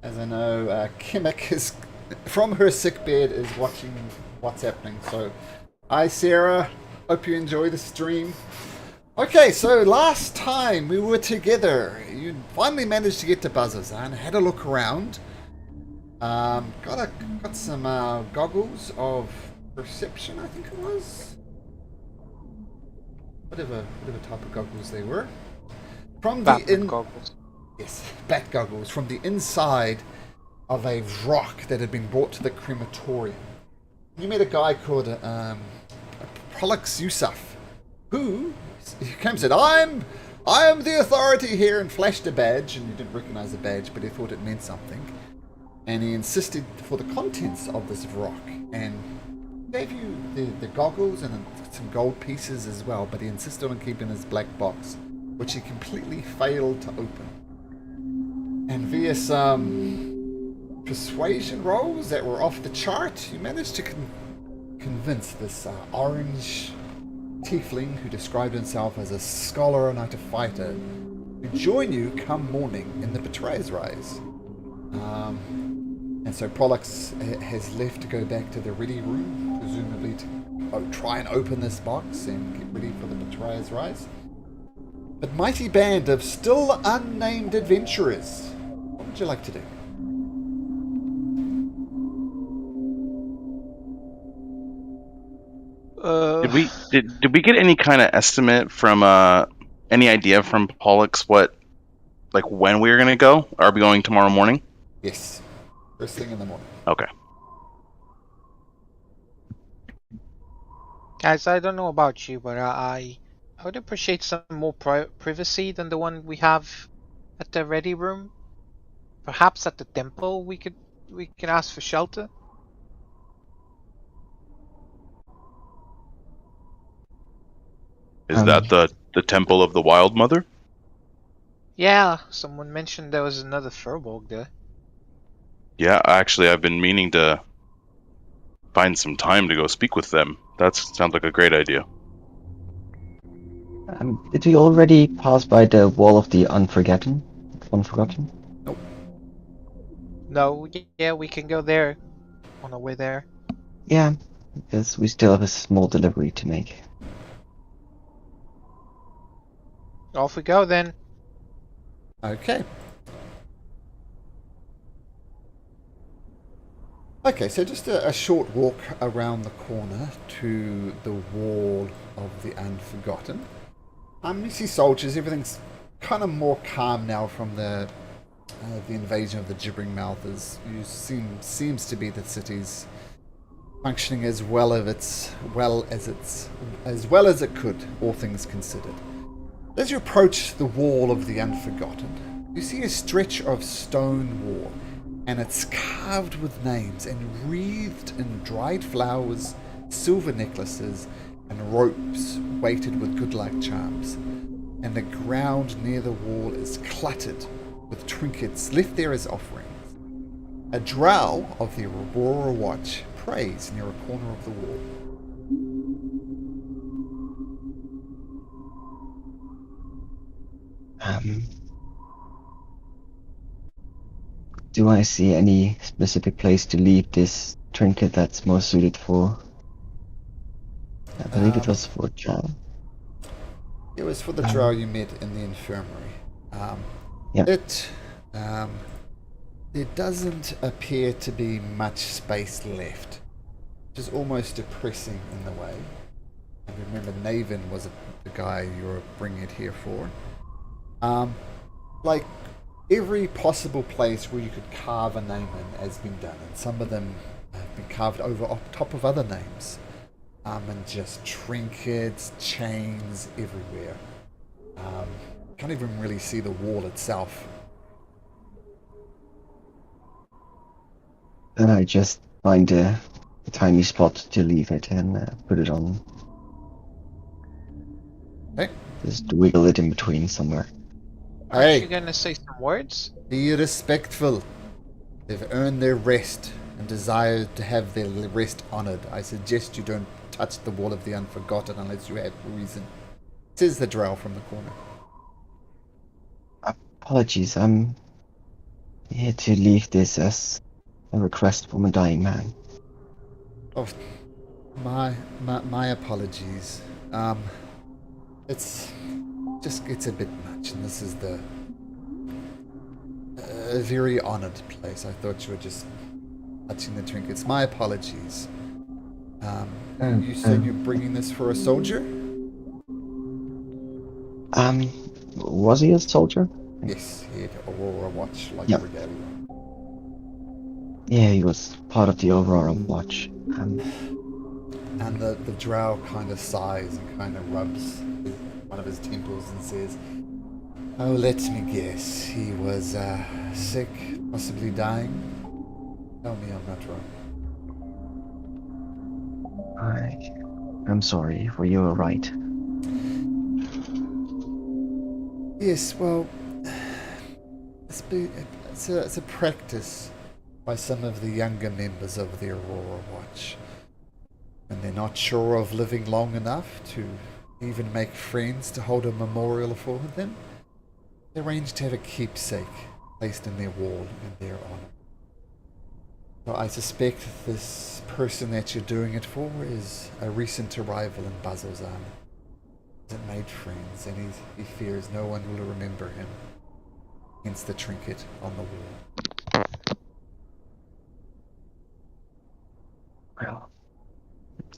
As I know, Kimmick is from her sick bed is watching what's happening. So, hi Sarah, hope you enjoy the stream. Okay, so last time we were together, you finally managed to get to Buzzers and had a look around. Got some goggles of perception, I think it was. Whatever type of goggles they were. From the Batman goggles. Yes, bat goggles from the inside of a rock that had been brought to the crematorium. You met a guy called Pollux Yusuf, who he came and said, I am the authority here," and flashed a badge, and you didn't recognize the badge, but he thought it meant something. And he insisted for the contents of this rock, and gave you the goggles and some gold pieces as well, but he insisted on keeping his black box, which he completely failed to open. And via some persuasion rolls that were off the chart, you managed to convince this orange tiefling who described himself as a scholar and not a fighter to join you come morning in the Betrayer's Rise. And so Pollux has left to go back to the ready room, presumably to try and open this box and get ready for the Betrayer's Rise. But mighty band of still unnamed adventurers, what would you like to do? Did we get any kind of estimate from any idea from Pollux when we were gonna go? Are we going tomorrow morning? Yes, first thing in the morning. Okay. Guys, I don't know about you, but I would appreciate some more privacy than the one we have at the ready room. Perhaps at the temple we can ask for shelter. Is that the Temple of the Wild Mother? Yeah, someone mentioned there was another Furbolg there. Yeah, actually, I've been meaning to find some time to go speak with them. That sounds like a great idea. Did we already pass by the Wall of the Unforgotten? Nope. No, yeah, we can go there on our way there. Yeah, because we still have a small delivery to make. Off we go then. Okay. Okay, so just a short walk around the corner to the Wall of the Unforgotten. You see soldiers, everything's kind of more calm now from the invasion of the Gibbering Mouth. Seems to be the city's functioning as well as it could, all things considered. As you approach the Wall of the Unforgotten, you see a stretch of stone wall, and it's carved with names and wreathed in dried flowers, silver necklaces, and ropes weighted with good luck charms. And the ground near the wall is cluttered with trinkets left there as offerings. A drow of the Aurora Watch prays near a corner of the wall. Do I see any specific place to leave this trinket that's more suited for? I believe it was for John. It was for the drow you met in the infirmary. Yeah. There doesn't appear to be much space left, which is almost depressing in the way. And remember, Naven was the guy you were bringing it here for. Every possible place where you could carve a name in has been done, and some of them have been carved over top of other names. And just trinkets, chains everywhere. Can't even really see the wall itself. Then I just find a tiny spot to leave it and put it on. Okay. Just wiggle it in between somewhere. Aren't you gonna say some words? Be respectful. They've earned their rest and desire to have their rest honored. I suggest you don't touch the Wall of the Unforgotten unless you have reason. Says the drow from the corner. Apologies, I'm here to leave this as a request from a dying man. Oh, my apologies. It's just gets a bit much, and this is the a very honored place. I thought you were just touching the trinkets. My apologies. You said you're bringing this for a soldier? Was he a soldier? Yes, he had Aurora Watch like Yep. regalia. Yeah, he was part of the Aurora Watch. And the drow kind of sighs and kind of rubs one of his temples and says, "Oh, let me guess. He was sick, possibly dying. Tell me I'm not wrong." I'm sorry, for you were right. Yes, well, it's a practice by some of the younger members of the Aurora Watch. And they're not sure of living long enough to even make friends to hold a memorial for them. They arranged to have a keepsake placed in their wall in their honor. So I suspect this person that you're doing it for is a recent arrival in Bazzoxan. He hasn't made friends, and he fears no one will remember him. Hence the trinket on the wall. Well,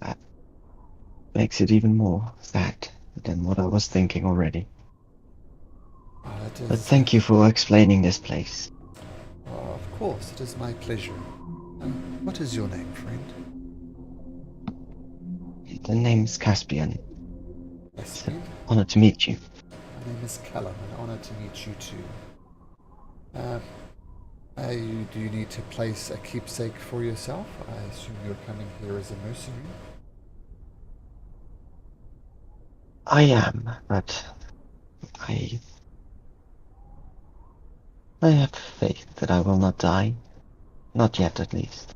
that makes it even more sad than what I was thinking already. But thank you for explaining this place. Of course, it is my pleasure. What is your name, friend? The name's Caspian. Caspian? Honor to meet you. My name is Callum, an honor to meet you too. Do you need to place a keepsake for yourself? I assume you're coming here as a mercenary. I am, but I have faith that I will not die. Not yet, at least.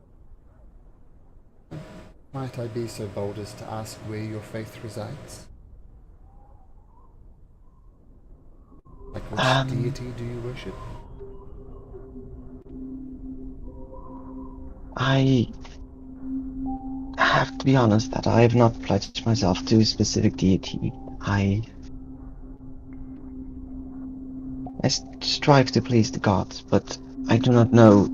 Might I be so bold as to ask where your faith resides? Like which deity do you worship? I have to be honest that I have not pledged myself to a specific deity. I strive to please the gods, but I do not know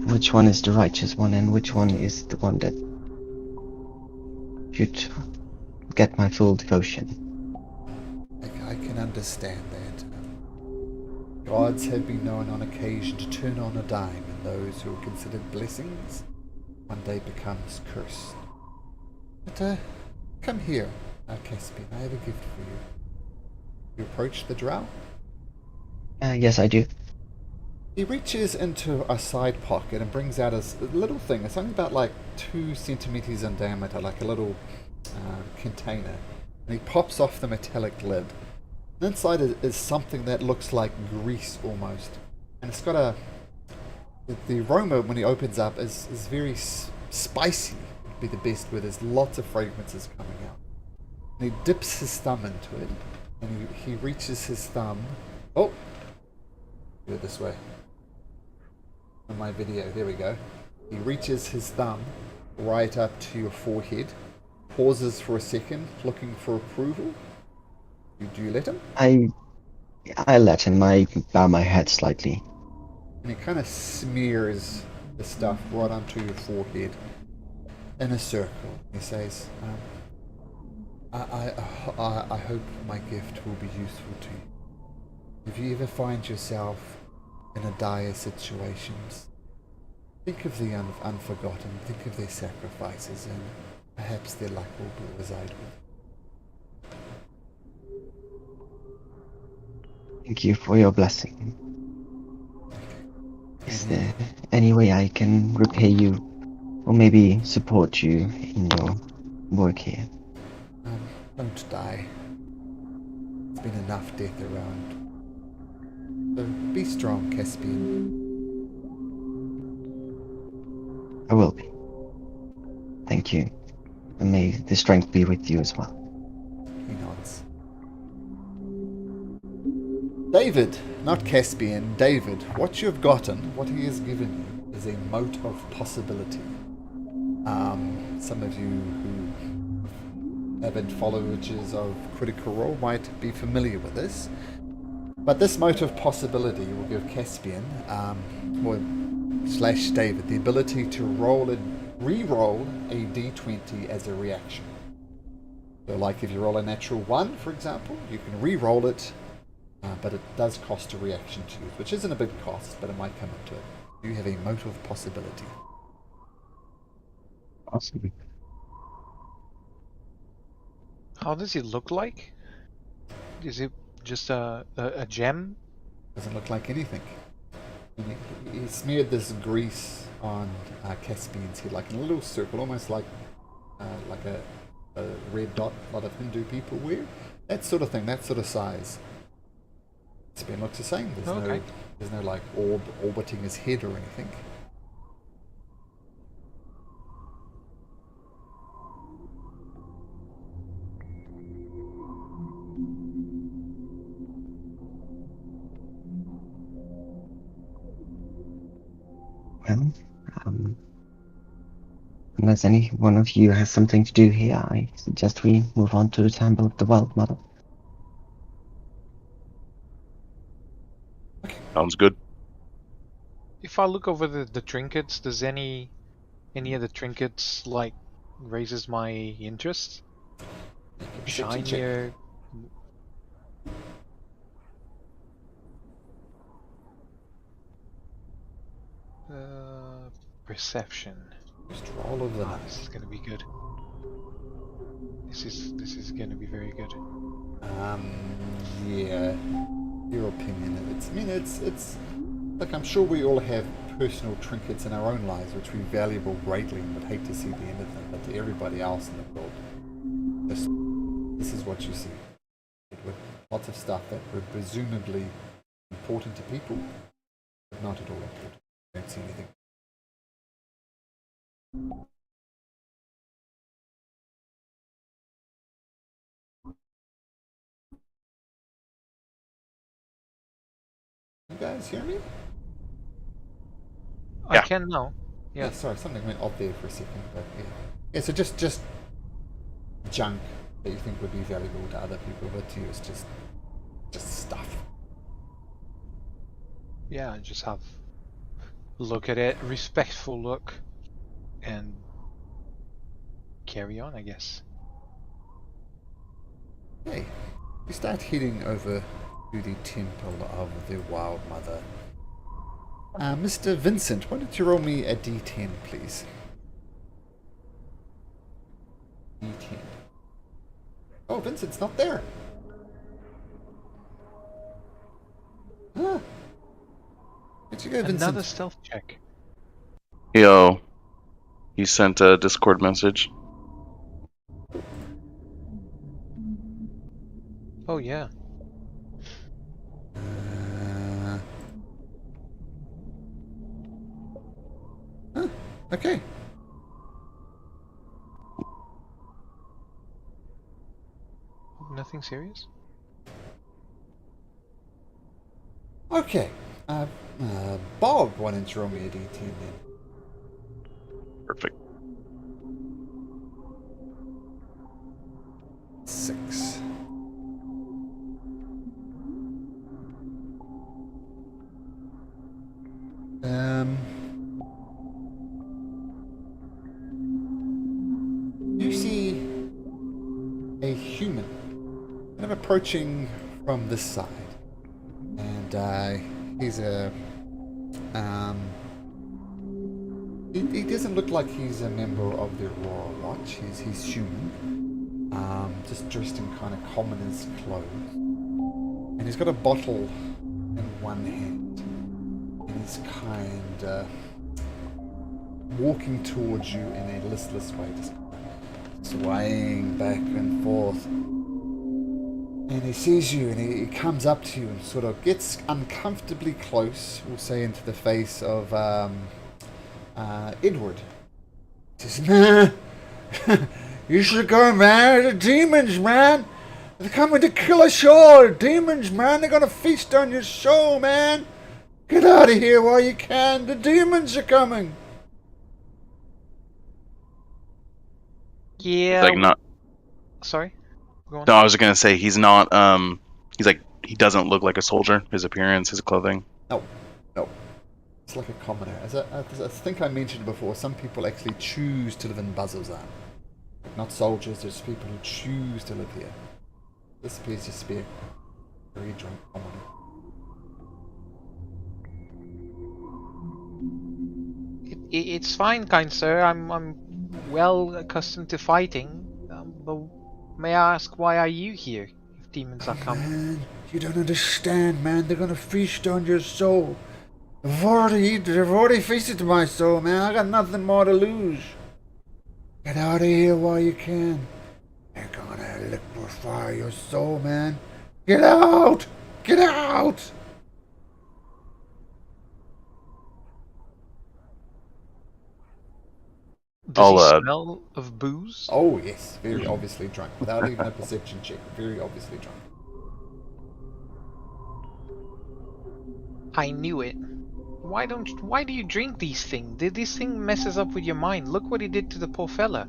which one is the righteous one and which one is the one that should get my full devotion. I can understand that. Gods have been known on occasion to turn on a dime, and those who are considered blessings one day becomes cursed. But come here, Caspian. I have a gift for you. You approach the drow? Yes, I do. He reaches into a side pocket and brings out a little thing. It's only about like 2 centimeters in diameter, like a little container. And he pops off the metallic lid. And inside is something that looks like grease almost. And it's got the aroma when he opens up is very spicy, would be the best word. There's lots of fragrances coming out. And he dips his thumb into it. And he reaches his thumb. Oh! Do it this way. On my video, there we go. He reaches his thumb right up to your forehead, pauses for a second, looking for approval. Do you let him? I let him. I bow my head slightly. And he kind of smears the stuff right onto your forehead in a circle. He says, I hope my gift will be useful to you. If you ever find yourself in a dire situations, think of the unforgotten, think of their sacrifices, and perhaps their luck will reside with you. Thank you for your blessing. Is there any way I can repay you, or maybe support you in your work here? Don't die. There's been enough death around. So be strong, Caspian. I will be. Thank you. And may the strength be with you as well. He nods. David, not Caspian, David, what you have gotten, what he has given you, is a mote of possibility. Some of you who avid followers of Critical Role might be familiar with this. But this mote of possibility will give Caspian, or / David, the ability to re-roll a d20 as a reaction. So like if you roll a natural 1, for example, you can re-roll it, but it does cost a reaction to use, which isn't a big cost, but it might come into it. You have a mote of possibility. Awesome. How does he look like? Is it just a gem? Doesn't look like anything. He smeared this grease on Caspian's head, like in a little circle, almost like a red dot a lot of Hindu people wear. That sort of thing, that sort of size. Caspian looks the same. There's no like orb orbiting his head or anything. Well, unless any one of you has something to do here, I suggest we move on to the Temple of the Wild Mother. Sounds good. If I look over the trinkets, does any of the trinkets like raises my interest? Shinier. Perception. Just roll over the This is gonna be good. This is gonna be very good. Yeah. Your opinion. It's like I'm sure we all have personal trinkets in our own lives which we value greatly and would hate to see the end of them, but to everybody else in the world, this is what you see. With lots of stuff that were presumably important to people, but not at all important. I don't see anything. You guys hear me? I can now. Yeah, sorry, something went off there for a second, but yeah. Yeah, so just junk that you think would be valuable to other people, but to you it's just stuff. Yeah, just have look at it, respectful look, and carry on, I guess. Hey, we start heading over to the Temple of the Wild Mother. Mr. Vincent, why don't you roll me a d10, please? D10. Oh, Vincent's not there. Huh. Where'd you go, Vincent? Another stealth check. Yo, he sent a Discord message. Oh yeah. Okay. Nothing serious? Okay. Bob, why don't you roll me a d10 then? Perfect. 6. You see a human kind of approaching from this side, and he's a he doesn't look like he's a member of the Aurora Watch. He's human, just dressed in kind of commoner's clothes, and he's got a bottle in one hand, and he's kind walking towards you in a listless way, just swaying back and forth. And he sees you, and he comes up to you and sort of gets uncomfortably close, we'll say, into the face of Edward. He says, "Man, you should go, man. The demons, man. They're coming to kill us all! Demons, man! They're gonna feast on your soul, man! Get out of here while you can! The demons are coming! Yeah. Like not. Sorry. Go on. No, I was gonna say he's not. He's like he doesn't look like a soldier. His appearance, his clothing. No. No. It's like a commoner. As I think I mentioned before, some people actually choose to live in Bazzoxan. Not soldiers, there's people who choose to live here. This appears just to be a very drunk commoner. It's fine, kind sir. I'm well accustomed to fighting. But may I ask, why are you here if demons are coming? Man, you don't understand, man. They're gonna feast on your soul. They've already feasted my soul, man. I got nothing more to lose. Get out of here while you can. They're gonna liquefy your soul, man. Get out! Get out! Does he I'll, smell of booze? Oh, yes. Very obviously drunk. Without even a perception check. Very obviously drunk. I knew it. Why do you drink these things? This thing messes up with your mind. Look what he did to the poor fella.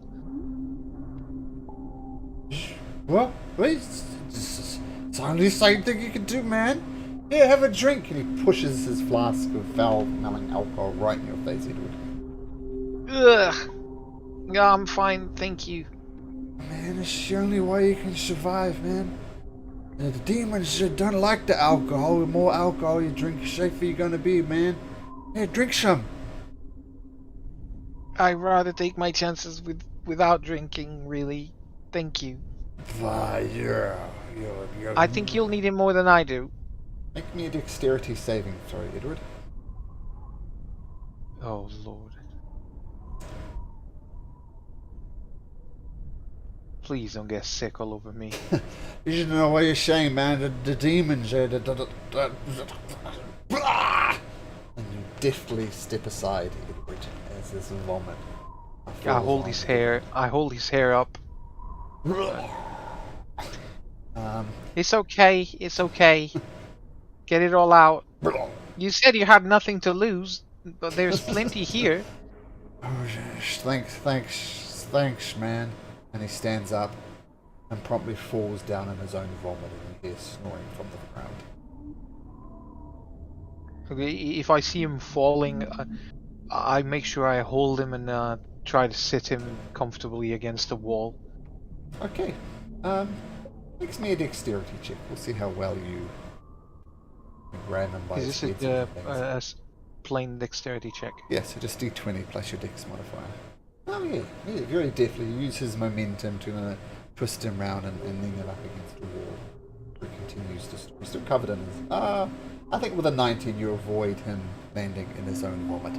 What? It's the only same thing you can do, man. Here, have a drink. And he pushes his flask of foul-smelling alcohol right in your face, Edward. Ugh. Yeah, I'm fine, thank you. Man, it's the only way you can survive, man. The demons don't like the alcohol. The more alcohol you drink, the safer you're gonna be, man. Here, drink some. I'd rather take my chances without drinking, really. Thank you. Why, you're... I think you'll need it more than I do. Make me a dexterity saving throw, Edward. Oh, Lord. Please don't get sick all over me. You should know what you're saying, man. The demons are... And you deftly step aside, Edward, as this vomit. I hold his hair. I hold his hair up. It's okay. It's okay. Get it all out. You said you had nothing to lose, but there's plenty here. Oh, thanks, man. And he stands up and promptly falls down in his own vomit and you hear snoring from the ground. Okay, if I see him falling, I make sure I hold him and try to sit him comfortably against the wall. Okay. Makes me a dexterity check. We'll see how well you grab him by Is his this head. a plain dexterity check? Yeah, so just d20 plus your dex modifier. Oh yeah, very deftly. You use his momentum to twist him round and lean him up against the wall. He continues to... He's still covered in his... I think with a 19 you avoid him landing in his own vomit.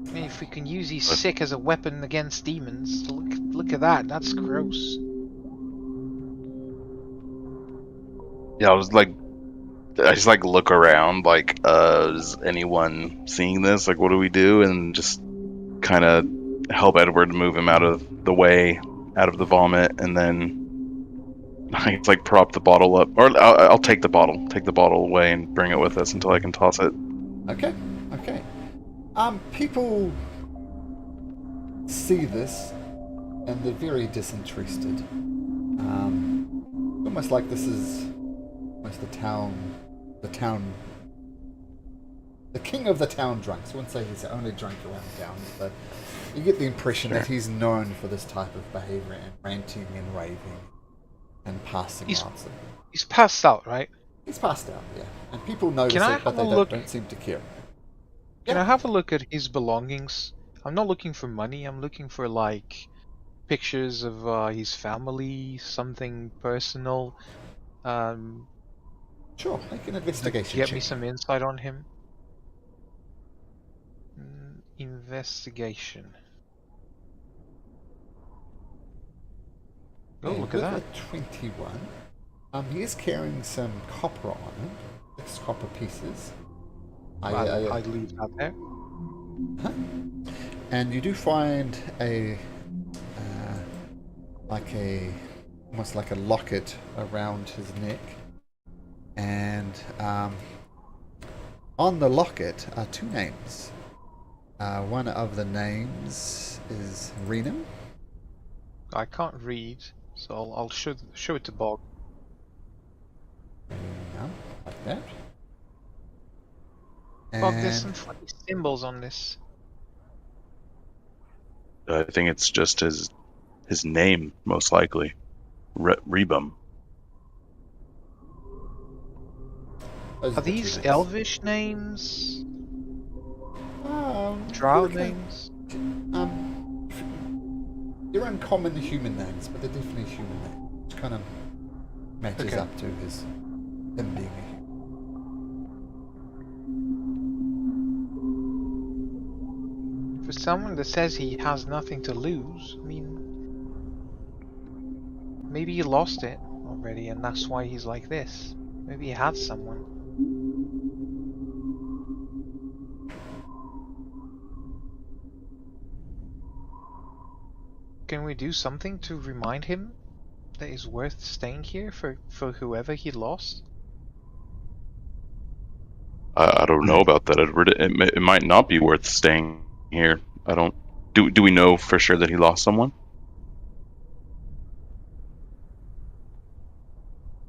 I mean, if we can use his sick as a weapon against demons, look at that. That's gross. Yeah, I just like look around, like, is anyone seeing this? Like, what do we do? And just kind of help Edward move him out of the way, out of the vomit, and then I like prop the bottle up, or I'll take the bottle away and bring it with us until I can toss it. Okay. People see this and they're very disinterested. Almost like this is almost the king of the town drunks. I wouldn't say he's the only drunk around town, but you get the impression that he's known for this type of behavior and ranting and raving and passing out. So He's passed out, right? he's passed out, yeah. And people notice I it, but have they a look? don't seem to care. Can I have a look at his belongings? I'm not looking for money. I'm looking for like pictures of his family, something personal. Sure, make an investigation Get check. me some insight on him. Investigation. Oh, Yeah, look at that. with a 21. He is carrying some copper on him. 6 copper pieces. I leave that there. And you do find almost like a locket around his neck. And on the locket are two names. One of the names is Renum. I can't read, so I'll show it to Bog. No, like that. Bog, there's And some funny symbols on this. I think it's just his name, most likely. Rebum. those Are the two these names. elvish names? Drow Pretty kind names? they're uncommon human names, but they're definitely human names. Which kind of matches Okay. up to him being a human. For someone that says he has nothing to lose, I mean, maybe he lost it already and that's why he's like this. Maybe he had someone. Can we do something to remind him that it's worth staying here for whoever he lost? I don't know about that, Edward. It might not be worth staying here. I don't. Do we know for sure that he lost someone?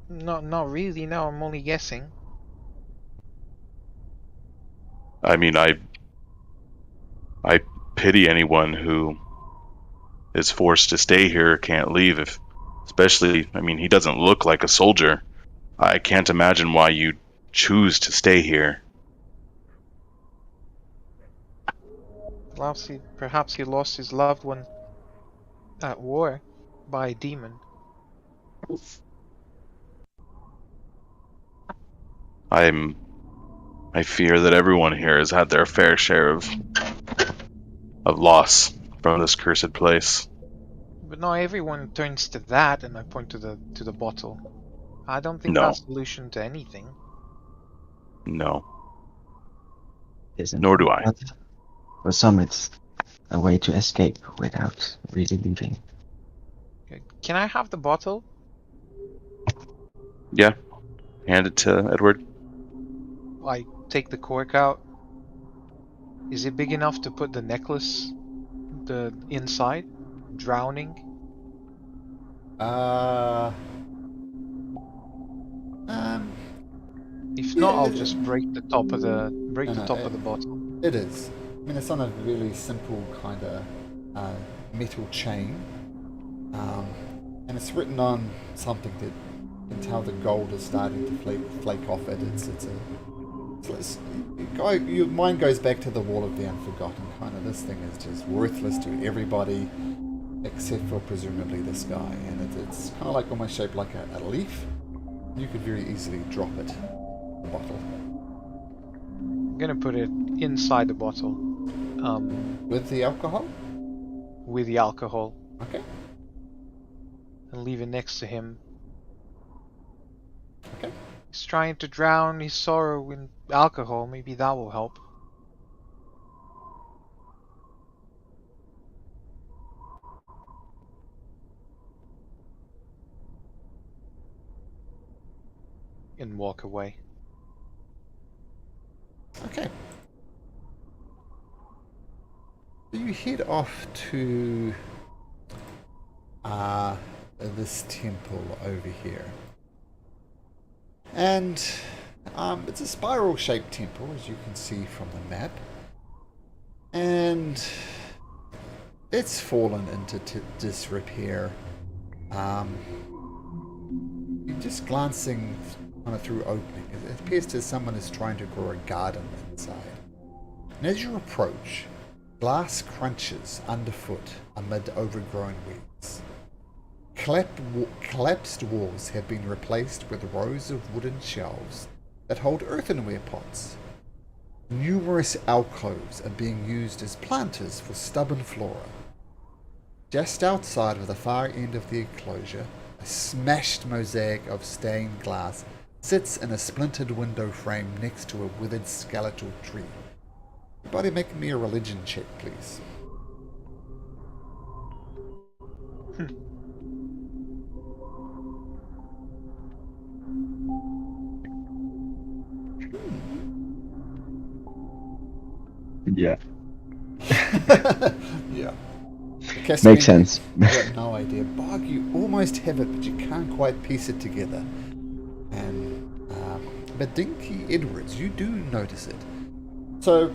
Not really, no, I'm only guessing. I mean, I pity anyone who is forced to stay here or can't leave. If, especially, I mean, he doesn't look like a soldier. I can't imagine why you'd choose to stay here. Perhaps he lost his loved one at war by a demon. I fear that everyone here has had their fair share of loss from this cursed place. But not everyone turns to that, and I point to the bottle. I don't think No. that's a solution to anything. No, Isn't nor do I. But for some, it's a way to escape without really leaving. Can I have the bottle? Yeah, hand it to Edward. I take the cork out. Is it big enough to put the necklace inside? Drowning? If not, Yeah, I'll just break the top of the No, the bottle. it is. I mean, it's on a really simple kind of metal chain, and it's written on something that you can tell the gold is starting to flake off it. Your mind goes back to the Wall of the Unforgotten. Kind of, this thing is just worthless to everybody except for presumably this guy, and it's kind of like almost shaped like a leaf. You could very easily drop it, the bottle. I'm gonna put it inside the bottle. With the alcohol? With the alcohol. Okay. And leave it next to him. Okay. He's trying to drown his sorrow in alcohol. Maybe that will help. And walk away. Okay. So you head off to this temple over here. And it's a spiral-shaped temple, as you can see from the map. And it's fallen into disrepair. You're just glancing kind of through opening. It appears as someone is trying to grow a garden inside. And as you approach, glass crunches underfoot amid overgrown weeds. Collapsed walls have been replaced with rows of wooden shelves that hold earthenware pots. Numerous alcoves are being used as planters for stubborn flora. Just outside of the far end of the enclosure, a smashed mosaic of stained glass sits in a splintered window frame next to a withered skeletal tree. Everybody make me a religion check, please. Yeah. Yeah. Caspian, Makes sense. You got no idea. Bog, you almost have it, but you can't quite piece it together. And but Dinky Edwards, you do notice it. So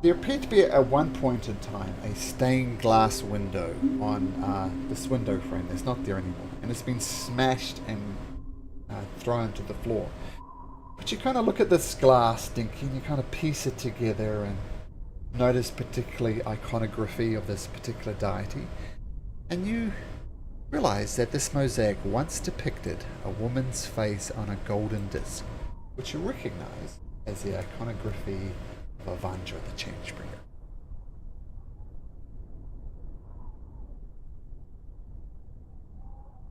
there appeared to be at one point in time a stained glass window on this window frame that's not there anymore, and it's been smashed and thrown to the floor. But you kind of look at this glass, Dinky, and you kind of piece it together and notice particularly iconography of this particular deity, and you realize that this mosaic once depicted a woman's face on a golden disc, which you recognize as the iconography of Avandra the Changebringer.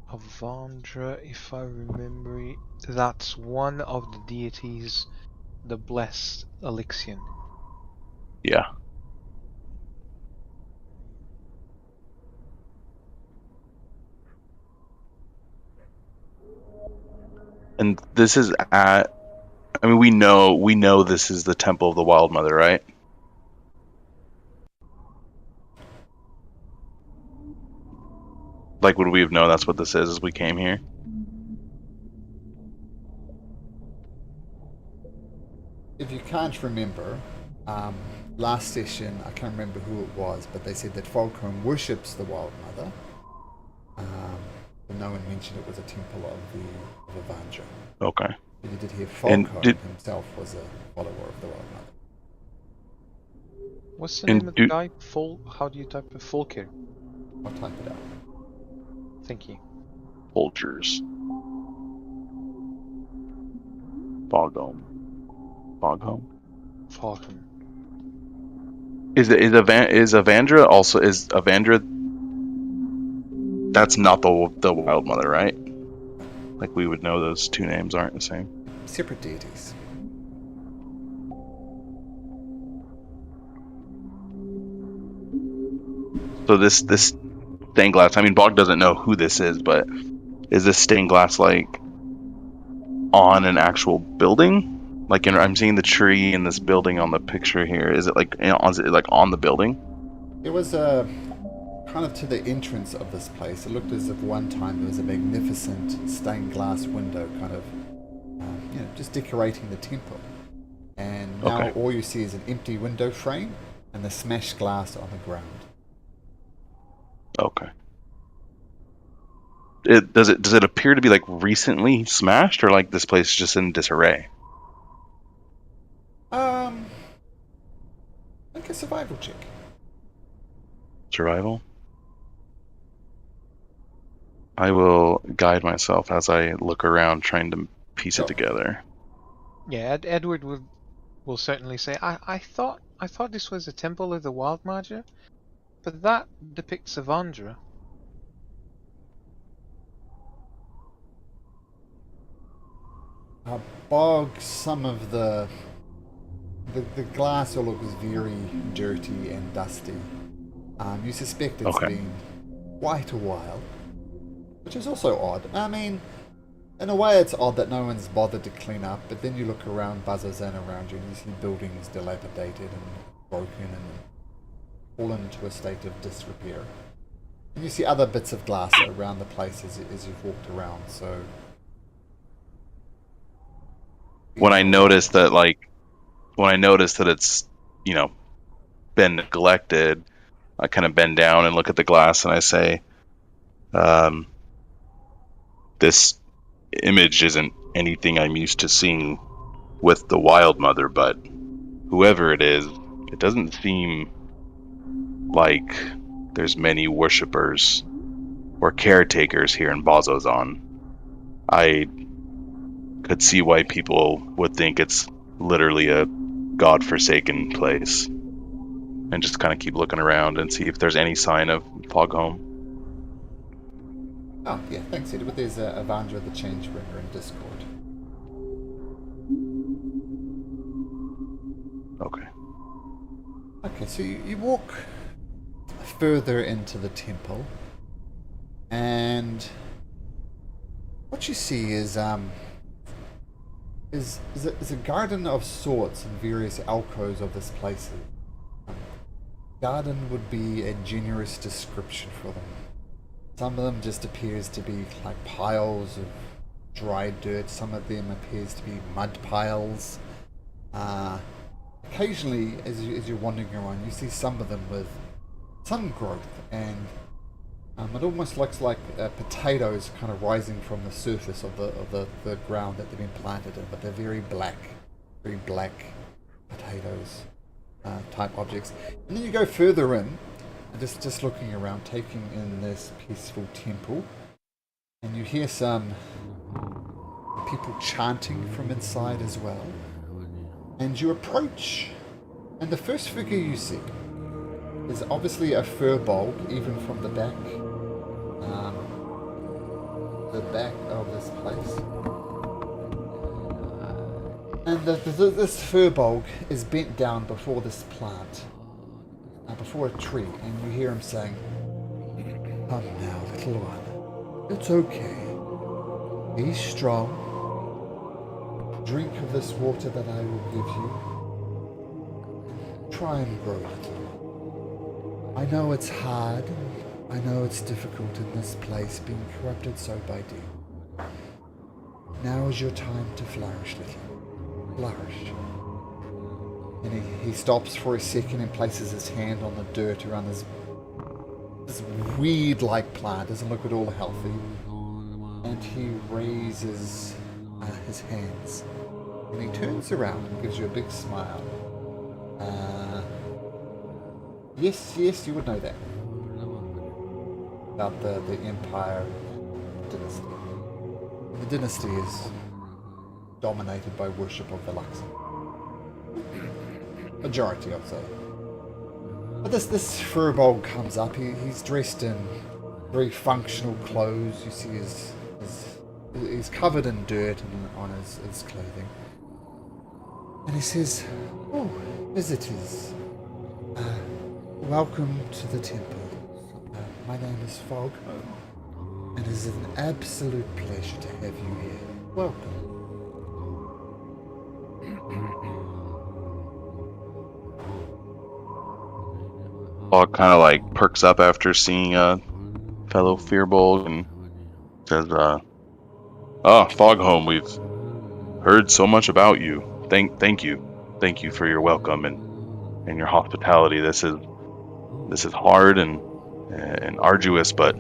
Avandra, if I remember, that's one of the deities, the blessed Elixion. Yeah. And this is at. I mean, we know this is the Temple of the Wild Mother, right? Like, would we have known that's what this is as we came here? If you can't remember, last session, I can't remember who it was, but they said that Falcom worships the Wild Mother. But no one mentioned it was a temple of Avandra. Okay. But you did hear And Falcom himself was a follower of the Wild Mother. What's the And name of the guy? How do you type it? Folker. I'll type it out. Thank you. Folgers. Foghome. Falcon. Is Avandra also that's not the Wild Mother, right? Like, we would know those two names aren't the same. Separate deities. So this stained glass, I mean, Bog doesn't know who this is, but is this stained glass like on an actual building? Like, I'm seeing the tree in this building on the picture here. Is it like on the building? It was kind of to the entrance of this place. It looked as if one time there was a magnificent stained glass window kind of, just decorating the temple. And now Okay. all you see is an empty window frame and the smashed glass on the ground. Okay. Does it appear to be like recently smashed, or like this place is just in disarray? Like a survival check. Survival? I will guide myself as I look around trying to piece Sure. it together. Yeah, Edward will certainly say, I thought this was a temple of the Wild Magi, but that depicts Avandra. Bog, some of the glass all looks very dirty and dusty. You suspect it's Okay. been quite a while, which is also odd. I mean, in a way it's odd that no one's bothered to clean up, but then you look around Bazazan around you and you see buildings dilapidated and broken and fallen into a state of disrepair. And you see other bits of glass around the place as you've walked around, so... When I notice that it's, been neglected, I kind of bend down and look at the glass and I say, this image isn't anything I'm used to seeing with the Wild Mother, but whoever it is, it doesn't seem like there's many worshippers or caretakers here in Bazozan. I could see why people would think it's literally a godforsaken place, and just kind of keep looking around and see if there's any sign of Foghome. Oh, yeah, thanks, Edward. There's Avandra the Changebringer in Discord. Okay. Okay, so you walk further into the temple, And what you see is a garden of sorts in various alcoves of this place. Garden would be a generous description for them. Some of them just appears to be like piles of dry dirt. Some of them appears to be mud piles. Occasionally, as you're wandering around, you see some of them with some growth, and it almost looks like potatoes kind of rising from the surface of the ground that they've been planted in, but they're very black potatoes type objects. And then you go further in, and just looking around, taking in this peaceful temple, and you hear some people chanting from inside as well. And you approach, and the first figure you see is obviously a furbolg, even from the back of this place. And this furbolg is bent down before this plant, before a tree, and you hear him saying, "Come now, little one. It's okay. Be strong. Drink of this water that I will give you. Try and grow, little one. I know it's hard. I know it's difficult in this place, being corrupted so by demons. Now is your time to flourish, little one. Flourish." And he stops for a second and places his hand on the dirt around this weed-like plant. Doesn't look at all healthy. And he raises his hands. And he turns around and gives you a big smile. Yes, you would know that. About the Empire dynasty. The dynasty is dominated by worship of the Luxor. Majority, I'd say. But this furbolg comes up. He's dressed in very functional clothes. You see he's covered in dirt on his clothing. And he says, "Oh, visitors, welcome to the temple. My name is Fog, and it is an absolute pleasure to have you here. Welcome." Fog kind of like perks up after seeing a fellow Fearbold and says, "Oh, Foghome, we've heard so much about you. Thank you for your welcome and your hospitality. This is hard and arduous, but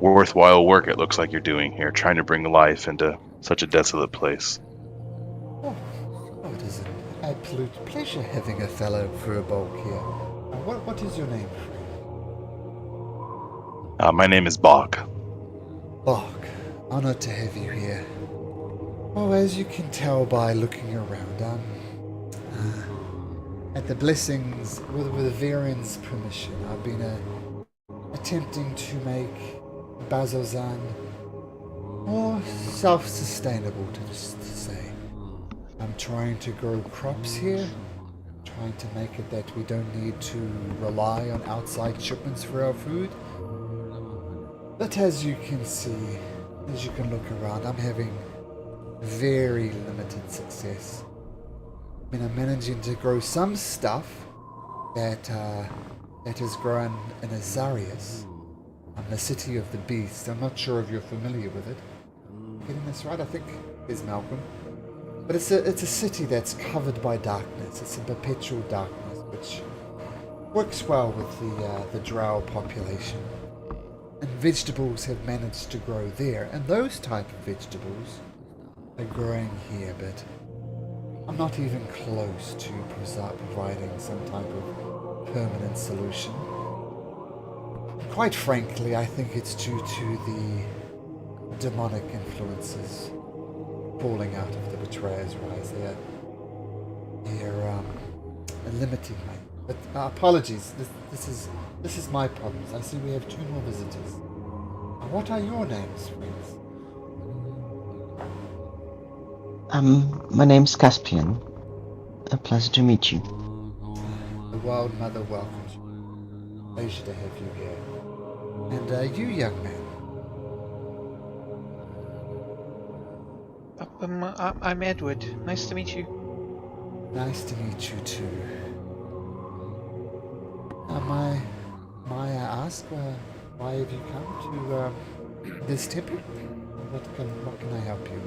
worthwhile work. It looks like you're doing here, trying to bring life into such a desolate place." Oh, it is an absolute pleasure having a fellow furbolg here. What is your name, friend? My name is Bog. Bog, honored to have you here. Oh, as you can tell by looking around, at the blessings, with Varian's permission, I've been attempting to make Bazozan more self-sustainable, to say. I'm trying to grow crops here, trying to make it that we don't need to rely on outside shipments for our food. But as you can see, as you can look around, I'm having very limited success. I mean, I'm managing to grow some stuff that is grown in Azarius, the city of the beasts. I'm not sure if you're familiar with it. Getting this right? I think is Malcolm. But it's a city that's covered by darkness. It's a perpetual darkness, which works well with the drow population. And vegetables have managed to grow there, and those type of vegetables are growing here, but I'm not even close to providing some type of permanent solution. Quite frankly, I think it's due to the demonic influences falling out of the Betrayer's Rise. They're limiting me. But apologies, this is my problems. I see we have 2 more visitors. What are your names, friends? My name's Caspian. A pleasure to meet you. The Wild Mother welcomes you. Pleasure to have you here. And you, young man, I'm Edward. Nice to meet you. Nice to meet you too. May I ask why have you come to this temple? What can I help you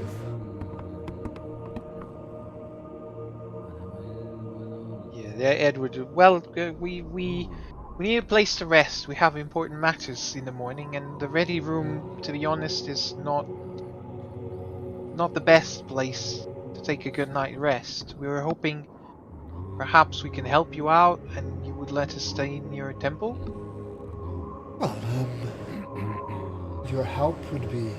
with? Yeah, there, Edward. Well, we need a place to rest. We have important matters in the morning, and the ready room, to be honest, is not the best place to take a good night rest. We were hoping perhaps we can help you out, and you would let us stay in your temple. Well, your help would be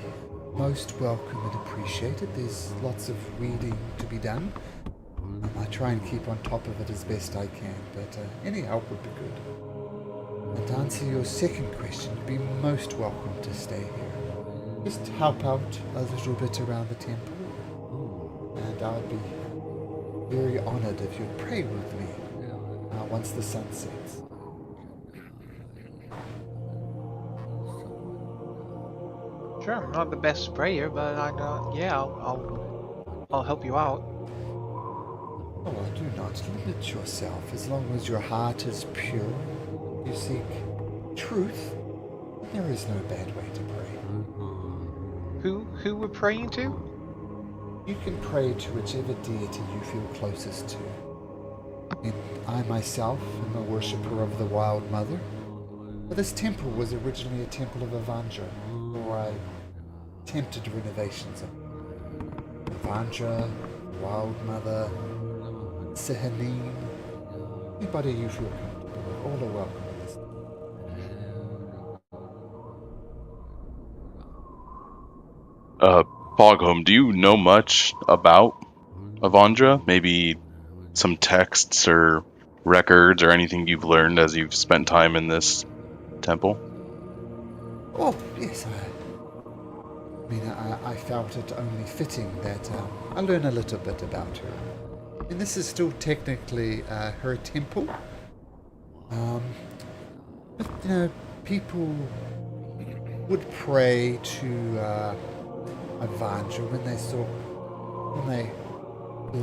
most welcome and appreciated. There's lots of reading to be done. I try and keep on top of it as best I can, but any help would be good. And to answer your second question, you'd be most welcome to stay here. Just help out a little bit around the temple, and I would be very honored if you'd pray with me once the sun sets. Sure, I'm not the best prayer, but I'll help you out. Oh, do not limit yourself. As long as your heart is pure, you seek truth, there is no bad way to pray. Who we're praying to? You can pray to whichever deity you feel closest to. And I myself am a worshipper of the Wild Mother. But this temple was originally a temple of Avandra, or I attempted renovations of Avandra, Wild Mother, Sihanine. Anybody you feel comfortable with, all are welcome in this. Fogholm, do you know much about Avandra? Maybe some texts or records or anything you've learned as you've spent time in this temple? Oh, yes, I felt it only fitting that I learn a little bit about her. And this is still technically her temple. But, people would pray to Avandra when they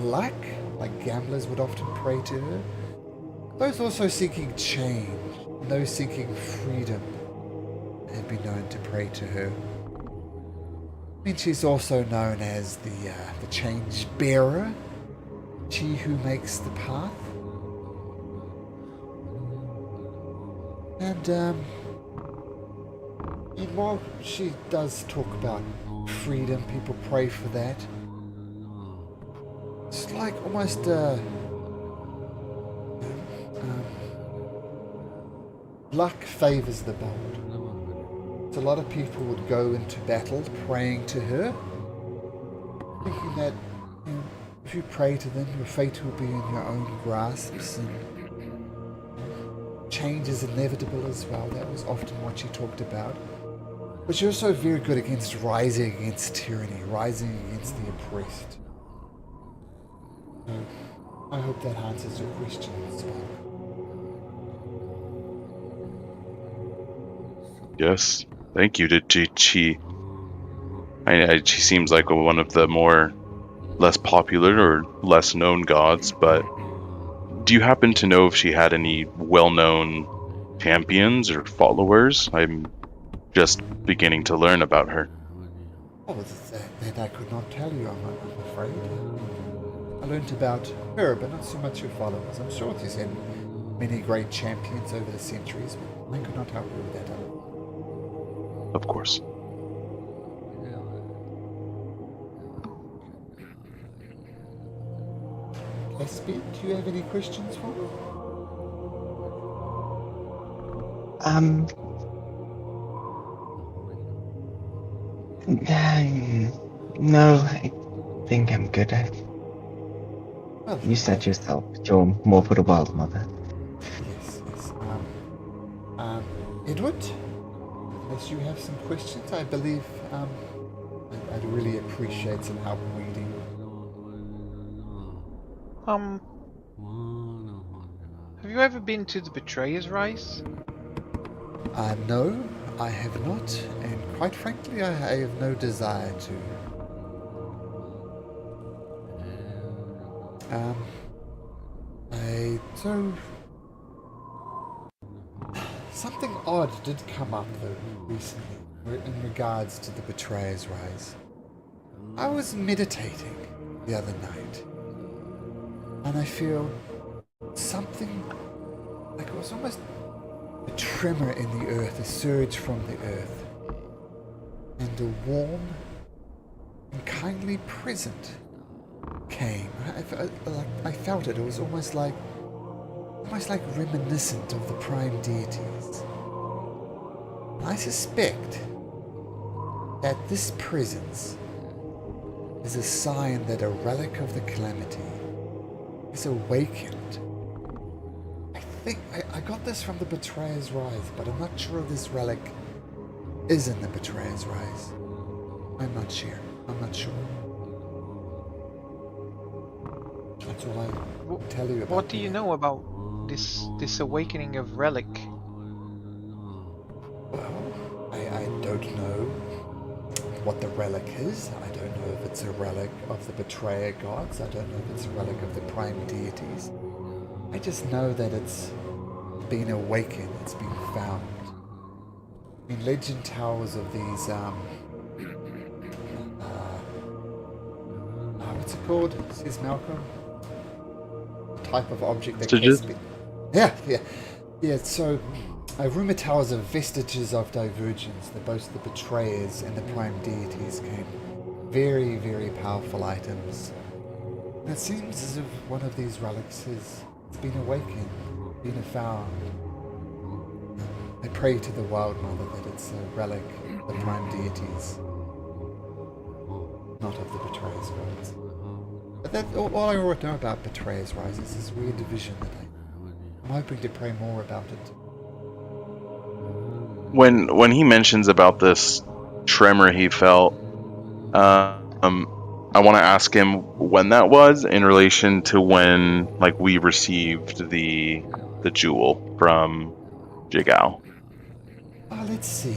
lack, like gamblers would often pray to her. Those also seeking change, and those seeking freedom, have been known to pray to her. I mean, she's also known as the change bearer, she who makes the path. And while she does talk about freedom, people pray for that. It's like almost luck favors the bold. So a lot of people would go into battle praying to her, thinking that if you pray to them, your fate will be in your own grasps, and change is inevitable as well. That was often what she talked about. But she was also very good against rising against tyranny, rising against the oppressed. So I hope that answers your question, Spock. Yes, thank you. She seems like one of the less popular or less known gods, but do you happen to know if she had any well-known champions or followers? I'm just beginning to learn about her. Oh, that I could not tell you, I'm afraid. I learned about her, but not so much her followers. I'm sure she's had many great champions over the centuries, but I could not help you with that. Of course. Espi, do you have any questions for me? No, I think I'm good. Well, You said yourself, you're more for the Wild Mother. Yes. Edward, unless you have some questions, I believe I'd really appreciate some help reading. Have you ever been to the Betrayer's Rise? No, I have not, and quite frankly, I have no desire to. So something odd did come up though recently in regards to the Betrayer's Rise. I was meditating the other night, and I feel something like it was almost a tremor in the earth, a surge from the earth, and a warm and kindly present came. I felt it. It was almost like reminiscent of the prime deities. I suspect that this presence is a sign that a relic of the calamity is awakened. I got this from the Betrayer's Rise, but I'm not sure if this relic is in the Betrayer's Rise. I'm not sure. That's all I will tell you about. What do you know about this awakening of relic? Well, I don't know what the relic is. I don't know if it's a relic of the Betrayer gods. I don't know if it's a relic of the prime deities. I just know that it's been awakened, it's been found. I mean, legend tells of these, what's it called? Says Malcolm? The type of object that Vestiges? Yeah, so rumor tells of vestiges of divergence, that both the betrayers and the prime deities came very, very powerful items. And it seems as if one of these relics has been awakened, been found. I pray to the Wild Mother that it's a relic of the prime deities, not of the Betrayer's gods. But that's all I already know about Betrayer's Rise is this weird division that I'm hoping to pray more about it. When he mentions about this tremor he felt, I want to ask him when that was in relation to when, like, we received the jewel from Jigao. Let's see.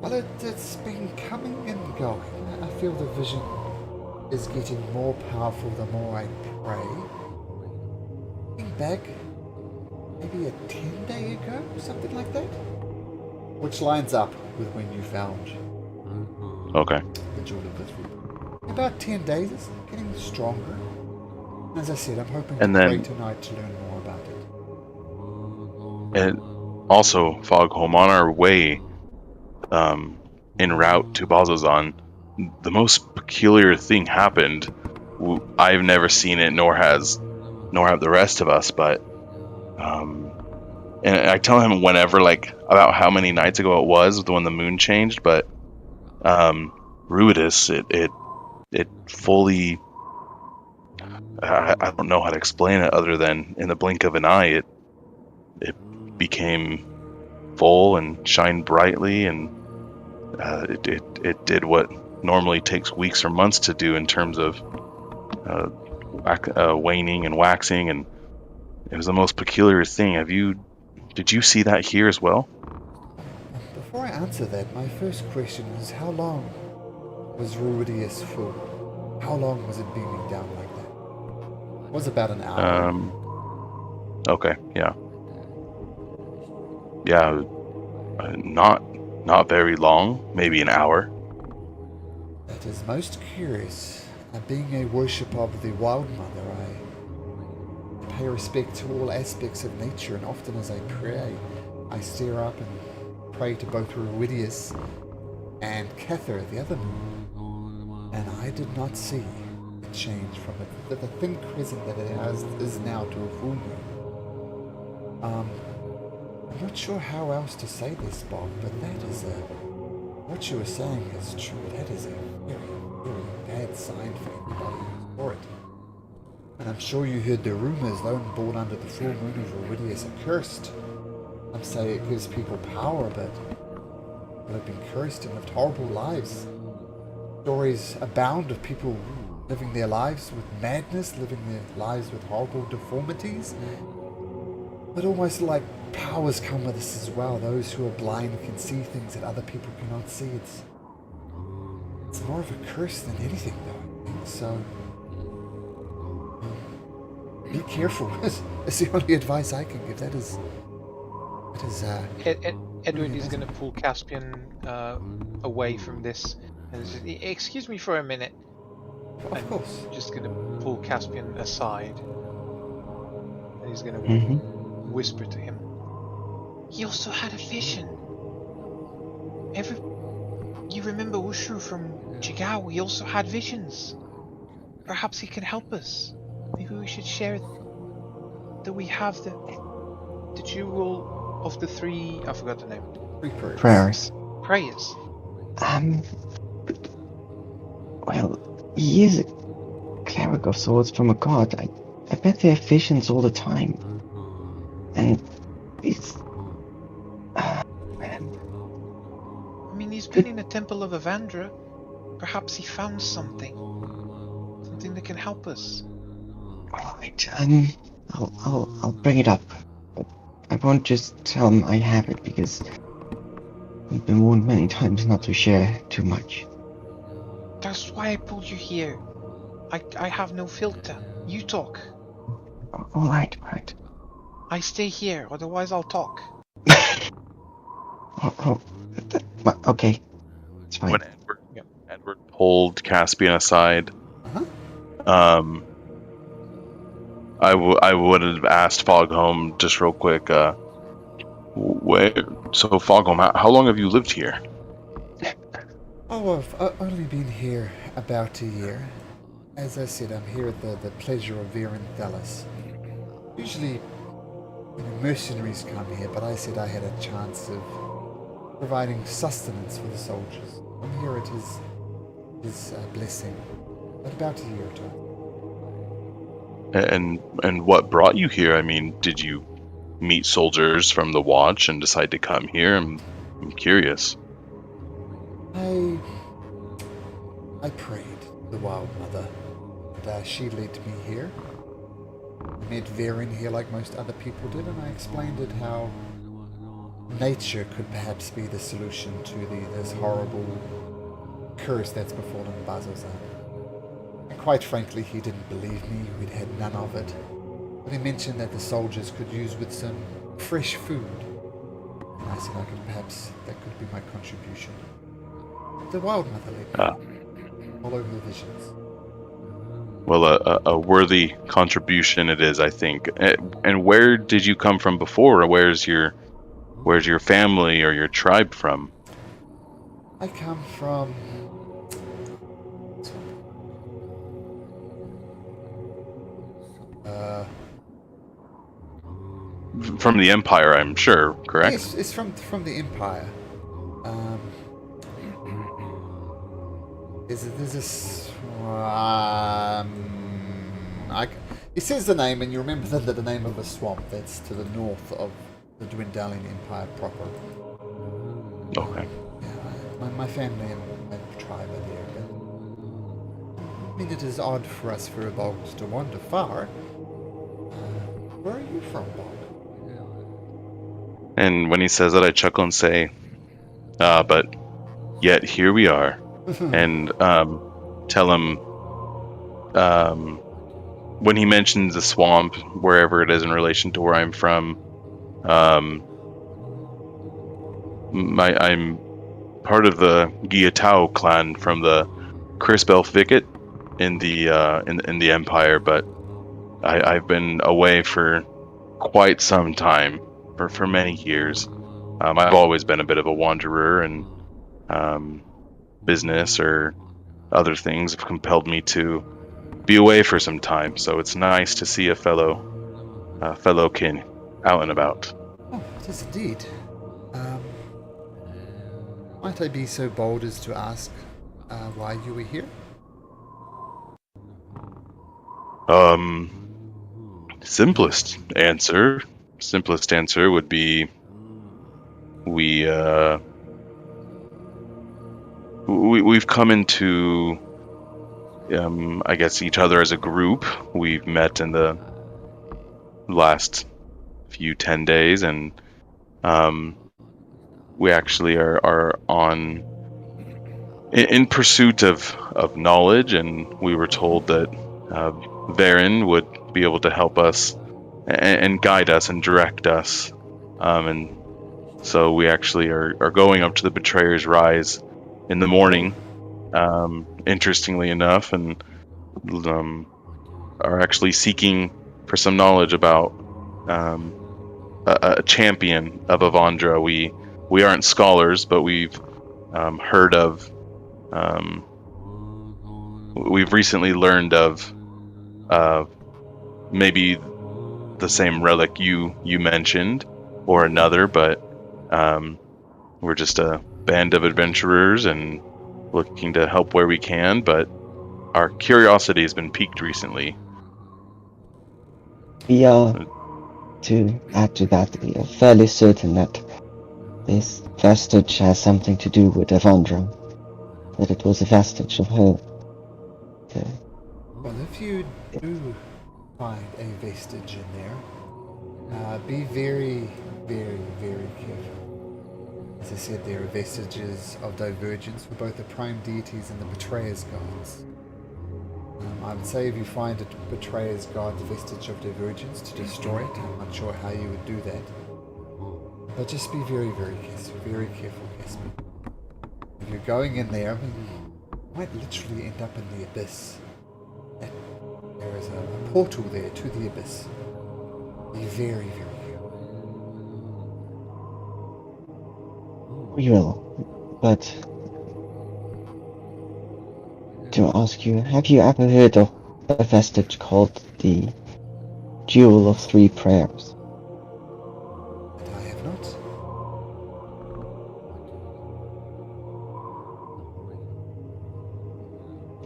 Well, it's been coming and going. I feel the vision is getting more powerful the more I pray. Looking back, maybe a 10-day ago, something like that. Which lines up with when you found Okay. the jewel of the three. About 10 days, it's getting stronger. As I said, I'm hoping to pray tonight to learn more about it. And also, Foghorn, on our way, en route to Bazazan, the most peculiar thing happened. I've never seen it, nor have the rest of us. But, and I tell him whenever, like, about how many nights ago it was when the moon changed. But, Ruidus, it fully. I don't know how to explain it other than in the blink of an eye, it became full and shined brightly, and it did what normally takes weeks or months to do in terms of waning and waxing, and it was the most peculiar thing. Did you see that here as well? Before I answer that, my first question is, how long was Ruidus full? How long was it beaming down like that? It was about an hour. Okay, yeah. Yeah, not very long, maybe an hour. That is most curious. Being a worshipper of the Wild Mother, I pay respect to all aspects of nature, and often as I pray, I stare up and pray to both Ruidus and Kether, the other moon, and I did not see it change from the thin crescent that it is now to a full moon. I'm not sure how else to say this, Bob, but what you were saying is true. That is a very, very bad sign for anybody who's for it. And I'm sure you heard the rumors, lone born under the full moon of Ruidus accursed. I'm saying it gives people power, but people have been cursed and lived horrible lives. Stories abound of people living their lives with madness, living their lives with horrible deformities. But almost like powers come with this as well. Those who are blind can see things that other people cannot see. It's more of a curse than anything, though, I think. So be careful. That's the only advice I can give. That is Edward is going to pull Caspian away from this. And says, excuse me for a minute. of course. Just going to pull Caspian aside. And he's going to Mm-hmm. whisper to him. He also had a vision. You remember Ushu from Chigao? He also had visions. Perhaps he can help us. Maybe we should share that we have the jewel of the three. I forgot the name. 3 prayers. Prayers. Prayers. Well, he is a cleric of sorts from a god. I bet they have visions all the time. And it's... man. I mean, he's been in the Temple of Avandra. Perhaps he found something. Something that can help us. Alright, I'll bring it up. But I won't just tell him I have it, because we've been warned many times not to share too much. That's why I pulled you here. I have no filter. You talk. Alright. I stay here, otherwise I'll talk. Okay. It's fine. When Edward pulled Caspian aside, I would have asked Foghome just real quick. Foghome, how long have you lived here? Oh, I've only been here about a year. As I said, I'm here at the pleasure of Viren Thalis. Usually, mercenaries come here, but I said I had a chance of providing sustenance for the soldiers. I'm here at his blessing. But about a year or two. And what brought you here? I mean, did you meet soldiers from the Watch and decide to come here? I'm curious. I prayed to the Wild Mother, and she led me here. I met Viren here like most other people did, and I explained it how nature could perhaps be the solution to this horrible curse that's befallen Bazozan. And quite frankly, he didn't believe me. We'd had none of it. But he mentioned that the soldiers could use with some fresh food. And I said that could be my contribution. The Wild Mother led me. Follow her visions. Well, a worthy contribution it is, I think. And where did you come from before? Or where's your family or your tribe from? I come from... From the Empire, I'm sure, correct? Yes, it's from the Empire. There's this... it says the name, and you remember the name of a swamp that's to the north of the Dwendalian Empire proper. Okay. Yeah, my family and my tribe are there, but I mean, it is odd for us Furbolgs to wander far. Where are you from, Bog? And when he says that, I chuckle and say, but yet here we are. And tell him, when he mentions the swamp, wherever it is in relation to where I'm from, I'm part of the Gyatao clan from the Crispel Thicket in the Empire, but I've been away for quite some time, for many years. I've always been a bit of a wanderer, and business or other things have compelled me to be away for some time. So it's nice to see a fellow kin out and about. Oh, it is indeed. Might I be so bold as to ask why you were here? Simplest answer would be we've come into I guess each other as a group. We've met in the last few 10 days, and we actually are in pursuit of knowledge, and we were told that Varen would be able to help us and guide us and direct us. And so we actually are going up to the Betrayer's Rise in the morning, interestingly enough, and are actually seeking for some knowledge about a champion of Avandra. We aren't scholars, but we've heard of. We've recently learned of maybe the same relic you mentioned, or another, but we're just a band of adventurers and looking to help where we can. But our curiosity has been piqued recently. We are, to add to that, we are fairly certain that this vestige has something to do with Avandra. That it was a vestige of her. Well, if you do find a vestige in there, be very, very, very careful. As I said, there are vestiges of divergence for both the prime deities and the Betrayer's Gods. I would say if you find a Betrayer's God's vestige of divergence, to destroy it. I'm not sure how you would do that. But just be very, very careful, Casper. If you're going in there, you might literally end up in the abyss. There is a portal there to the abyss. Be very, very careful. We will, but to ask you, have you ever heard of a vestige called the Jewel of Three Prayers? But I have not.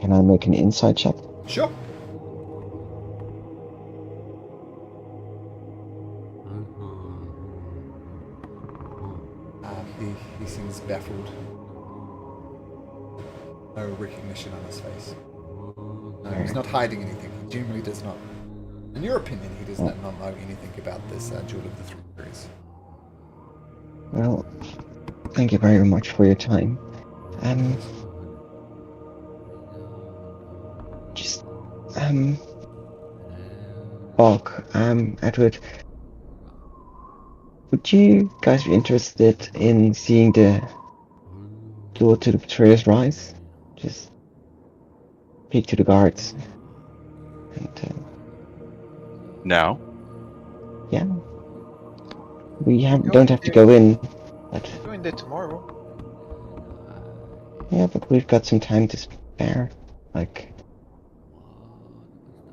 Can I make an insight check? Sure. He seems baffled. No recognition on his face. No, he's not hiding anything. He genuinely does not. In your opinion, he does not know anything about this Jewel of the Three Prayers. Well, thank you very much for your time. Bog, Edward, would you guys be interested in seeing the door to the Betrayer's Rise? Just speak to the guards. And, Now? yeah. We don't have to go in, but... Doing that tomorrow. Yeah, but we've got some time to spare. Like...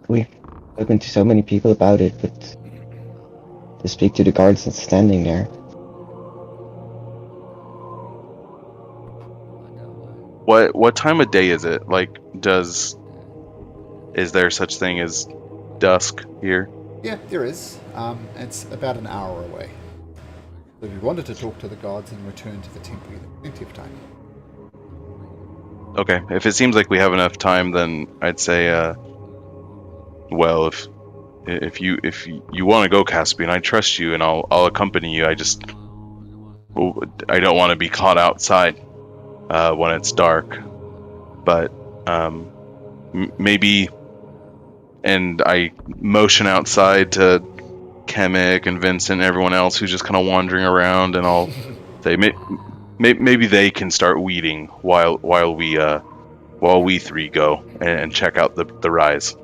We've spoken to so many people about it, but... to speak to the guards that's standing there. What time of day is it? Like, is there such thing as dusk here? Yeah, there is. It's about an hour away. So if you wanted to talk to the guards and return to the temple, you have plenty of time. Okay, if it seems like we have enough time, then I'd say, well, if you want to go, Caspian, I trust you and I'll accompany you. I don't want to be caught outside when it's dark, but maybe. And I motion outside to Kemek and Vincent and everyone else who's just kind of wandering around, and I'll say maybe they can start weeding while we three go and check out the rise.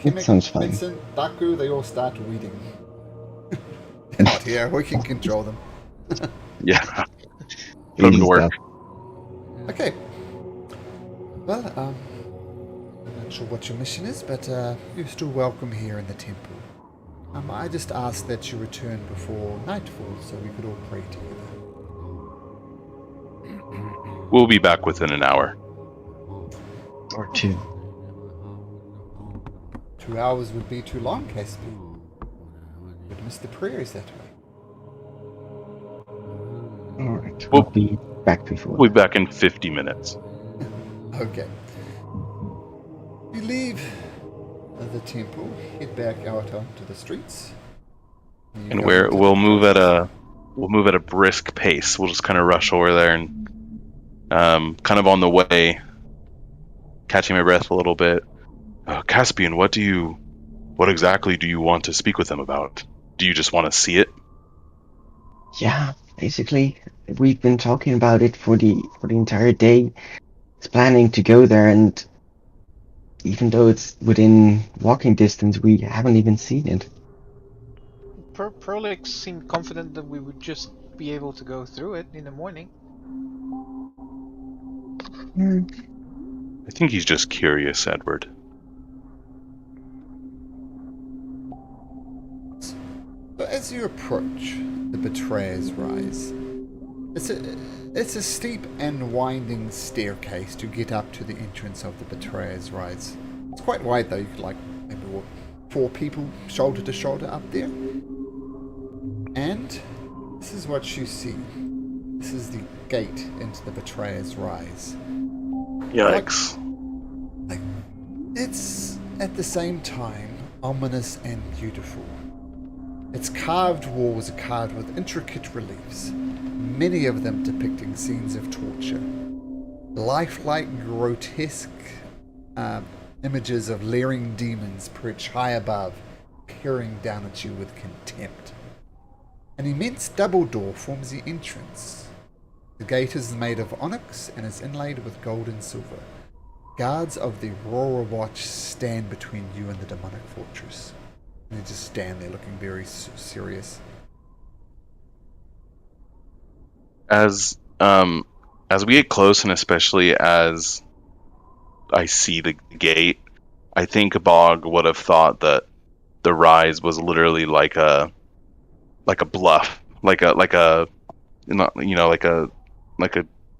It sounds fine. Vincent, Daku, they all start weeding. They're not here, we can control them. Yeah. Put them to work. Okay. Well, I'm not sure what your mission is, but you're still welcome here in the temple. I just ask that you return before nightfall so we could all pray together. We'll be back within an hour. Or two. 2 hours would be too long, Caspi. Would miss the prayers that way. Alright, We'll be back before. We'll be back in 50 minutes. Okay. You leave the temple, head back out onto the streets. And we'll move at a brisk pace. We'll just kind of rush over there and kind of on the way, catching my breath a little bit, Caspian, what exactly do you want to speak with them about? Do you just want to see it? Yeah, basically, we've been talking about it for the entire day. It's planning to go there, and even though it's within walking distance, we haven't even seen it. Perlix seemed confident that we would just be able to go through it in the morning. I think he's just curious, Edward. But as you approach the Betrayer's Rise, it's a steep and winding staircase to get up to the entrance of the Betrayer's Rise. It's quite wide though, you could like maybe walk 4 people shoulder to shoulder up there. And this is what you see. This is the gate into the Betrayer's Rise. Yikes. Like, it's at the same time ominous and beautiful. Its carved walls are carved with intricate reliefs, many of them depicting scenes of torture. Lifelike, grotesque images of leering demons perch high above, peering down at you with contempt. An immense double door forms the entrance. The gate is made of onyx and is inlaid with gold and silver. Guards of the Aurora Watch stand between you and the demonic fortress. And they just stand there looking very serious. As we get close, and especially as I see the gate, I think Bog would have thought that the rise was literally like a bluff, like a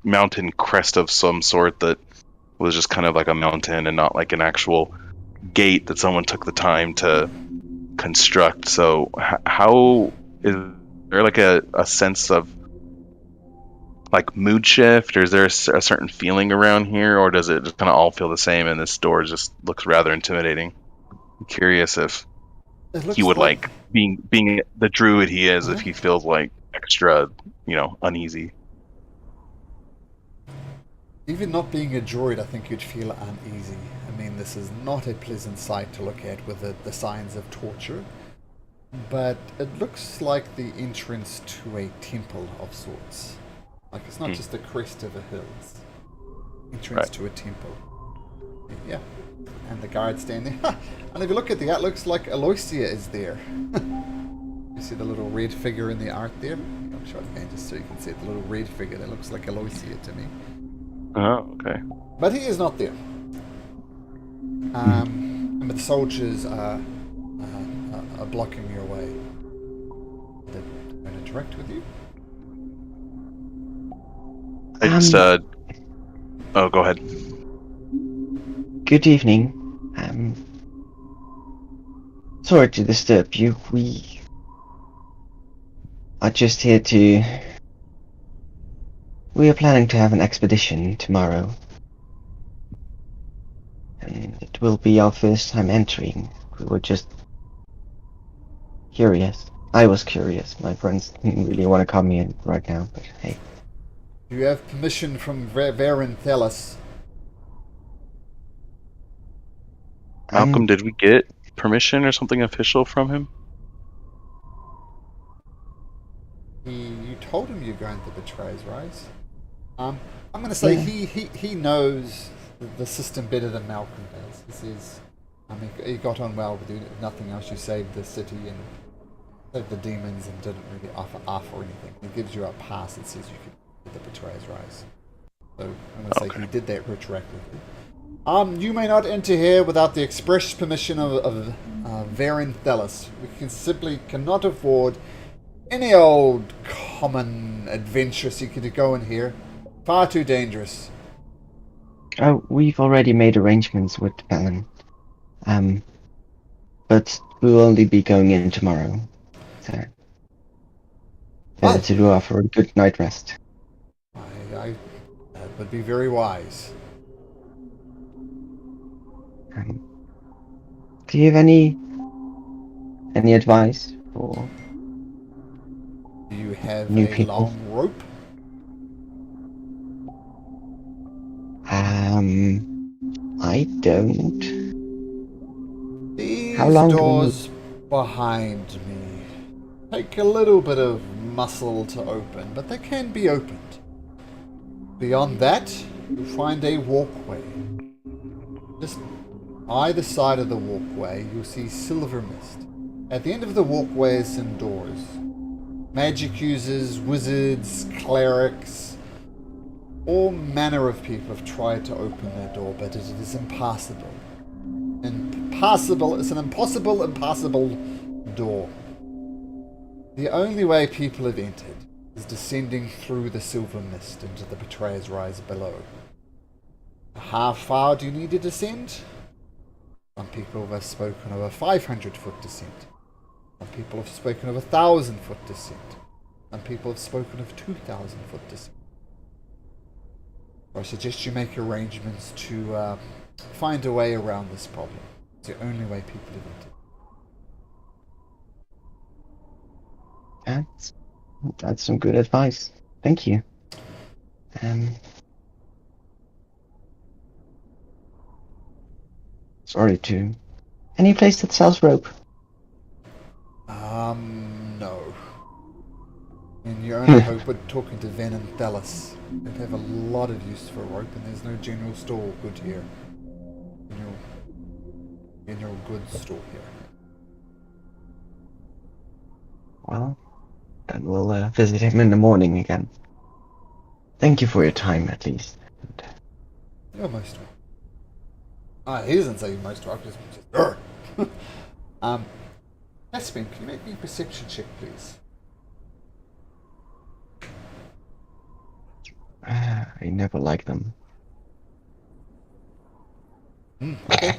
mountain crest of some sort that was just kind of like a mountain and not like an actual gate that someone took the time to construct. So how is there like a sense of like mood shift, or is there a certain feeling around here, or does it just kind of all feel the same and this door just looks rather intimidating? I'm curious if he would like being the druid he is, if he feels like extra, uneasy. Even not being a droid, I think you'd feel uneasy. I mean, this is not a pleasant sight to look at with the signs of torture, but it looks like the entrance to a temple of sorts. Like, it's not just the crest of a hill, it's entrance to a temple. Yeah, and the guards stand there. And if you look at the art, looks like Aloysia is there. You see the little red figure in the art there? I'm sure I can just so you can see it, the little red figure that looks like Aloysia to me. Oh, okay. But he is not there. But the soldiers are blocking your way. They're going to interact with you. I just, oh, go ahead. Good evening. Sorry to disturb you. We are just here to... We are planning to have an expedition tomorrow. And it will be our first time entering. We were just curious. I was curious. My friends didn't really want to come here right now, but hey. You have permission from Varen Thelis. Malcolm, did we get permission or something official from him? You told him you're going to the Betrayer's Rise. I'm going to say he knows the system better than Malcolm does. He says, he got on well with you. If nothing else, you saved the city and saved the demons and didn't really offer or anything. He gives you a pass that says you can get the Betrayer's Rise. So I'm going to say he did that retroactively. You may not enter here without the express permission of Varen Thelis. We simply cannot afford any old common adventure seeker to go in here. Far too dangerous. Oh, we've already made arrangements with Valen. But we'll only be going in tomorrow. So, to offer a good night rest. That would be very wise. Do you have any advice for? Do you have new a people? long rope? I don't. How These long do we need? doors behind me take a little bit of muscle to open, but they can be opened. Beyond that, you'll find a walkway. Just either side of the walkway, you'll see silver mist. At the end of the walkway is some doors. Magic users, wizards, clerics, all manner of people have tried to open their door, but it is impossible. It's an impossible door. The only way people have entered is descending through the silver mist into the Betrayer's Rise below. How far do you need to descend? Some people have spoken of a 500-foot descent. Some people have spoken of a 1,000-foot descent. Some people have spoken of 2,000-foot descent. I suggest you make arrangements to find a way around this problem. It's the only way people have entered. That's some good advice. Thank you. Sorry to. Any place that sells rope? No. And your only hope with talking to Ven and Thelus. They'd have a lot of use for rope, and there's no general store good here. General goods store here. Well, then we'll visit him in the morning again. Thank you for your time, at least. You're most welcome. He doesn't say you're most welcome. Just Caspian, can you make me a perception check, please? I never like them. Okay.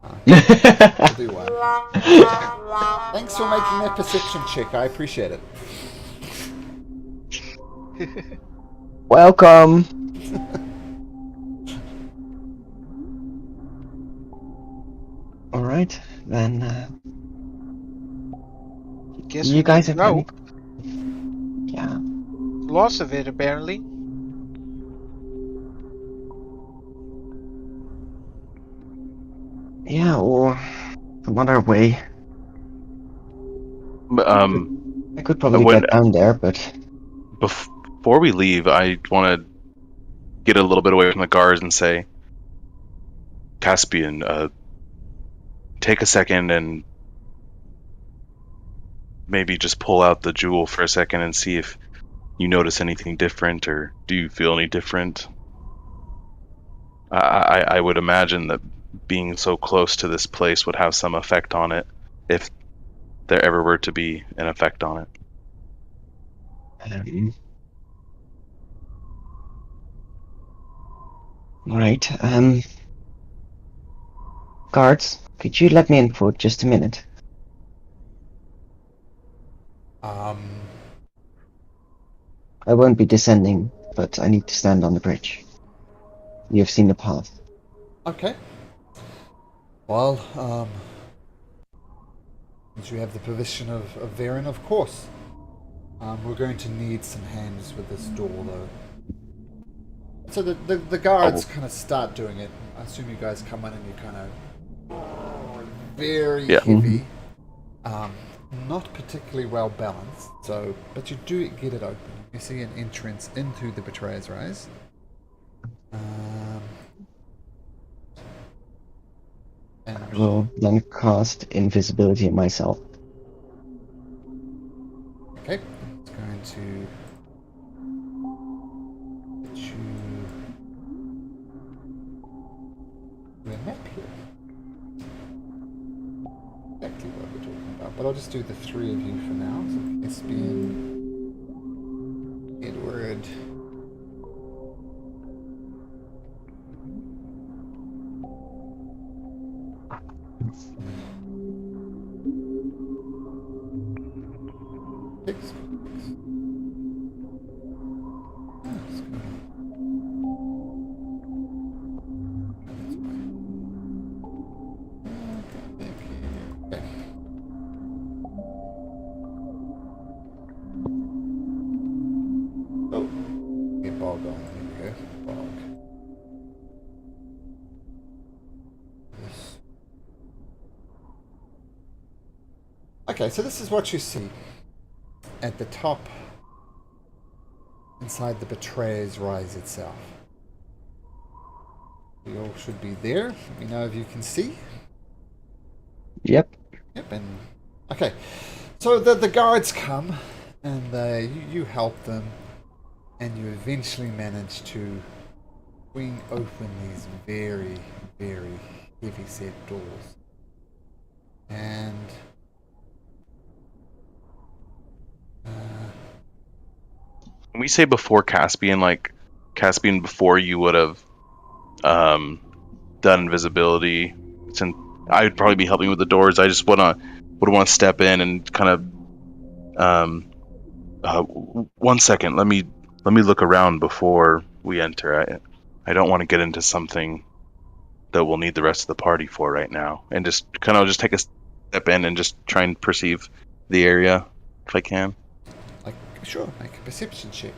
I'll do one. Thanks for making that perception check. I appreciate it. Welcome. All right, then. Guess You we guys need have any? rope. Yeah. Lots of it, apparently. Yeah, or another way. I could probably When- get down there, but Before we leave, I want to get a little bit away from the guards and say, Caspian, take a second and maybe just pull out the jewel for a second and see if you notice anything different, or do you feel any different? I would imagine that being so close to this place would have some effect on it, if there ever were to be an effect on it. Alright, guards, could you let me in for just a minute? I won't be descending, but I need to stand on the bridge. You have seen the path. Okay. Well, since you have the position of Varen, of course. We're going to need some hands with this door, though. So the guards kind of start doing it. I assume you guys come in and you kind of very heavy, not particularly well balanced. So, but you do get it open. You see an entrance into the Betrayer's Rise. And I will then cast invisibility on myself. okay, it's going to get you a map here. Exactly what we're talking about, but I'll just do the three of you for now. So Caspian, Edward, Six. That's good. That's fine. Thank you. Okay. Oh, get bog on. There we go. Bog. This. Okay, so this is what you see at the top inside the Betrayer's Rise itself. You all should be there. Let me know if you can see. Yep. Yep, and okay. So the guards come and you help them, and you eventually manage to swing open these very, very heavy set doors. And When we say before Caspian, like Caspian before you would have done invisibility, since I would probably be helping with the doors. I just would want to step in and kind of 1 second. Let me look around before we enter. I don't want to get into something that we'll need the rest of the party for right now, and just take a step in and just try and perceive the area if I can. like, sure, make a perception check.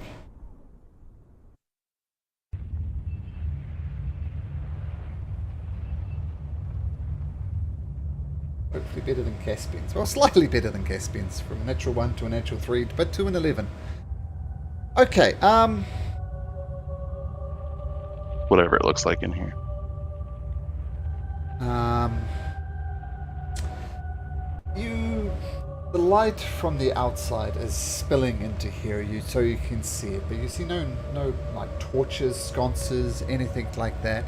Hopefully better than Caspian's. Well, slightly better than Caspian's. From a natural 1 to a natural 3, but to an 11. Okay, Whatever it looks like in here. The light from the outside is spilling into here, so you can see it, but you see no like torches, sconces, anything like that.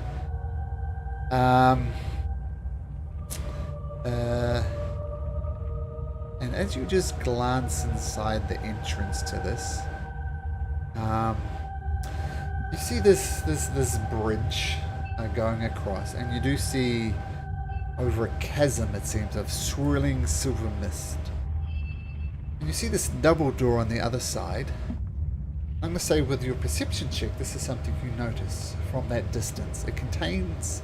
And as you just glance inside the entrance to this, you see this bridge going across, and you do see over a chasm, it seems, of swirling silver mist. And you see this double door on the other side. I'm going to say with your perception check, this is something you notice from that distance. It contains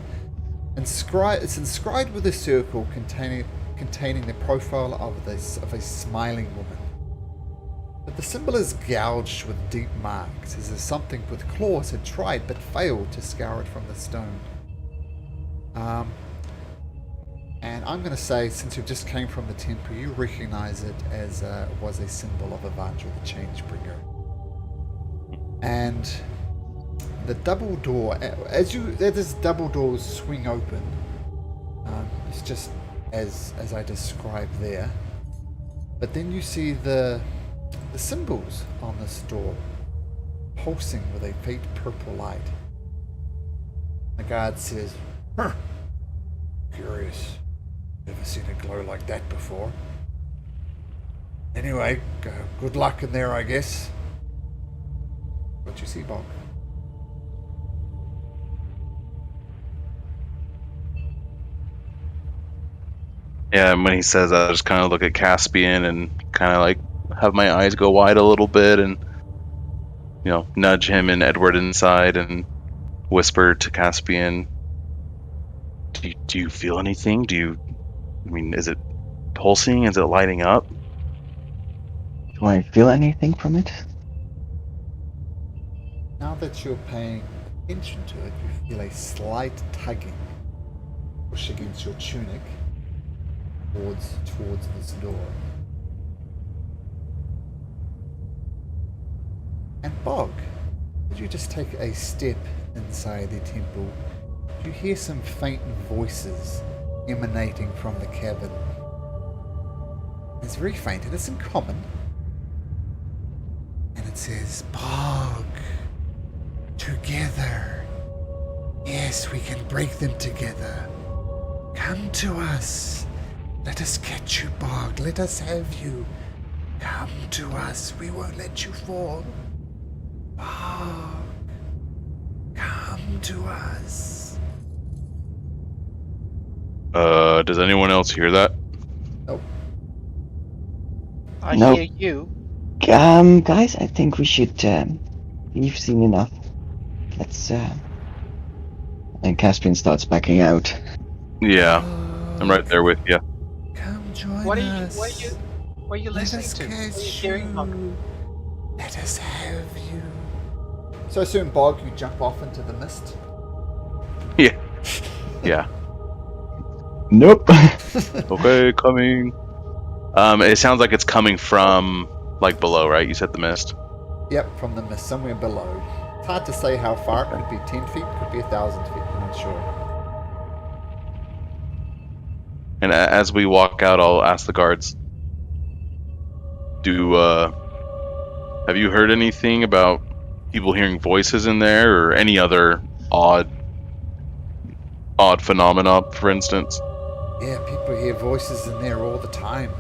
it's inscribed with a circle containing the profile of a smiling woman. But the symbol is gouged with deep marks, as if something with claws had tried but failed to scour it from the stone. And I'm going to say, since you just came from the temple, you recognize it as was a symbol of Evandra the Changebringer. And the double door, as this double doors swing open, it's just as I described there. But then you see the symbols on this door pulsing with a faint purple light. The guard says, "Huh, curious. Never seen a glow like that before. Anyway, good luck in there, I guess." What you see, Bob? Yeah, and when he says that, I just kind of look at Caspian and kind of like have my eyes go wide a little bit and, nudge him and Edward inside and whisper to Caspian, do you feel anything? Is it pulsing? Is it lighting up? Do I feel anything from it? Now that you're paying attention to it, you feel a slight tugging push against your tunic towards this door. And Bog, did you just take a step inside the temple? You hear some faint voices emanating from the cavern. It's very faint and it's in common. And it says, "Bog, together. Yes, we can break them together. Come to us. Let us get you, Bog. Let us have you. Come to us. We won't let you fall. Bog, come to us." Does anyone else hear that? Nope. I No. hear you. Guys, I think we should, you've seen enough. Let's, and Caspian starts backing out. Yeah, I'm right there with you. Come join What are you? us. What are you Let listening us to? What are you catch hearing? you. Let us have you. So soon, Bog, you jump off into the mist. Yeah. Nope. Okay, coming. It sounds like it's coming from like below, right? You said the mist. Yep, from the mist, somewhere below. It's hard to say how far. It could be 10 feet, could be 1,000 feet. I'm not sure. And as we walk out, I'll ask the guards. Have you heard anything about people hearing voices in there, or any other odd phenomena, for instance? Yeah, people hear voices in there all the time.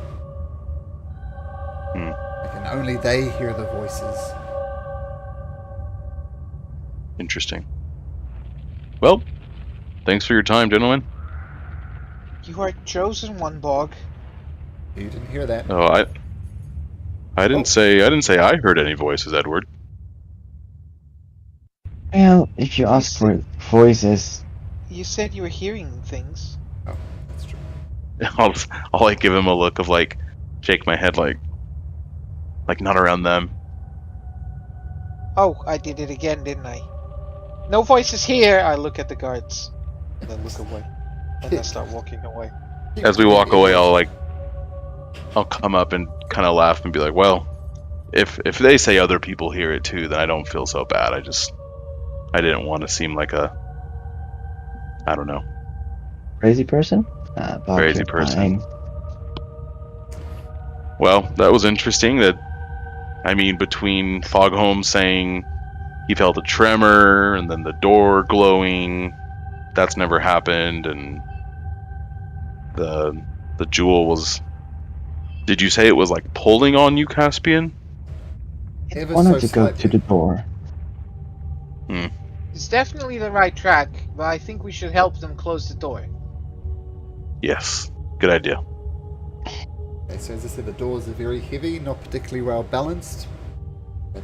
And only they hear the voices. Interesting. Well, thanks for your time, gentlemen. You are chosen one, Bog. You didn't hear that. Oh, I didn't say I heard any voices, Edward. Well, if you ask for voices, You said you were hearing things. Oh, that's true. I'll like give him a look of like, shake my head like not around them. Oh, I did it again, didn't I? No voices here! I look at the guards. And then look away. And then start walking away. As we walk away, I'll come up and kind of laugh and be like, well, if they say other people hear it too, then I don't feel so bad. I didn't want to seem like I don't know. crazy person? Bob, Crazy you're person. fine. Well, that was interesting. Between Fogholm saying he felt a tremor, and then the door glowing, that's never happened, and the jewel was. Did you say it was like pulling on you, Caspian? Ever I wanted so to go to slightly. the door. It's definitely the right track, but I think we should help them close the door. Yes. Good idea. Okay, so as I said, the doors are very heavy, not particularly well balanced. But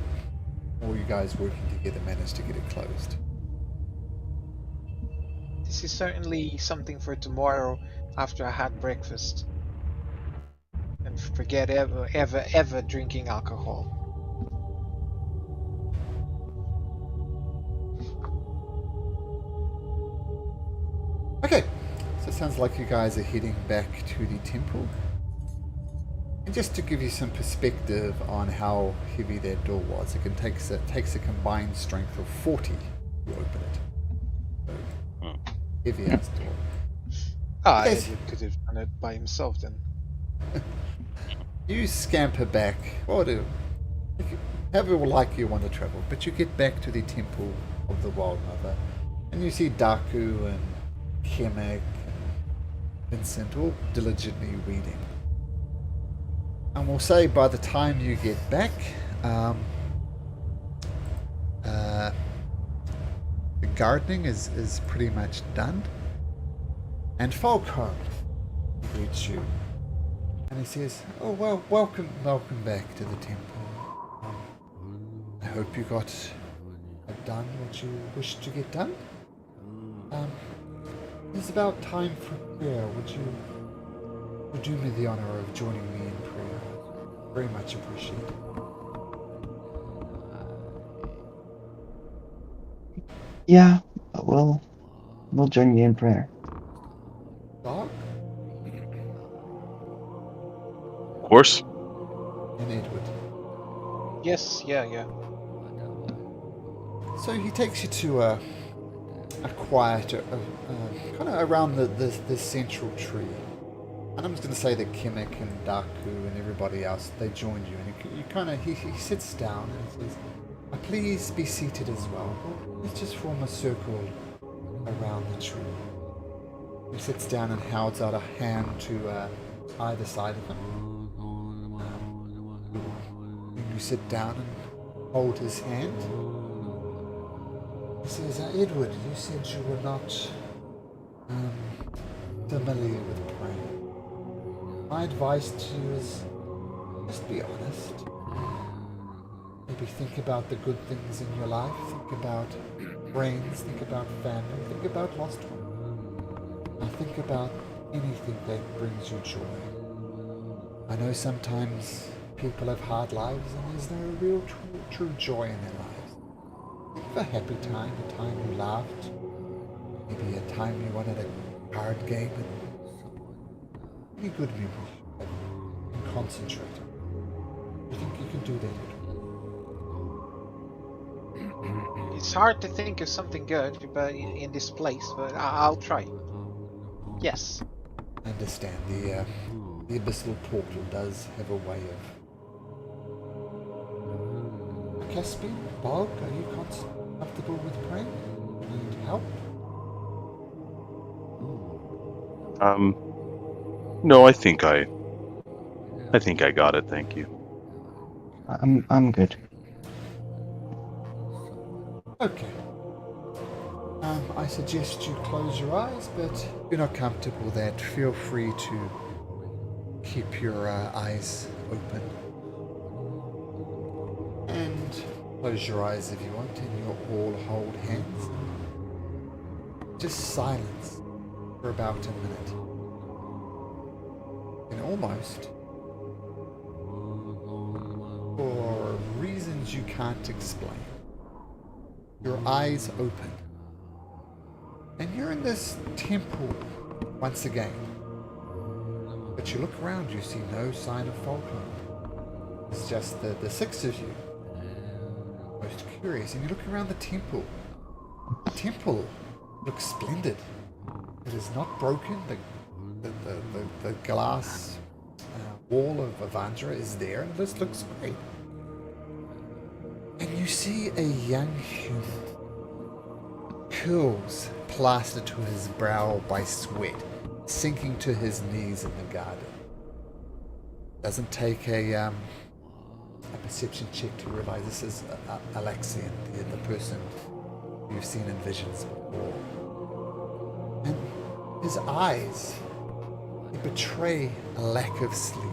all you guys working together managed to get it closed. This is certainly something for tomorrow after I had breakfast. And forget ever drinking alcohol. Okay, so it sounds like you guys are heading back to the temple. And just to give you some perspective on how heavy that door was, it takes a combined strength of 40 to open it. So, heavy ass door. Ah, Yes. Edward could have done it by himself then. You scamper back, however like you want to travel, but you get back to the temple of the Wild Mother, and you see Daku and Kemek and Vincent all diligently reading. And we'll say by the time you get back, the gardening is pretty much done. And Falcon greets you. And he says, "Oh, well, welcome back to the temple. I hope you have done what you wished to get done. It's about time for prayer. Would you do me the honor of joining me in prayer? Very much appreciated." Yeah, we'll join you in prayer. Doc Of course. and Edward. Yes, yeah. So he takes you to a quiet, kind of around the central tree. And I'm just going to say that Kemek and Daku and everybody else, they joined you. And he sits down and says, "Please be seated as well. Let's just form a circle around the tree." He sits down and holds out a hand to either side of him. You sit down and hold his hand. He says, "Edward, you said you were not familiar with praying. My advice to you is just be honest. Maybe think about the good things in your life. Think about friends. Think about family. Think about lost ones. And think about anything that brings you joy. I know sometimes people have hard lives and there's no real true joy in their lives. Think of a happy time, a time you laughed, maybe a time you won at a card game, and any good memories, a concentrate. You think you can do that? It's hard to think of something good but in this place, but I'll try. Yes. I understand. The abyssal portal does have a way of... Caspian, Bog, are you comfortable with praying? Need help? No, I think I got it. Thank you. I'm good. Okay. I suggest you close your eyes, but if you're not comfortable with that, feel free to keep your eyes open. And close your eyes if you want, and you'll all hold hands. Just silence for about a minute. And almost, for reasons you can't explain, your eyes open. And you're in this temple once again. But you look around, you see no sign of Falcon. It's just the six of you. Most curious. And you look around the temple. The temple looks splendid. It is not broken. The glass wall of Avandra is there, and this looks great. And you see a young human. Curls plastered to his brow by sweat, sinking to his knees in the garden. Doesn't take a perception check to realize this is Alexian, the person you've seen in visions before. And his eyes, they betray a lack of sleep.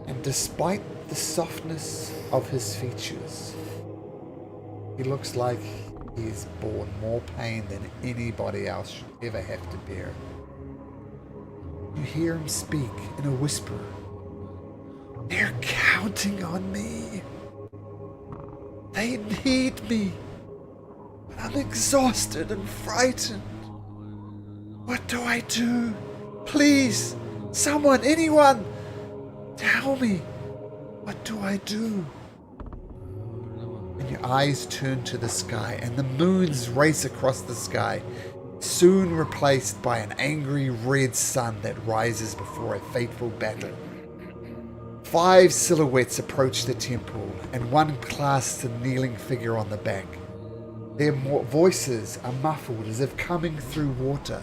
And despite the softness of his features, he looks like he's borne more pain than anybody else should ever have to bear. You hear him speak in a whisper. They're counting on me. They need me. But I'm exhausted and frightened. What do I do? Please, someone, anyone, tell me. What do I do? And your eyes turn to the sky, and the moons race across the sky, soon replaced by an angry red sun that rises before a fateful battle. 5 silhouettes approach the temple, and one clasps a kneeling figure on the back. Their voices are muffled as if coming through water.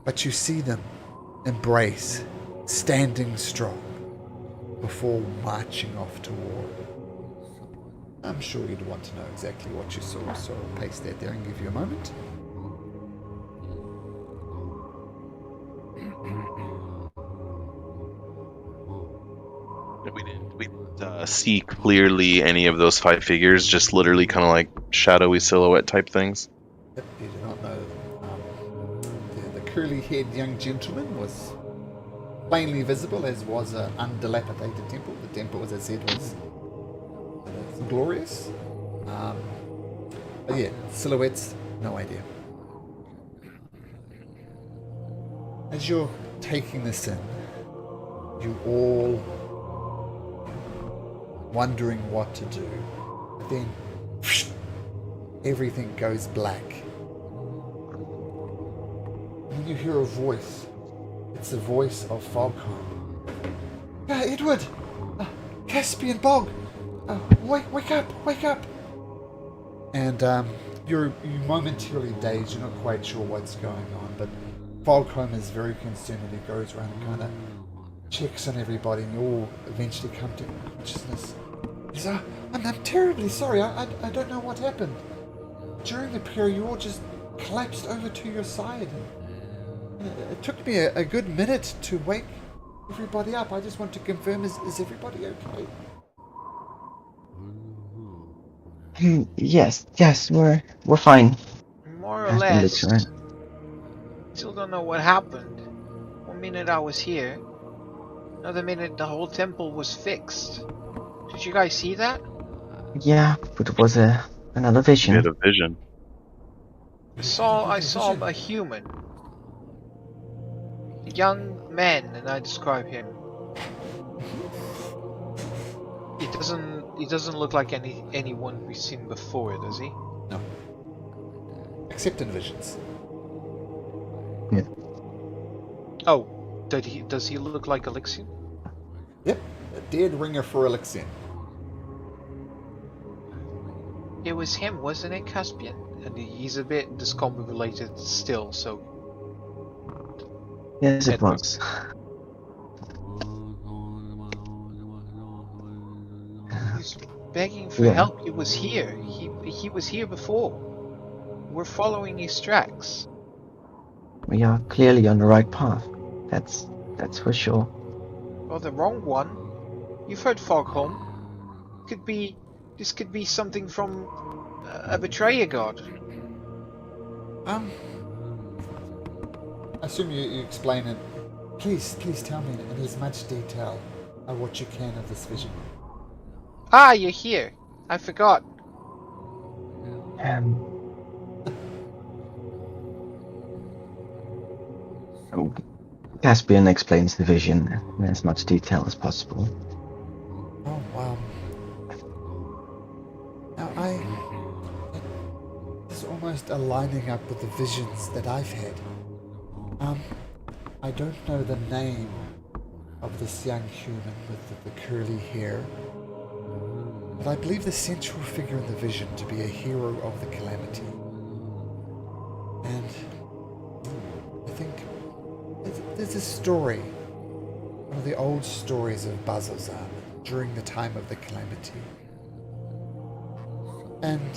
But you see them embrace, standing strong, before marching off to war. I'm sure you'd want to know exactly what you saw, so I'll paste that there and give you a moment. We didn't see clearly any of those 5 figures, just literally kind of like shadowy silhouette type things. Yep, you do not know. The curly-haired young gentleman was plainly visible, as was an undilapidated temple. The temple, as I said, was glorious. But yeah, silhouettes, no idea. As you're taking this in, you all wondering what to do. But then everything goes black. And then you hear a voice. It's the voice of Falcon. Edward! Caspian Bog! Wake up! And you're momentarily dazed, you're not quite sure what's going on, but Falcon is very concerned and he goes around and kind of checks on everybody, and you all eventually come to consciousness. He says, I'm terribly sorry, I don't know what happened. During the period, you all just collapsed over to your side. And it took me a good minute to wake everybody up. I just want to confirm, is everybody okay? Yes, we're fine. More or Has been less. returned. Still don't know what happened. One minute I was here, another minute the whole temple was fixed. Did you guys see that? Yeah, but it was another You vision. had a vision. I saw a human. A young man, and I describe him. He doesn't look like anyone we've seen before, does he? No. Except in visions. Oh, does he look like Alexian? Yep. A dead ringer for Alexian. It was him, wasn't it, Caspian? And he's a bit discombobulated still, so Yes, it Edward. was. He's begging for Yeah. help. He was here. He was here before. We're following his tracks. We are clearly on the right path. That's for sure. Or the wrong one. You've heard Fogholm. This could be something from a betrayer god. I assume you explain it. Please tell me in as much detail what you can of this vision. Ah, you're here. I forgot. Caspian explains the vision in as much detail as possible. Oh, wow. Now, it's almost aligning up with the visions that I've had. I don't know the name of this young human with the curly hair, but I believe the central figure in the vision to be a hero of the calamity. And I think there's a story, one of the old stories of Bazalzan during the time of the calamity. And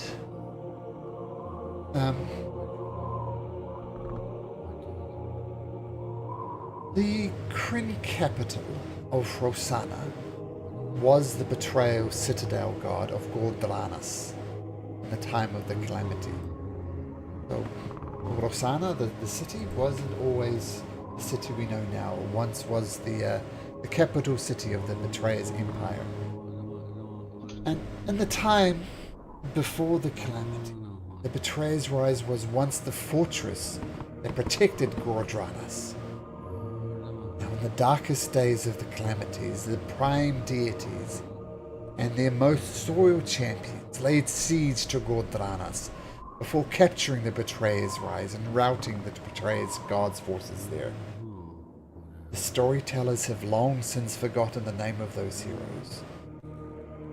the Kryn capital of Rosanna was the betrayal citadel god of Gordranas in the time of the calamity. So Rosanna, the city, wasn't always the city we know now. It once was the capital city of the Betrayer's empire. And in the time before the calamity, the Betrayer's Rise was once the fortress that protected Gordranas. Now, in the darkest days of the calamities, the prime deities and their most loyal champions laid siege to Gordranas before capturing the Betrayer's Rise and routing the Betrayer's God's forces there. The storytellers have long since forgotten the name of those heroes,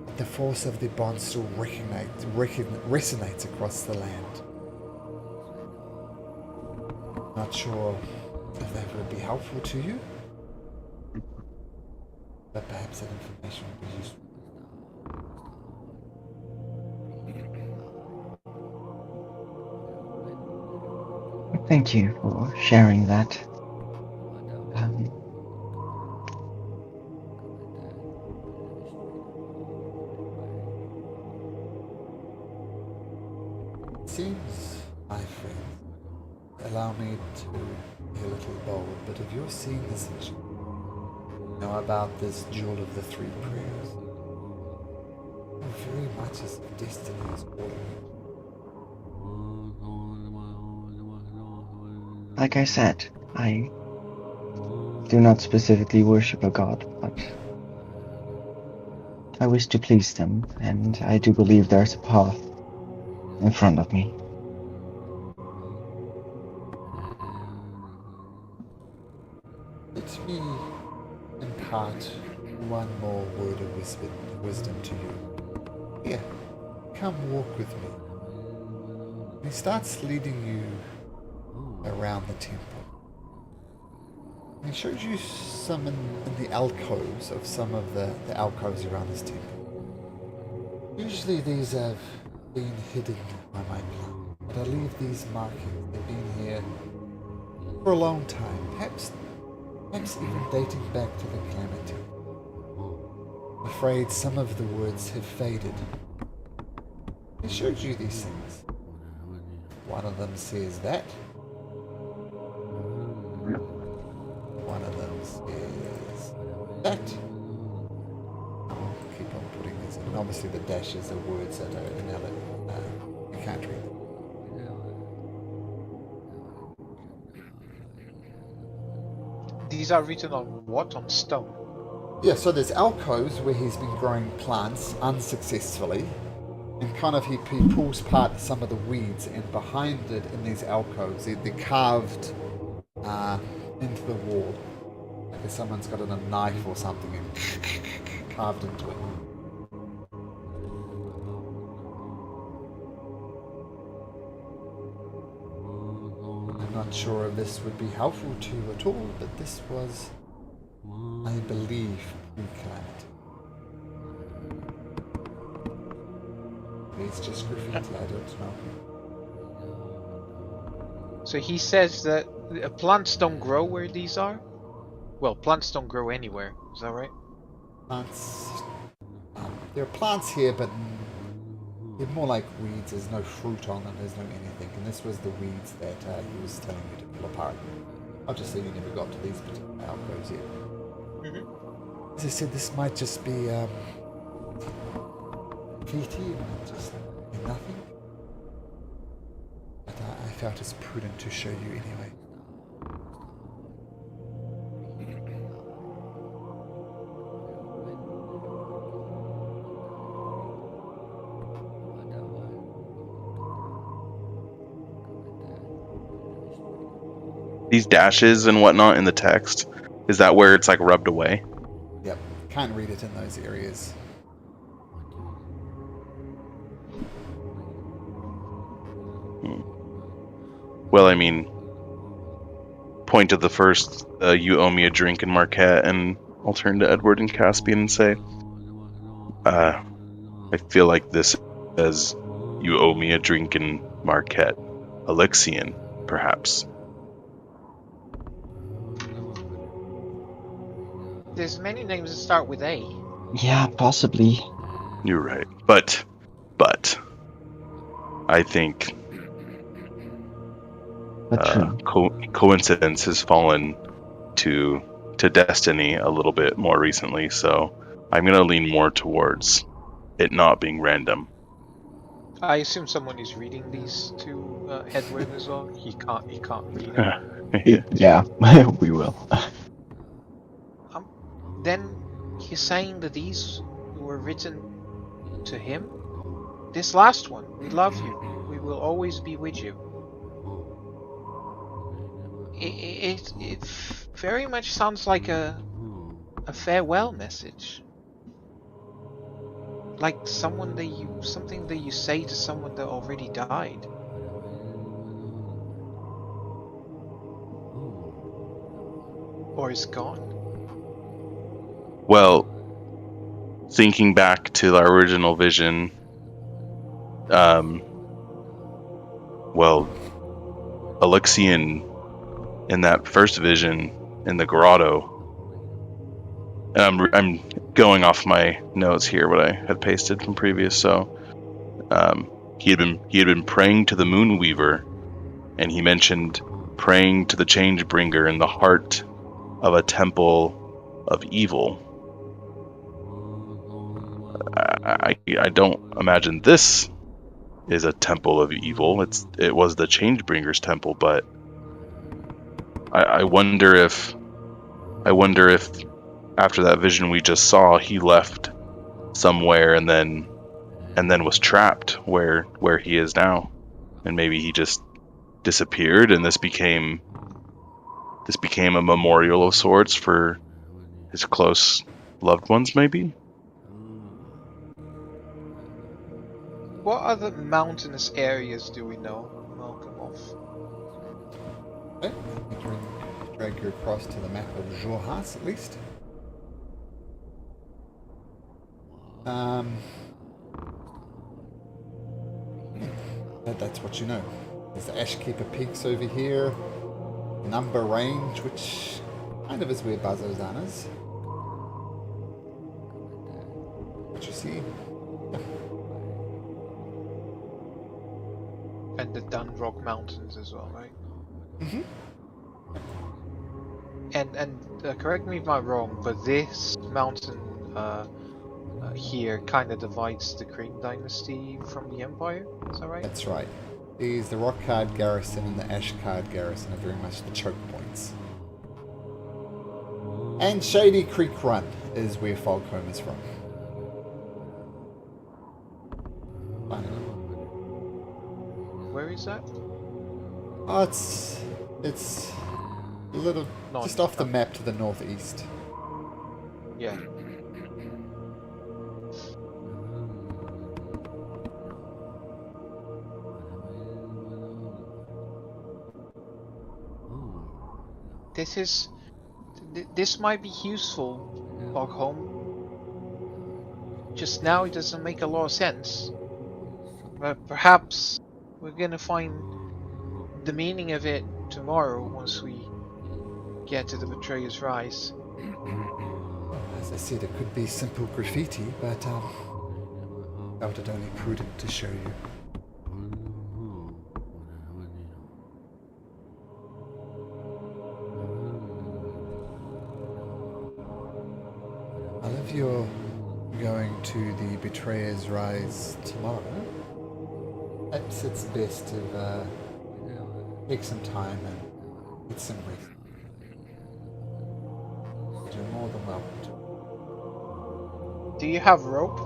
but the force of their bond still resonates across the land. Not sure if that would be helpful to you, but perhaps that information would be useful. Thank you for sharing that. It seems, my friend, allow me to be a little bold, but if you're seeing this vision, know about this jewel of the three prayers, very much as if destiny is calling you. Like I said, I do not specifically worship a god, but I wish to please them, and I do believe there's a path in front of me. Let me impart one more word of wisdom to you. Here, come walk with me. And he starts leading you around the temple. And he shows you some in the alcoves of some of the alcoves around this temple. Usually these have been hidden by my plan, but I leave these markings. They've been here for a long time, perhaps even dating back to the calamity. I'm afraid some of the words have faded. He showed you these things. One of them says that. One of them says that. I'll keep on putting this in. And obviously the dashes are words that are invalid. You can't read them. these are written on what? On stone? Yeah, so there's alcoves where he's been growing plants unsuccessfully, and kind of he pulls apart some of the weeds, and behind it in these alcoves, they're carved into the wall. Like if someone's got a knife or something and carved into it. I'm not sure if this would be helpful to you at all, but this was, I believe, pre-clad. It's just graffiti, I don't know. So he says that plants don't grow where these are? Well, plants don't grow anywhere, is that right? Plants. There are plants here, but they're more like weeds. There's no fruit on them, there's no anything. And this was the weeds that he was telling you to pull apart. I'll just say you never got to these particular alcoves yet. Mm-hmm. As I said, this might just be graffiti, it might just be nothing. But I felt it's prudent to show you anyway. These dashes and whatnot in the text, is that where it's like rubbed away? Yep, can't read it in those areas. Well, I mean, point of the first, you owe me a drink in Marquette, and I'll turn to Edward and Caspian and say, I feel like this says, you owe me a drink in Marquette. Alexian, perhaps. There's many names that start with A. Yeah, possibly. You're right. But, I think coincidence has fallen to destiny a little bit more recently, so I'm going to lean more towards it not being random. I assume someone is reading these to Edward as well. He can't read them. Yeah, we will. Then he's saying that these were written to him? This last one, we love you. We will always be with you. It very much sounds like a farewell message. Like something that you say to someone that already died. Or is gone. Well, thinking back to our original vision, Alexian in that first vision in the grotto, and I'm going off my notes here, what I had pasted from previous. So, he had been praying to the Moonweaver, and he mentioned praying to the Changebringer in the heart of a temple of evil. I don't imagine this is a temple of evil. It was the Changebringer's temple, but I wonder if after that vision we just saw, he left somewhere and then was trapped where he is now, and maybe he just disappeared, and this became a memorial of sorts for his close loved ones, maybe. What other mountainous areas do we know, Malcolm, of? Okay, we can drag you across to the map of Jorhas at least. That's what you know. There's the Ashkeeper Peaks over here, Number Range, which kind of is where Bazozan is. What you see? And the Dunrock Mountains as well, right? Mm-hmm. And correct me if I'm wrong, but this mountain here kind of divides the Kryn dynasty from the Empire, is that right? That's right. The Rockcard Garrison and the Ashcard Garrison are very much the choke points. And Shady Creek Run is where Falcombe is from. Finally. Where is that? Oh, it's a little North. just off the map to the northeast. Yeah. This might be useful back home. Just now it doesn't make a lot of sense. But perhaps we're gonna find the meaning of it tomorrow once we get to the Betrayer's Rise. As I said, it could be simple graffiti, but I felt it only prudent to show you. Well, if you're going to the Betrayer's Rise tomorrow, perhaps it's best to take some time and get some rest. You're more than welcome to. Do you have rope?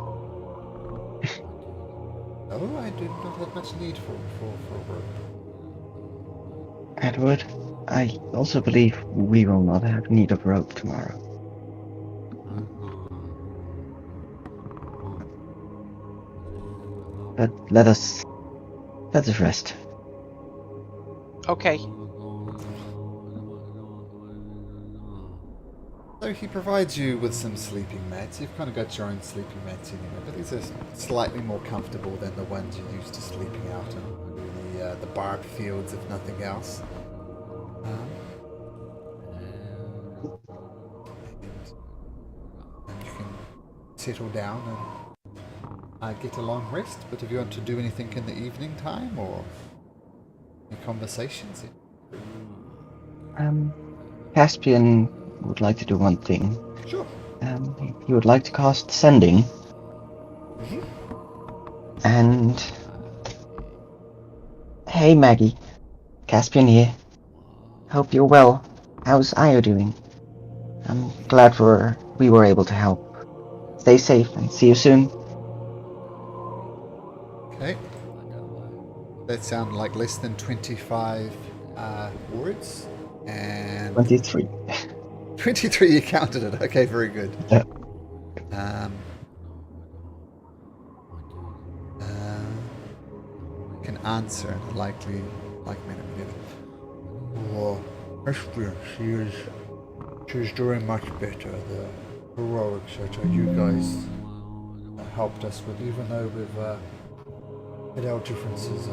No, I do not have much need for rope. Edward, I also believe we will not have need of rope tomorrow. But let us rest. Okay. So he provides you with some sleeping mats. You've kind of got your own sleeping mats anyway, but these are slightly more comfortable than the ones you're used to sleeping out in the barbed fields, if nothing else. And you can settle down and get a long rest. But if you want to do anything in the evening time or any conversations, Caspian would like to do one thing. sure. He would like to cast Sending. And hey Maggie, Caspian here. Hope you're well. How's Io doing? I'm glad we were able to help. Stay safe and see you soon. Okay. That sounded like less than 25 words. And 23. 23, you counted it. Okay, very good. Yeah. Can answer in a likely manner. Oh, she's doing much better. The heroics that you guys helped us with, even though we've had our differences,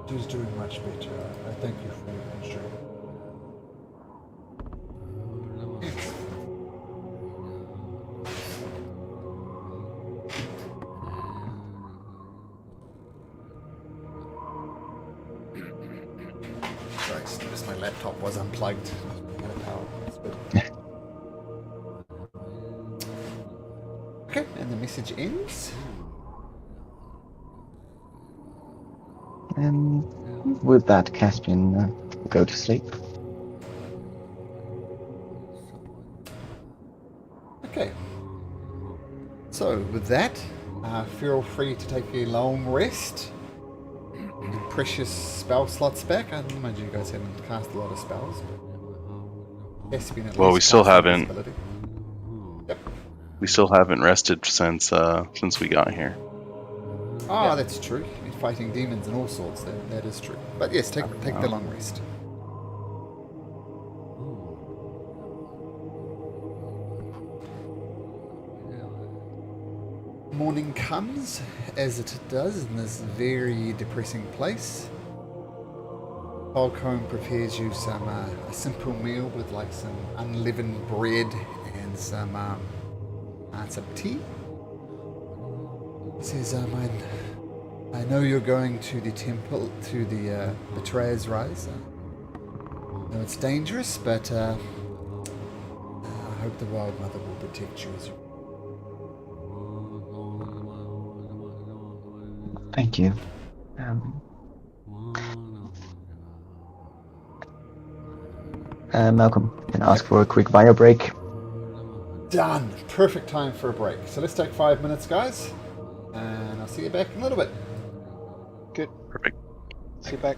she's doing much better. I thank you for your concern. Sorry, my laptop was unplugged. Okay, and the message ends. And with that, Caspian will go to sleep. Okay. So, with that, feel free to take a long rest. Your precious spell slots back. I imagine you guys haven't cast a lot of spells. Well, we still haven't. Yep. We still haven't rested since we got here. Ah, that's true. You're fighting demons and all sorts. That is true. But yes, take the long rest. Morning comes, as it does in this very depressing place. Falcombe prepares you some a simple meal with like some unleavened bread and some tea. He says, I know you're going to the temple, to the Betrayer's Rise. I know it's dangerous, but I hope the Wild Mother will protect you as you. Thank you. Malcolm, can I ask for a quick bio break? Done. Perfect time for a break. So let's take 5 minutes, guys. And I'll see you back in a little bit. Good. Perfect. See you back.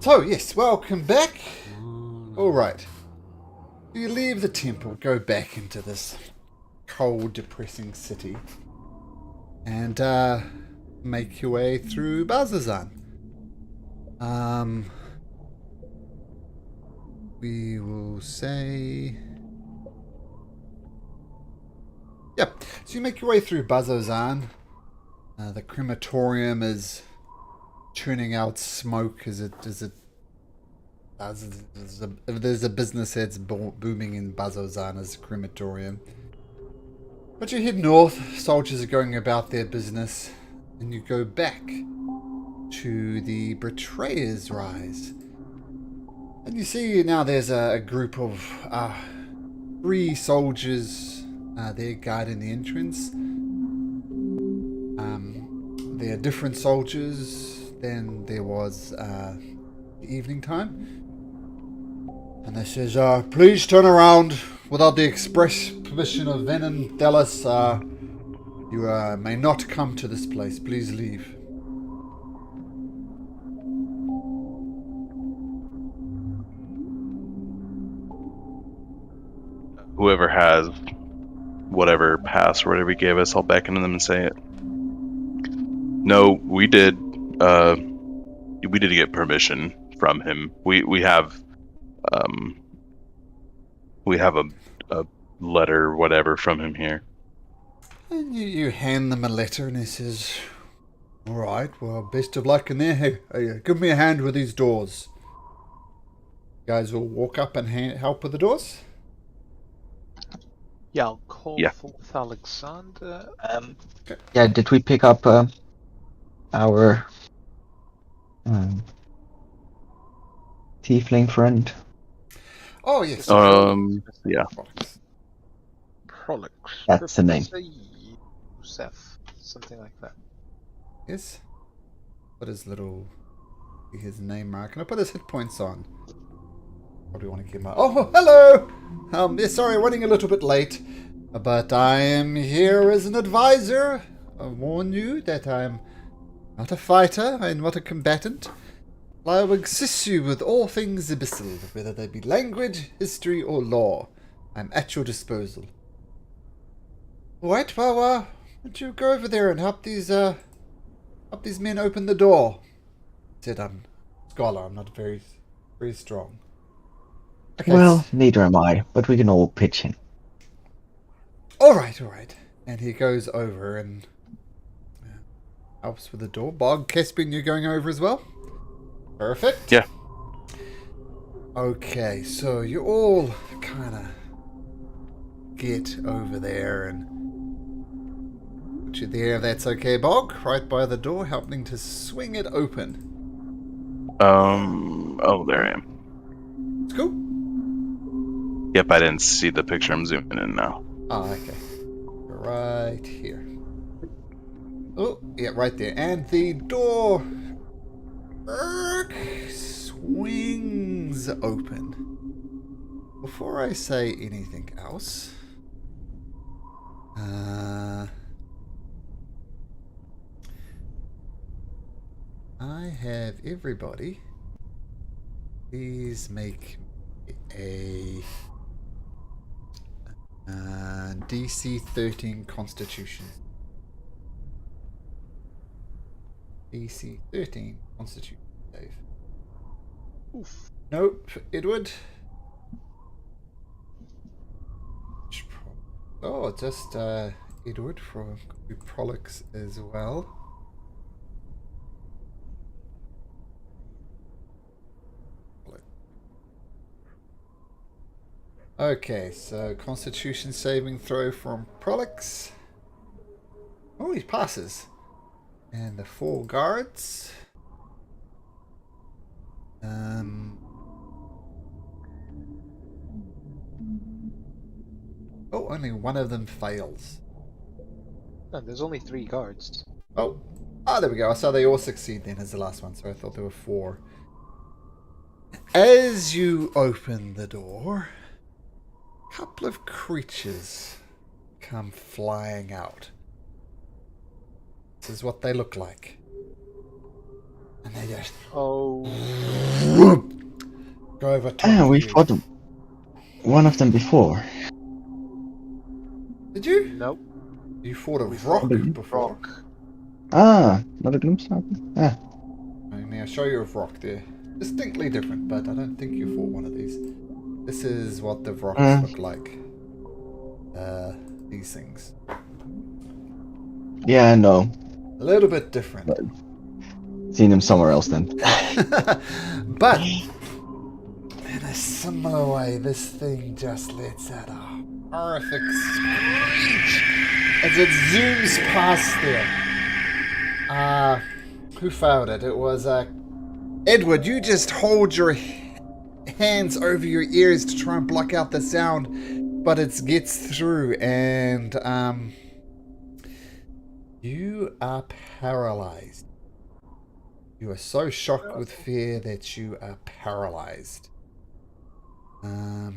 So, yes, welcome back. Alright. You leave the temple, go back into this cold, depressing city, and make your way through Bazazan. We will say... Yep, so you make your way through Bazazan. The crematorium is churning out smoke as it does. There's a business that's booming in Bazozana's crematorium. But you head north, soldiers are going about their business, and you go back to the Betrayer's Rise. And you see now there's a group of 3 soldiers there guarding the entrance. They're different soldiers than there was the evening time. And they says, please turn around. Without the express permission of Venom Dallas, you may not come to this place. Please leave. Whoever has whatever pass or whatever he gave us, I'll beckon them and say it. No, we did. We did get permission from him. We have a letter, whatever, from him here. And you hand them a letter, and he says, all right, well, best of luck in there. Hey, give me a hand with these doors. You guys will walk up and help with the doors? Yeah, I'll call Yeah. forth Alexander. Yeah, did we pick up our tiefling friend? Oh, yes. Yeah. Prolix. That's the name. Yusef, something like that. Yes. Put his name mark. And I put his hit points on. Probably want to keep my... Oh, hello! Yeah, sorry, running a little bit late. But I am here as an advisor. I warn you that I'm not a fighter. I'm not a combatant. I will assist you with all things abyssal, whether they be language, history, or law. I'm at your disposal. Alright, well, why don't you go over there and help these men open the door? I said, I'm a scholar, I'm not very strong. Okay, Well, neither am I, but we can all pitch in. Alright. And he goes over and helps with the door. Bog, Caspian, you going over as well? Perfect. Yeah. Okay, so you all kind of get over there and put you there. That's okay, Bog. Right by the door, helping to swing it open. Oh, there I am. It's cool. Yep, I didn't see the picture. I'm zooming in now. Oh, okay. Right here. Oh, yeah, right there. And the door swings open. Before I say anything else, I have everybody please make a DC 13 Constitution. DC 13 Constitution save. Oof. Nope, Edward. Oh, just Edward from Prolix as well. Okay, so Constitution saving throw from Prolix. Oh, he passes. And the 4 guards. Oh, only one of them fails. No, there's only 3 guards. Oh, there we go. So they all succeed then as the last one. So I thought there were 4. As you open the door, a couple of creatures come flying out. This is what they look like. And they just Oh, go over top of we you. fought one of them before. Did you? nope. You fought a We rock fought before. Rock. Ah, not a Gloomstalker. Ah, May I show you a rock there? Distinctly different, but I don't think you fought one of these. This is what the rocks look like. These things. yeah, no. A little bit different. Seen him somewhere else then. But in a similar way, this thing just lets out a horrific screech as it zooms past there. Who found it? It was Edward. You just hold your hands over your ears to try and block out the sound, but it gets through, and you are paralyzed. You are so shocked with fear that you are paralyzed. We'll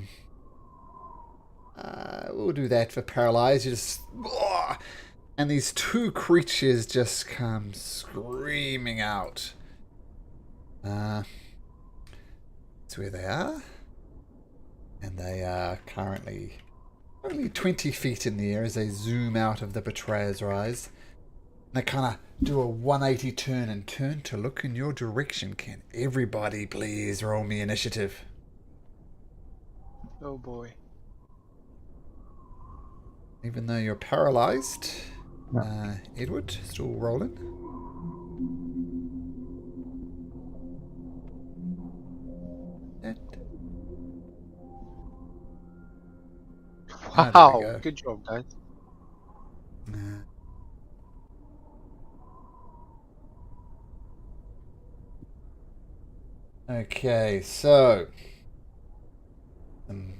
do that for paralyzed. You just... And these two creatures just come screaming out. That's where they are. And they are currently only 20 feet in the air as they zoom out of the betrayer's eyes. They kind of do a 180 turn and turn to look in your direction. Can everybody please roll me initiative? Oh boy. Even though you're paralyzed, Edward, still rolling. There we Wow, go. good job, guys. Okay, so some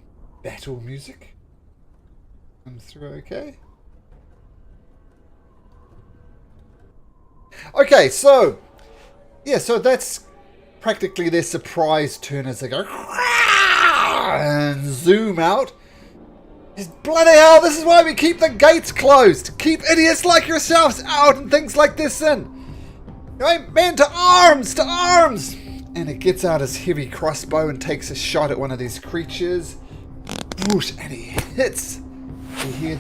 battle music comes through. Okay, so yeah, so that's practically their surprise turn as they go and zoom out. Bloody hell, this is why we keep the gates closed. Keep idiots like yourselves out and things like this in. Right, men, to arms, to arms! And it gets out his heavy crossbow and takes a shot at one of these creatures. Whoosh, and he hits. You hear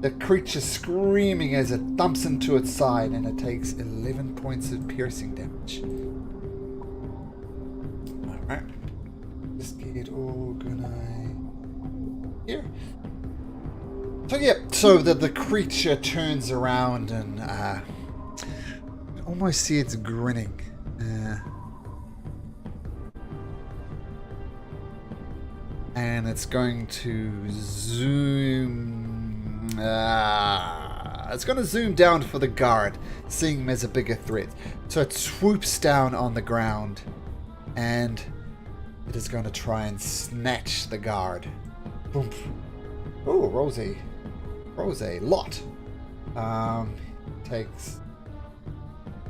the creature screaming as it thumps into its side, and it takes 11 points of piercing damage. Alright. Just get organized here. So yeah, so the creature turns around and you can almost see it's grinning. And it's going to zoom. It's going to zoom down for the guard, seeing him as a bigger threat. So it swoops down on the ground, and it is going to try and snatch the guard. Boom. Oh, rolls a lot. Takes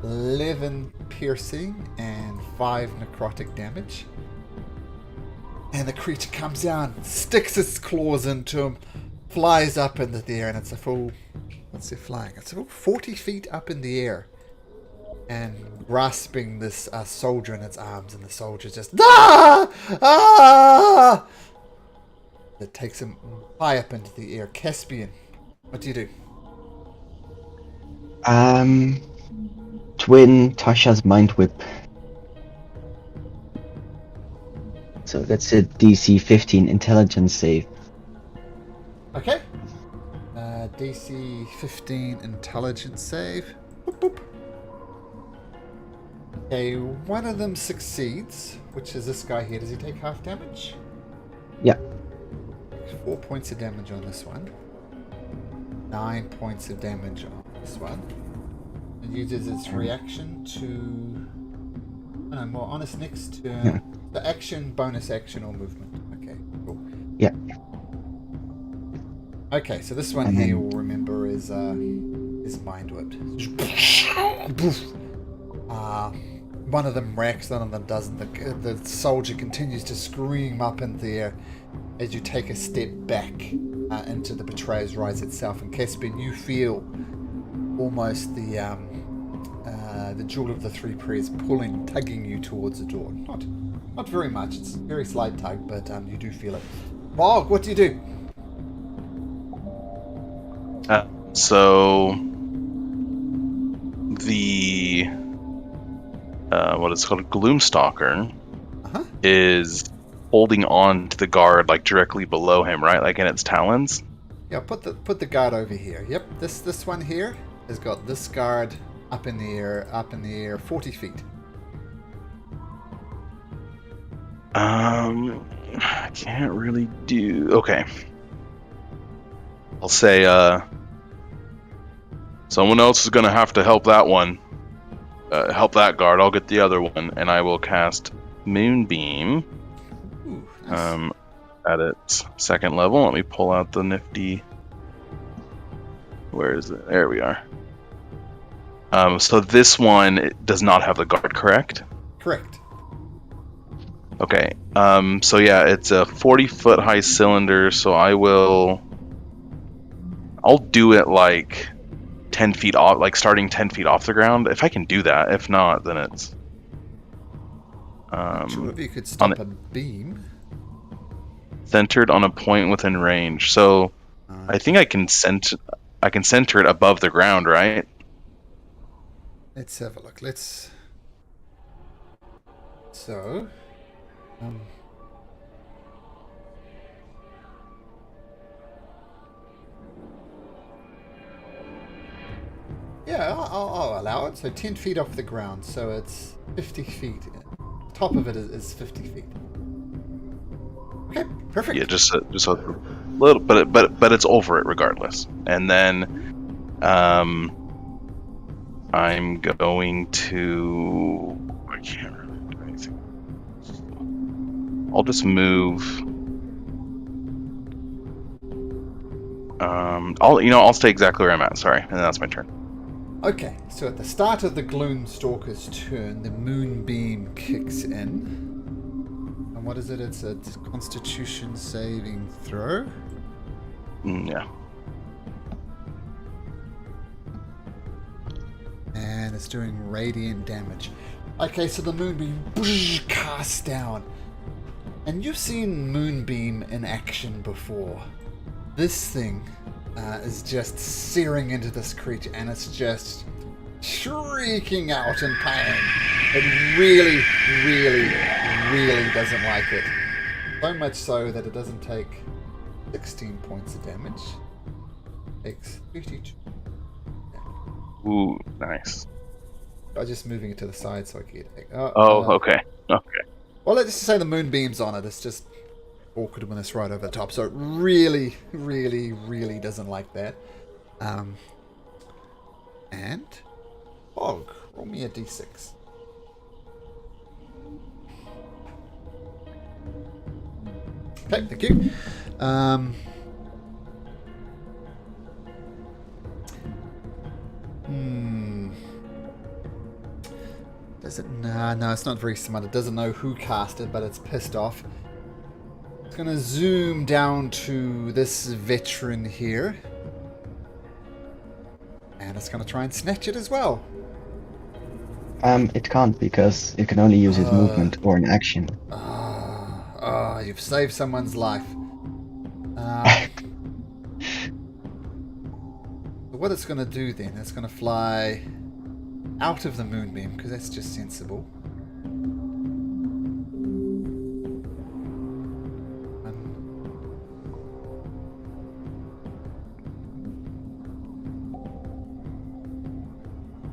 11 piercing and 5 necrotic damage. And the creature comes down, sticks its claws into him, flies up into the air, and it's a full... What's it flying? It's a full 40 feet up in the air. And grasping this soldier in its arms, and the soldier just... Ah! Ah! It takes him high up into the air. Caspian, what do you do? Twin Tasha's Mind Whip. So that's a DC 15 intelligence save. Okay. DC 15 intelligence save. Boop, boop. Okay, one of them succeeds, which is this guy here. Does he take half damage? Yeah. 4 points of damage on this one. 9 points of damage on this one. It uses its reaction to... Oh, no, more on its next turn. Yeah. The action, bonus action, or movement. Okay, cool. Yeah. Okay, so this one here you'll remember is mind whipped. One of them racks, one of them doesn't. The soldier continues to scream up in the air as you take a step back into the betrayer's rise itself. And Caspian, you feel almost the the Jewel of the Three Prayers pulling, tugging you towards the door. Not very much. It's a very slight tug, but you do feel it. Mark, what do you do? So the what is called a Gloomstalker is holding on to the guard like directly below him, right? Like in its talons. Yeah, put the guard over here. Yep, this one here has got this guard up in the air, 40 feet. I can't really do. Okay. I'll say, someone else is gonna have to help that one. Help that guard. I'll get the other one, and I will cast Moonbeam. Ooh, nice. At its second level. Let me pull out the nifty. Where is it? There we are. So this one does not have the guard, correct? Correct. Okay. So yeah, it's a 40-foot high cylinder. So I'll do it like 10 feet off, like starting 10 feet off the ground, if I can do that. If not, then it's. Sure, if you could stop a beam. Centered on a point within range. So I think I can center it above the ground, right? Let's have a look. So. Yeah, I'll allow it. So 10 feet off the ground. So it's 50 feet. The top of it is 50 feet. Okay, perfect. Yeah, just a little, but it's over it regardless. And then, I'm going to. I can't really do anything. I'll just move. I'll stay exactly where I'm at. Sorry, and then that's my turn. Okay, so at the start of the Gloomstalker's turn, the Moonbeam kicks in. And what is it? It's a Constitution saving throw. Yeah. And it's doing radiant damage. Okay, so the Moonbeam casts down. And you've seen Moonbeam in action before. This thing is just searing into this creature, and it's just shrieking out in pain. It really, really, really doesn't like it. So much so that it doesn't take 16 points of damage. It takes 32. Ooh, nice. I'm just moving it to the side so I can get. Okay. Well, let's just say the Moonbeam's on it. It's just awkward when it's right over the top. So it really, really, really doesn't like that. And Bog, roll me a d6. Okay, thank you. Does it? No, it's not very smart. It doesn't know who cast it, but it's pissed off. It's going to zoom down to this veteran here. And it's going to try and snatch it as well. It can't, because it can only use its movement or an action. You've saved someone's life. What it's going to do then, it's going to fly out of the Moonbeam, because that's just sensible.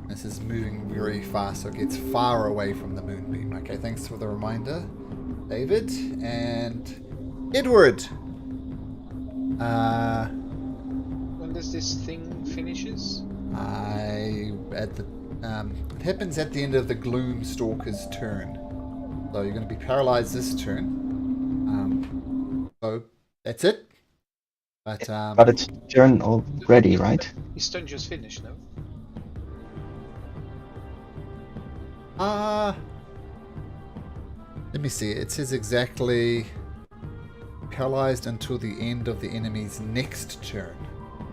This is moving very fast, so it gets far away from the Moonbeam. Okay, thanks for the reminder, David. And Edward! When does this thing finishes? It happens at the end of the Gloomstalker's turn. So you're going to be paralyzed this turn. So that's it. But it's turn already, right? His turn just finished, no? Let me see. It says exactly paralyzed until the end of the enemy's next turn.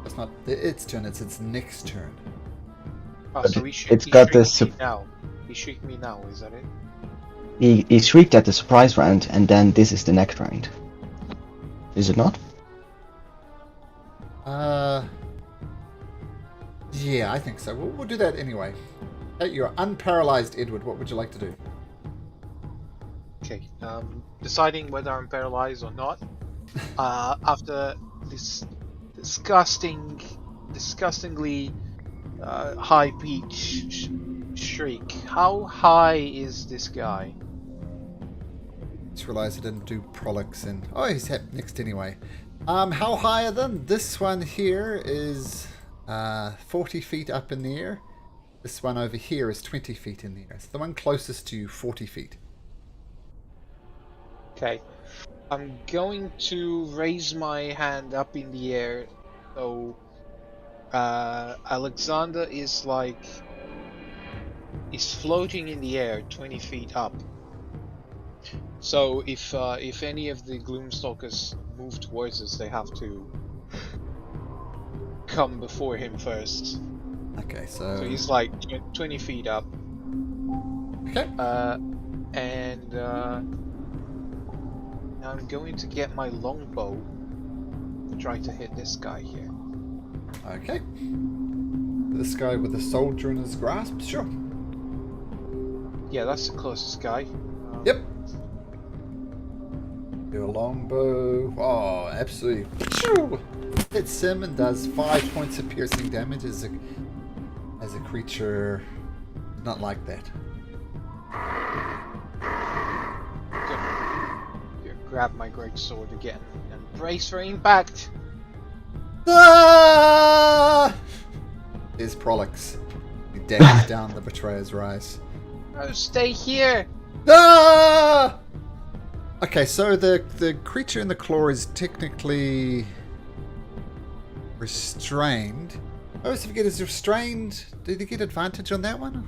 It's not its turn, it's its next turn. Oh, But so he it's got this. shrieked me now. He shrieked me now, is that it? He shrieked at the surprise round, and then this is the next round. Is it not? Yeah, I think so. We'll do that anyway. Hey, you're unparalyzed, Edward. What would you like to do? Okay. Deciding whether I'm paralyzed or not. After this disgustingly high pitch shriek, how high is this guy? Just realised I didn't do Prolix and... Oh, he's next anyway. How higher than? This one here is 40 feet up in the air. This one over here is 20 feet in the air. So the one closest to you, 40 feet. Okay. I'm going to raise my hand up in the air, so Alexander is floating in the air 20 feet up. So if any of the Gloomstalkers move towards us, they have to come before him first. Okay, so... So he's like 20 feet up. Okay. And I'm going to get my longbow to try to hit this guy here. Okay. This guy with the soldier in his grasp? Sure. Yeah, that's the closest guy. Yep. Your longbow. Oh, absolutely. Hits him and does 5 points of piercing damage as a creature. Not like that. Grab my great sword again and brace for impact. Ah! There's Prolix. He dashes down the betrayer's rise. No, stay here. Ah! Okay, so the creature in the claw is technically restrained. I always forget, is restrained? Did he get advantage on that one?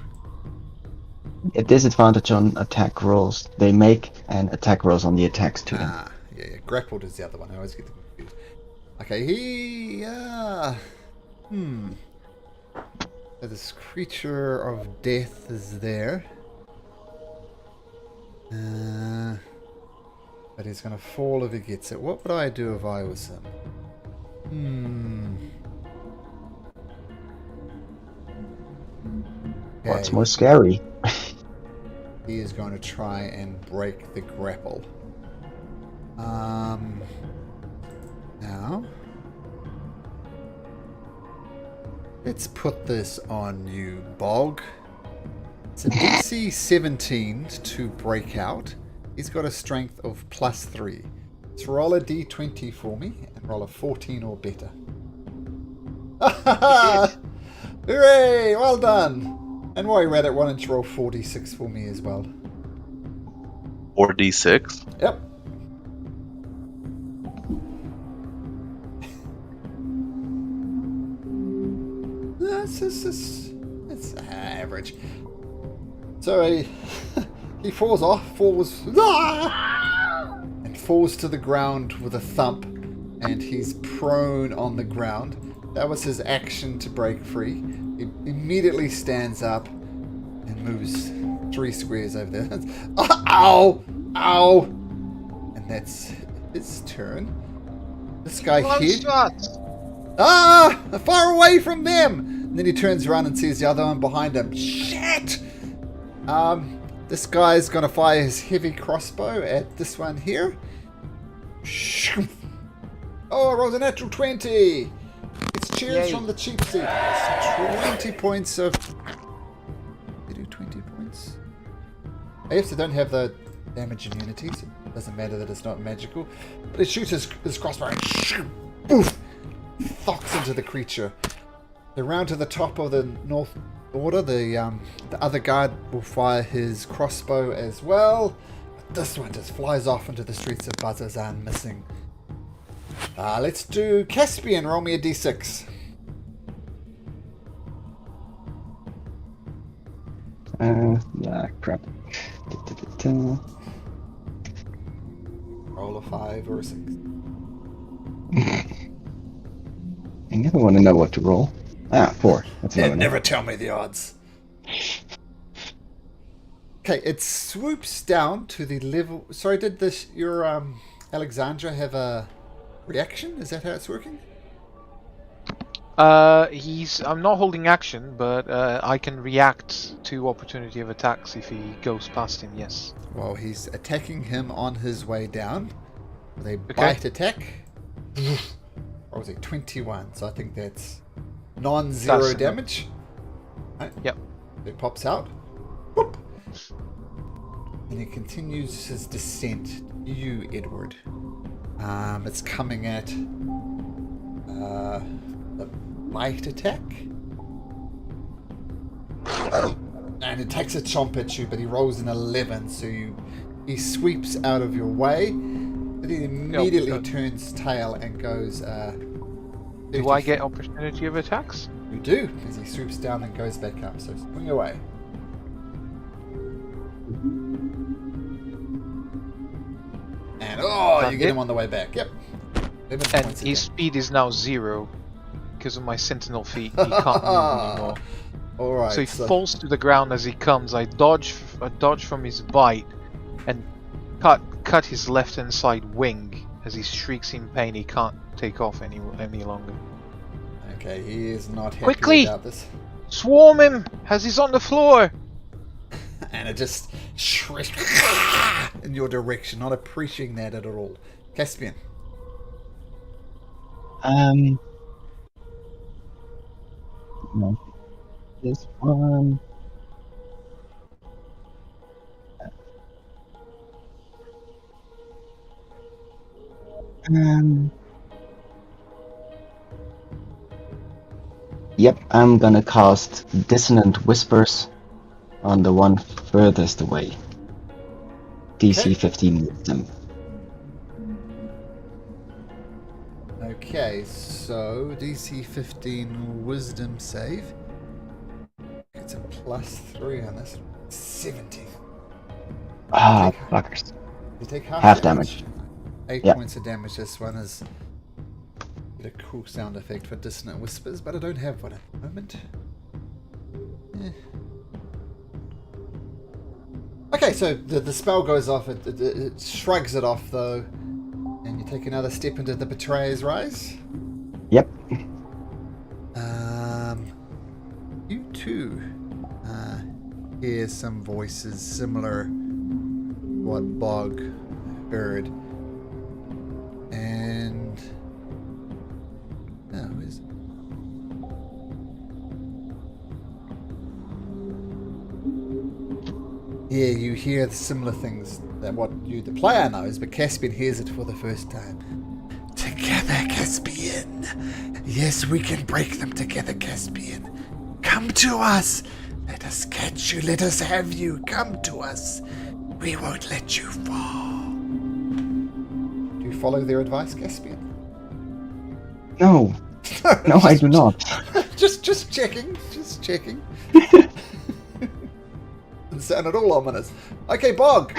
A disadvantage on attack rolls they make, and attack rolls on the attacks to them. Ah, yeah. Grappled is the other one. I always get them confused. Okay, So this creature of death is there. But he's going to fall if he gets it. What would I do if I was him? What's Okay. more scary? He is going to try and break the grapple. Now, let's put this on you, Bog. It's a DC 17 to break out. He's got a strength of +3. Let's roll a d20 for me and roll a 14 or better. Hooray! Well done! And while you're at it, why don't you roll 4d6 for me as well? 4d6? Yep. It's average. So he falls off, and falls to the ground with a thump, and he's prone on the ground. That was his action to break free. He immediately stands up and moves 3 squares over there. Ow! Ow! And that's his turn. This guy here... Far away from them! And then he turns around and sees the other one behind him. Shit! This guy's gonna fire his heavy crossbow at this one here. Oh, I rolled a natural 20! It's cheers from the cheap seat. 20 points of... You do 20 points? I guess they don't have the damage immunities. It doesn't matter that it's not magical. But he shoots his crossbow and boof! Thocks into the creature. The round to the top of the north order, the other guard will fire his crossbow as well. But this one just flies off into the streets of Bazazan, missing. Let's do Caspian. Roll me a d6. Crap. Roll a 5 or a 6. I never want to know what to roll. 4. That's low enough. Never tell me the odds. Okay, it swoops down to the level. Sorry, did your Alexandra have a reaction? Is that how it's working? I'm not holding action, but I can react to opportunity of attacks if he goes past him. Yes. Well, he's attacking him on his way down with a bite attack. Or was it 21? So I think that's non-zero That's damage. Right. Yep. It pops out. Whoop. And he continues his descent. You, Edward. It's coming at the light attack. And it takes a chomp at you, but he rolls an 11, so he sweeps out of your way. But he immediately turns tail and goes. Do I get opportunity of attacks? You do, as he swoops down and goes back up. So swing away. And you get him on the way back. Yep. And his speed is now 0 because of my sentinel feet. He can't move anymore. All right. So he falls to the ground as he comes. I dodge from his bite and cut his left hand side wing as he shrieks in pain. He can't take off any longer. Okay, he is not happy Quickly! about this. Swarm him as he's on the floor. And it just shrieks in your direction, not appreciating that at all. Caspian. No. This one. Yep, I'm gonna cast Dissonant Whispers on the one furthest away. DC 15 Wisdom. Okay, so DC 15 Wisdom save. It's a +3 on this. 70. Ah, fuckers. You take Half damage. 8 Yep. points of damage. This one is a cool sound effect for Dissonant Whispers, but I don't have one at the moment. Okay, so the spell goes off. It shrugs it off though, and you take another step into the Betrayer's Rise. Yep. You too hear some voices similar to what Bog heard, and who is it? Yeah, you hear the similar things that what you, the player, knows, but Caspian hears it for the first time. Together, Caspian. Yes, we can break them together, Caspian. Come to us. Let us catch you. Let us have you. Come to us. We won't let you fall. Do you follow their advice, Caspian? No. No, I do not. just checking. Just checking. Doesn't sound at all ominous. Okay, Bog.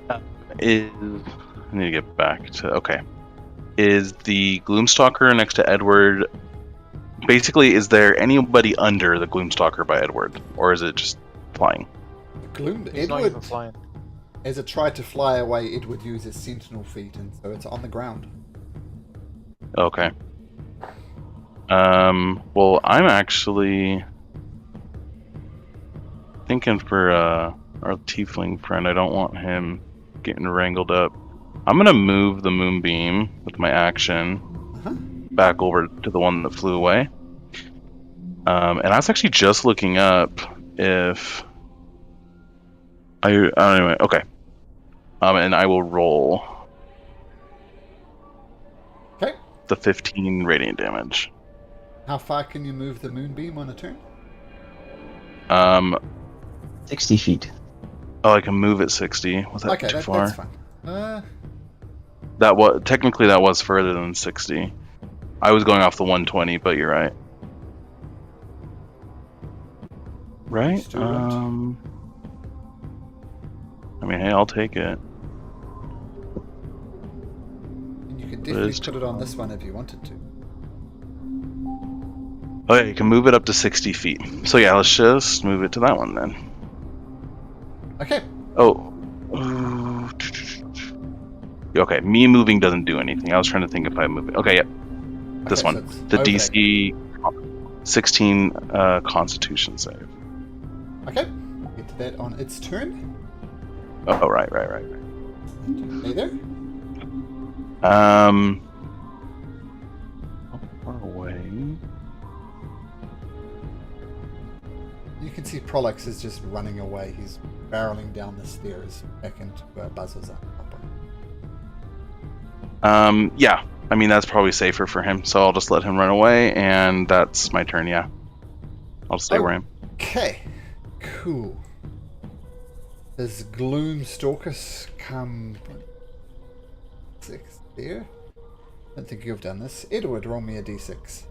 I need to get back to... Okay. Is the Gloomstalker next to Edward... Basically, is there anybody under the Gloomstalker by Edward? Or is it just flying? He's not even flying. As it tried to fly away, it would use its sentinel feet, and so it's on the ground. Okay. Well, I'm actually thinking for our tiefling friend. I don't want him getting wrangled up. I'm gonna move the moonbeam with my action back over to the one that flew away. And I was actually just looking up if anyway, okay. And I will roll the 15 radiant damage. How far can you move the moonbeam on a turn? 60 feet. Oh, I can move it 60. Was that too far? That's fine. Technically that was further than 60. I was going off the 120, but you're right. Right? I mean, hey, I'll take it. And you definitely is put it on this one if you wanted to. Oh yeah, you can move it up to 60 feet. So yeah, let's just move it to that one then. Okay. Oh. Okay, me moving doesn't do anything. I was trying to think if I move it. Okay, yep. This Okay, so one. it's The over DC 16 Constitution save. there. Okay. Get to that on its turn. Oh, right. Hey there. How far away? You can see Prolix is just running away. He's barreling down the stairs back into where Buzzer's up. Yeah. I mean, that's probably safer for him, so I'll just let him run away, and that's my turn, yeah. I'll stay where I am. Okay. Cool. Does Gloomstalker come 6 there? I don't think you've done this. Edward, roll me a d6.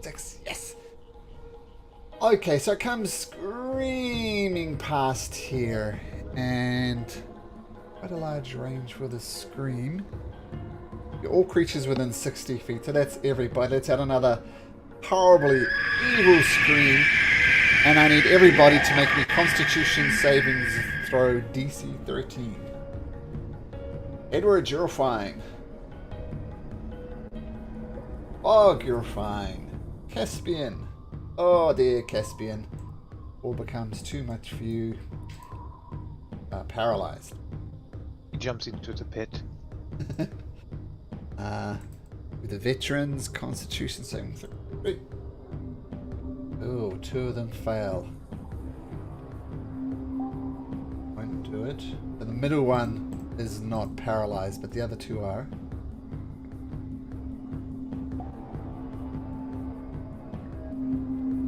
Six, yes. Okay, so it comes screaming past here, and quite a large range for the scream. All creatures within 60 feet, so that's everybody. Let's add another horribly evil scream, and I need everybody to make me Constitution savings throw DC 13. Edward, you're fine. Og, you're fine. Caspian. Oh dear, Caspian. All becomes too much for you. Paralyzed. He jumps into the pit. With the veterans, Constitution saving throw. Oh, 2 of them fail. Won't do it. The middle one is not paralyzed, but the other 2 are.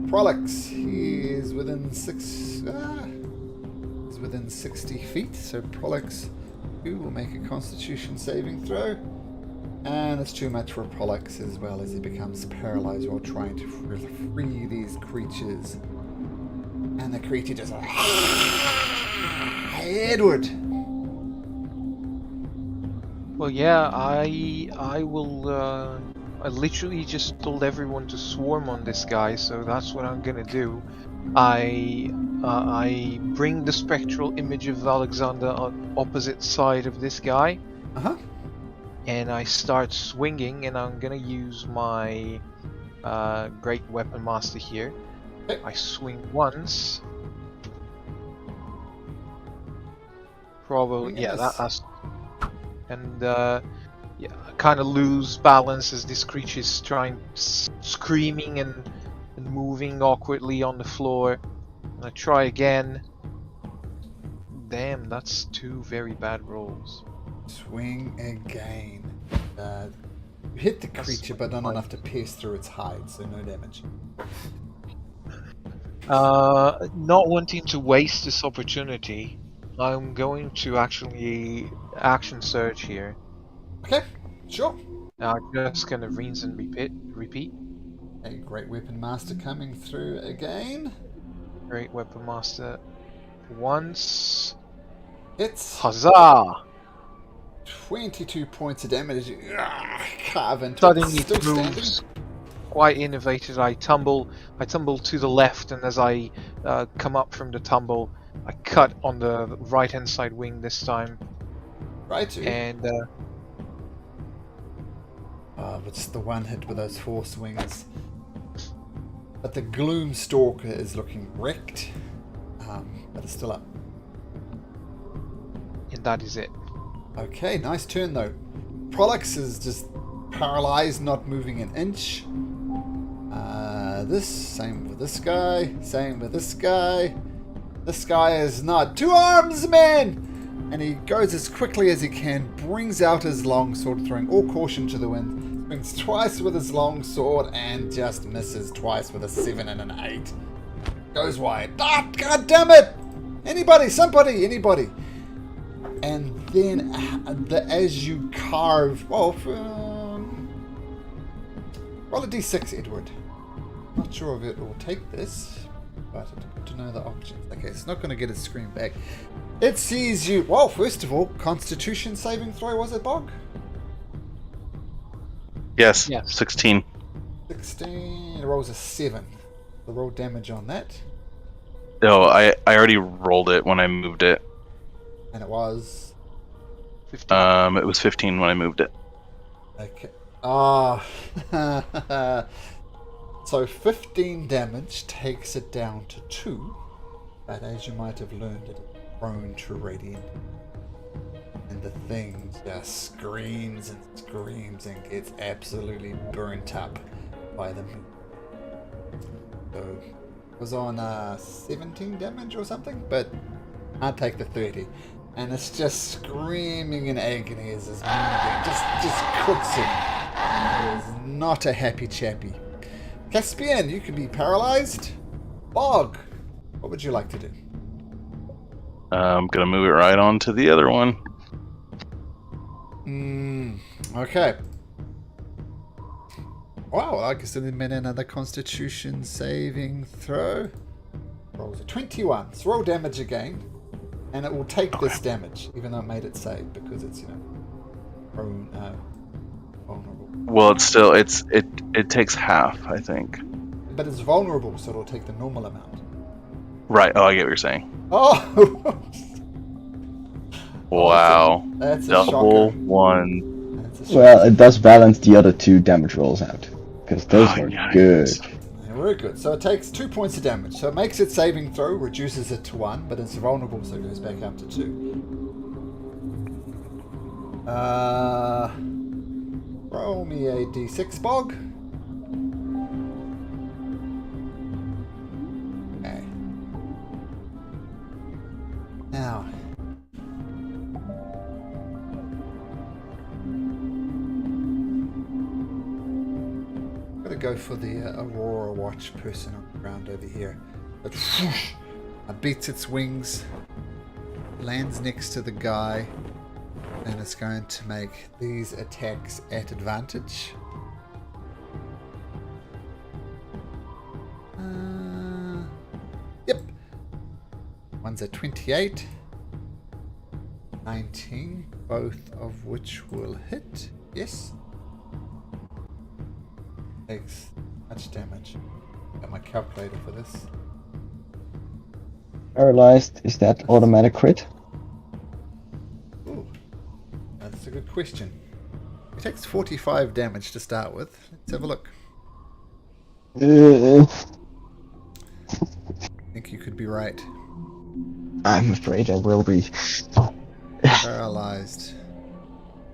Prolix, he is within 60 feet, so Prolix, you will make a Constitution saving throw. And it's too much for Prolix as well, as he becomes paralyzed while trying to free these creatures. And the creature just Edward! Well, yeah, I will. I literally just told everyone to swarm on this guy, so that's what I'm gonna do. I bring the spectral image of Alexander on opposite side of this guy. Uh-huh. And I start swinging, and I'm gonna use my Great Weapon Master here. Okay. I swing once. Probably, yeah, Yes. that's. And yeah, I kind of lose balance as this creature is screaming and moving awkwardly on the floor. And I try again. Damn, that's 2 very bad rolls. Swing again. You hit the creature, but not enough to pierce through its hide, so no damage. Not wanting to waste this opportunity, I'm going to actually action surge here. Okay, sure. Now I'm just gonna rinse and repeat. A Great Weapon Master coming through again. Great Weapon Master once. It's Huzzah! 22 points of damage. Carve into it. Suddenly Still it standing. moves quite innovative. I tumble to the left, and as I come up from the tumble, I cut on the right hand side wing this time. Right. And It's the one hit with those 4 swings. But the Gloomstalker is looking wrecked. But it's still up. and that is it. Okay, nice turn though. Prolix is just paralyzed, not moving an inch. Same with this guy, same with this guy. This guy is not. 2 arms, man! And he goes as quickly as he can, brings out his longsword, throwing all caution to the wind. Swings twice with his longsword and just misses twice with a 7 and an 8. Goes wide. Ah, God damn it! Anybody, somebody, anybody. And then, as you carve, well, roll a d6, Edward. Not sure if it will take this, but it's good to know the options. Okay, it's not going to get its screen back. It sees you. Well, first of all, Constitution saving throw, was it, Bog? Yes. Yes. 16. 16. It rolls a 7. The roll damage on that. No, I already rolled it when I moved it. And it was. 15. It was 15 when I moved it. Okay. So 15 damage takes it down to 2. But as you might have learned, it is prone to radiant. And the thing just screams and screams and gets absolutely burnt up by the moon. So it was on 17 damage or something, but I'll take the 30. And it's just screaming in agony as this moon just cooks it. It is not a happy chappy. Caspian, you can be paralyzed. Bog, what would you like to do? I'm gonna move it right on to the other one. Okay. Wow, I guess it made another Constitution saving throw. Rolls a 21. So roll damage again, and it will take this damage, even though it made it save because it's prone, vulnerable. Well, it takes half, I think. But it's vulnerable, so it'll take the normal amount. Right. Oh, I get what you're saying. Oh. Wow. That's a Double shocker. one. That's a shocker. Well, it does balance the other 2 damage rolls out. Because those were yikes. good. Yeah, very good. So it takes 2 points of damage. So it makes its saving throw, reduces it to 1, but it's vulnerable, so it goes back up to 2. Roll me a d6, Bog. Okay. Now. Gotta go for the Aurora Watch person on the ground over here. It whoosh, beats its wings, lands next to the guy, and it's going to make these attacks at advantage. Yep. One's at 28, 19, both of which will hit. Yes. Takes much damage. Got my calculator for this. Paralyzed, is that automatic crit? Ooh, that's a good question. It takes 45 damage to start with. Let's have a look. I think you could be right. I'm afraid I will be. Paralyzed.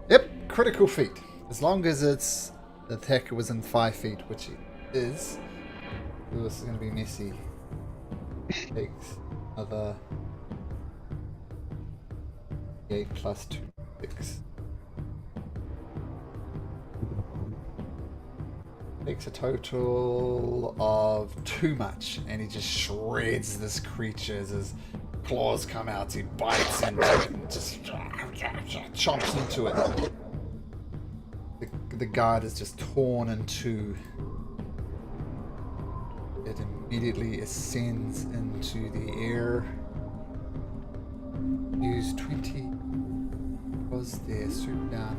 Yep, critical feat. As long as it's the attacker was in 5 feet, which it is. Ooh, this is going to be messy. Takes another 8 plus 2, 6. Takes a total of too much, and he just shreds this creature as his claws come out. He bites into it and just chomps into it. The guard is just torn in two. It immediately ascends into the air. Use 20. Was there? Swoop down.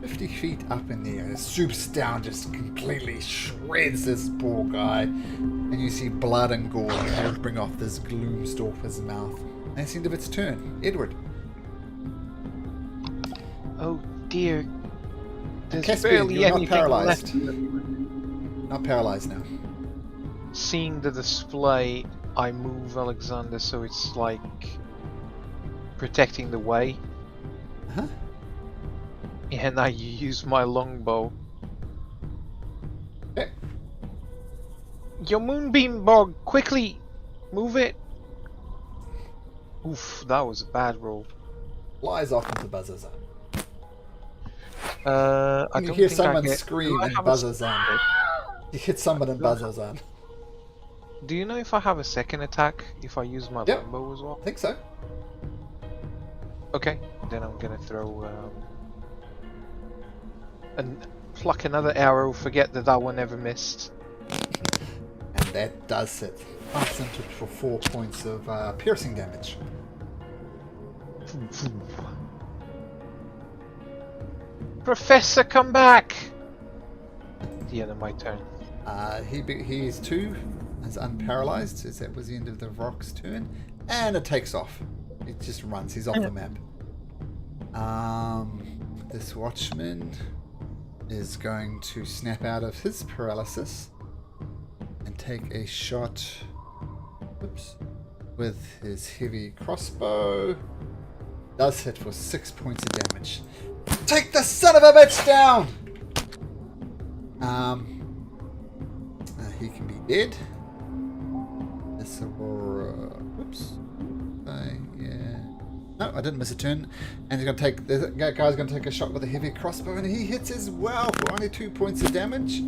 50 feet up in the air. It swoops down, just completely shreds this poor guy. And you see blood and gore dripping off this Gloomstalker's mouth. And it's the end of its turn. Edward. Oh dear. There's Caspian, barely you're not anything paralyzed. left. Not paralyzed now. Seeing the display, I move Alexander so it's like protecting the way. Huh? And I use my longbow. Okay. Your moonbeam bog, quickly move it. Oof, that was a bad roll. Flies off into buzzer zone. I You don't hear think someone I get... scream Do I in have a buzzer s- zone. You hit someone in buzzer zone. Do you know if I have a second attack if I use my Yep. longbow as well? I think so. Okay, then I'm gonna throw and pluck another arrow. Forget that that one never missed. And that does hit. Bumps into it for 4 points of piercing damage. Professor, come back! The end of my turn. He is 2, is unparalyzed, as that was the end of the rock's turn, and it takes off. It just runs. He's off the map. This watchman is going to snap out of his paralysis and take a shot. Oops. With his heavy crossbow. Does hit for 6 points of damage. Take the son of a bitch down! He can be dead. This will. Oops. Yeah. No, I didn't miss a turn. And he's gonna take. The guy's gonna take a shot with a heavy crossbow, and he hits as well for only 2 points of damage.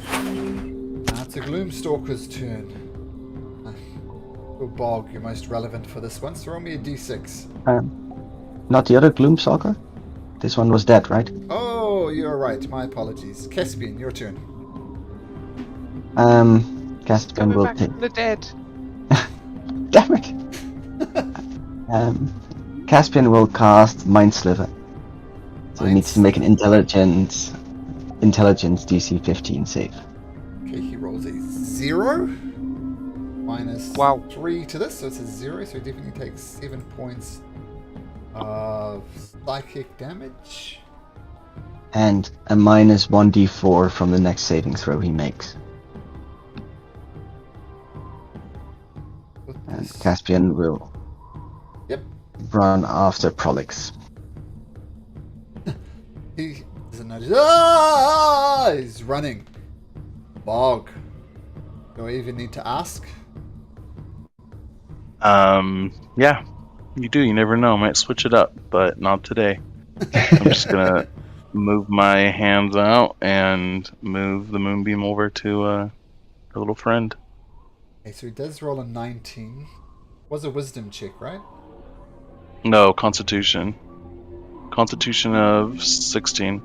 It's a Gloomstalker's turn. Bog, you're most relevant for this one. So roll me a d6. Not the other Gloomstalker? This one was dead, right? Oh, you're right. My apologies. Caspian, your turn. Caspian Coming will back take. from the dead. Damn it! Caspian will cast Mind Sliver. So he needs to make an intelligence DC 15 save. Okay, he rolls a 0. Minus Wow. 3 to this, so it's a 0. So he definitely takes 7 points of psychic damage. And a minus 1d4 from the next saving throw he makes. And Caspian will run after Prolix. He doesn't notice. Ah! He's running. Bog. Do I even need to ask? Yeah, you do. You never know. Might switch it up, but not today. I'm just gonna move my hands out and move the moonbeam over to her little friend. Okay, so he does roll a 19. Was a wisdom check, right? No, Constitution. Constitution of 16,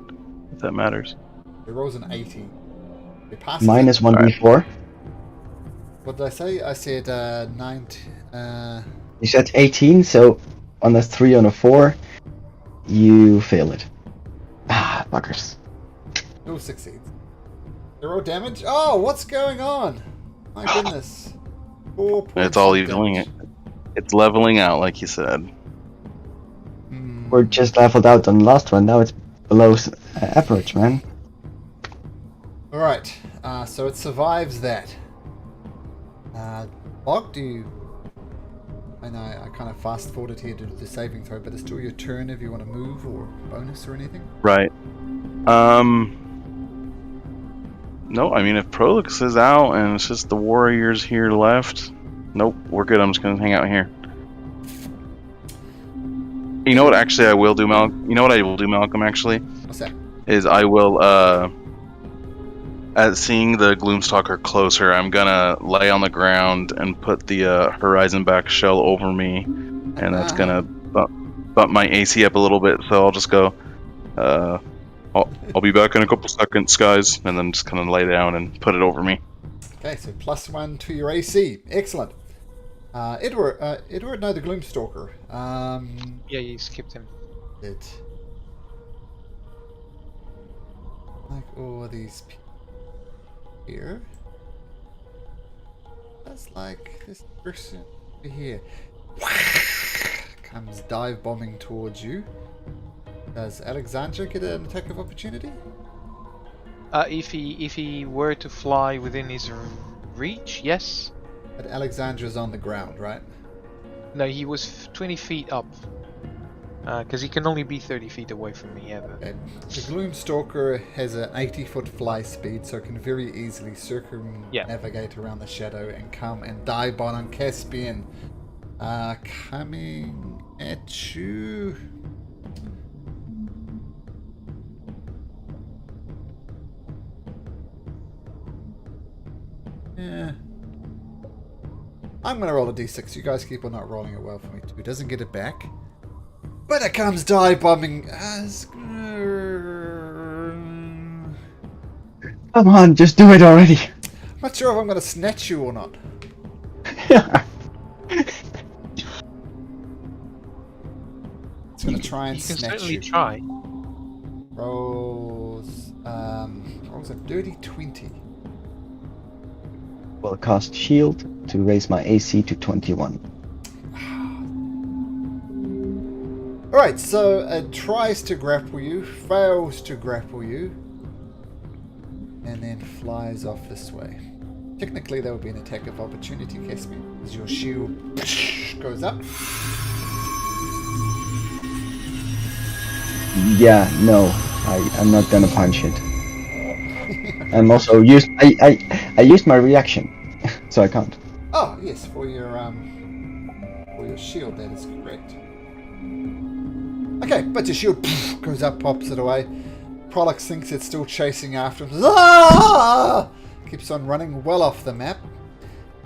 if that matters. He rolls an 18. He passes Minus it. 1d4. What did I say? I said 19. You said 18, so on a 3 on a 4, you fail it. Ah, buggers. Who succeeds? Zero damage? Oh, what's going on? My goodness. 4 points. It's all of evening. damage. It's leveling out, like you said. We're just leveled out on the last one, now it's below average, man. Alright, so it survives that. Bog, do you... I know I kind of fast forwarded here to do the saving throw, but it's still your turn if you want to move or bonus or anything. Right. No, I mean, if Prolix is out and it's just the warriors here left, nope, we're good. I'm just gonna hang out here. You know what? Actually, I will do, Malcolm. You know what I will do, Malcolm? Actually, What's that? is I will. At seeing the Gloomstalker closer, I'm gonna lay on the ground and put the Horizon back shell over me, and that's gonna bump my AC up a little bit. So I'll just go. I'll be back in a couple seconds, guys, and then just kind of lay down and put it over me. Okay, so +1 to your AC. Excellent. Edward, no, the Gloomstalker. Yeah, you skipped him. It. Like all these people here. That's like this person over here. Comes dive bombing towards you. Does Alexandra get an attack of opportunity? If he were to fly within his reach, yes. But Alexandra's on the ground, right? No, he was 20 feet up. Because he can only be 30 feet away from me ever. Okay. The Gloomstalker has an 80-foot fly speed, so it can very easily circumnavigate around the shadow and come and dive bomb on Caspian. Coming at you. Yeah. I'm going to roll a d6. You guys keep on not rolling it well for me too. Doesn't get it back. But it comes dive bombing. Come on, just do it already. not sure if I'm going to snatch you or not. It's going to try and You can snatch certainly you. try. Rolls a dirty 20. Will cast shield to raise my AC to 21. Alright, so it tries to grapple you, fails to grapple you, and then flies off this way. Technically, that would be an attack of opportunity, Caspian, as your shield goes up. Yeah, no, I'm not gonna punch it. I'm also used. I used my reaction, so I can't. Oh, yes, for your shield, that is correct. Okay, but your shield goes up, pops it away. Prolix thinks it's still chasing after him. Ah! Keeps on running well off the map.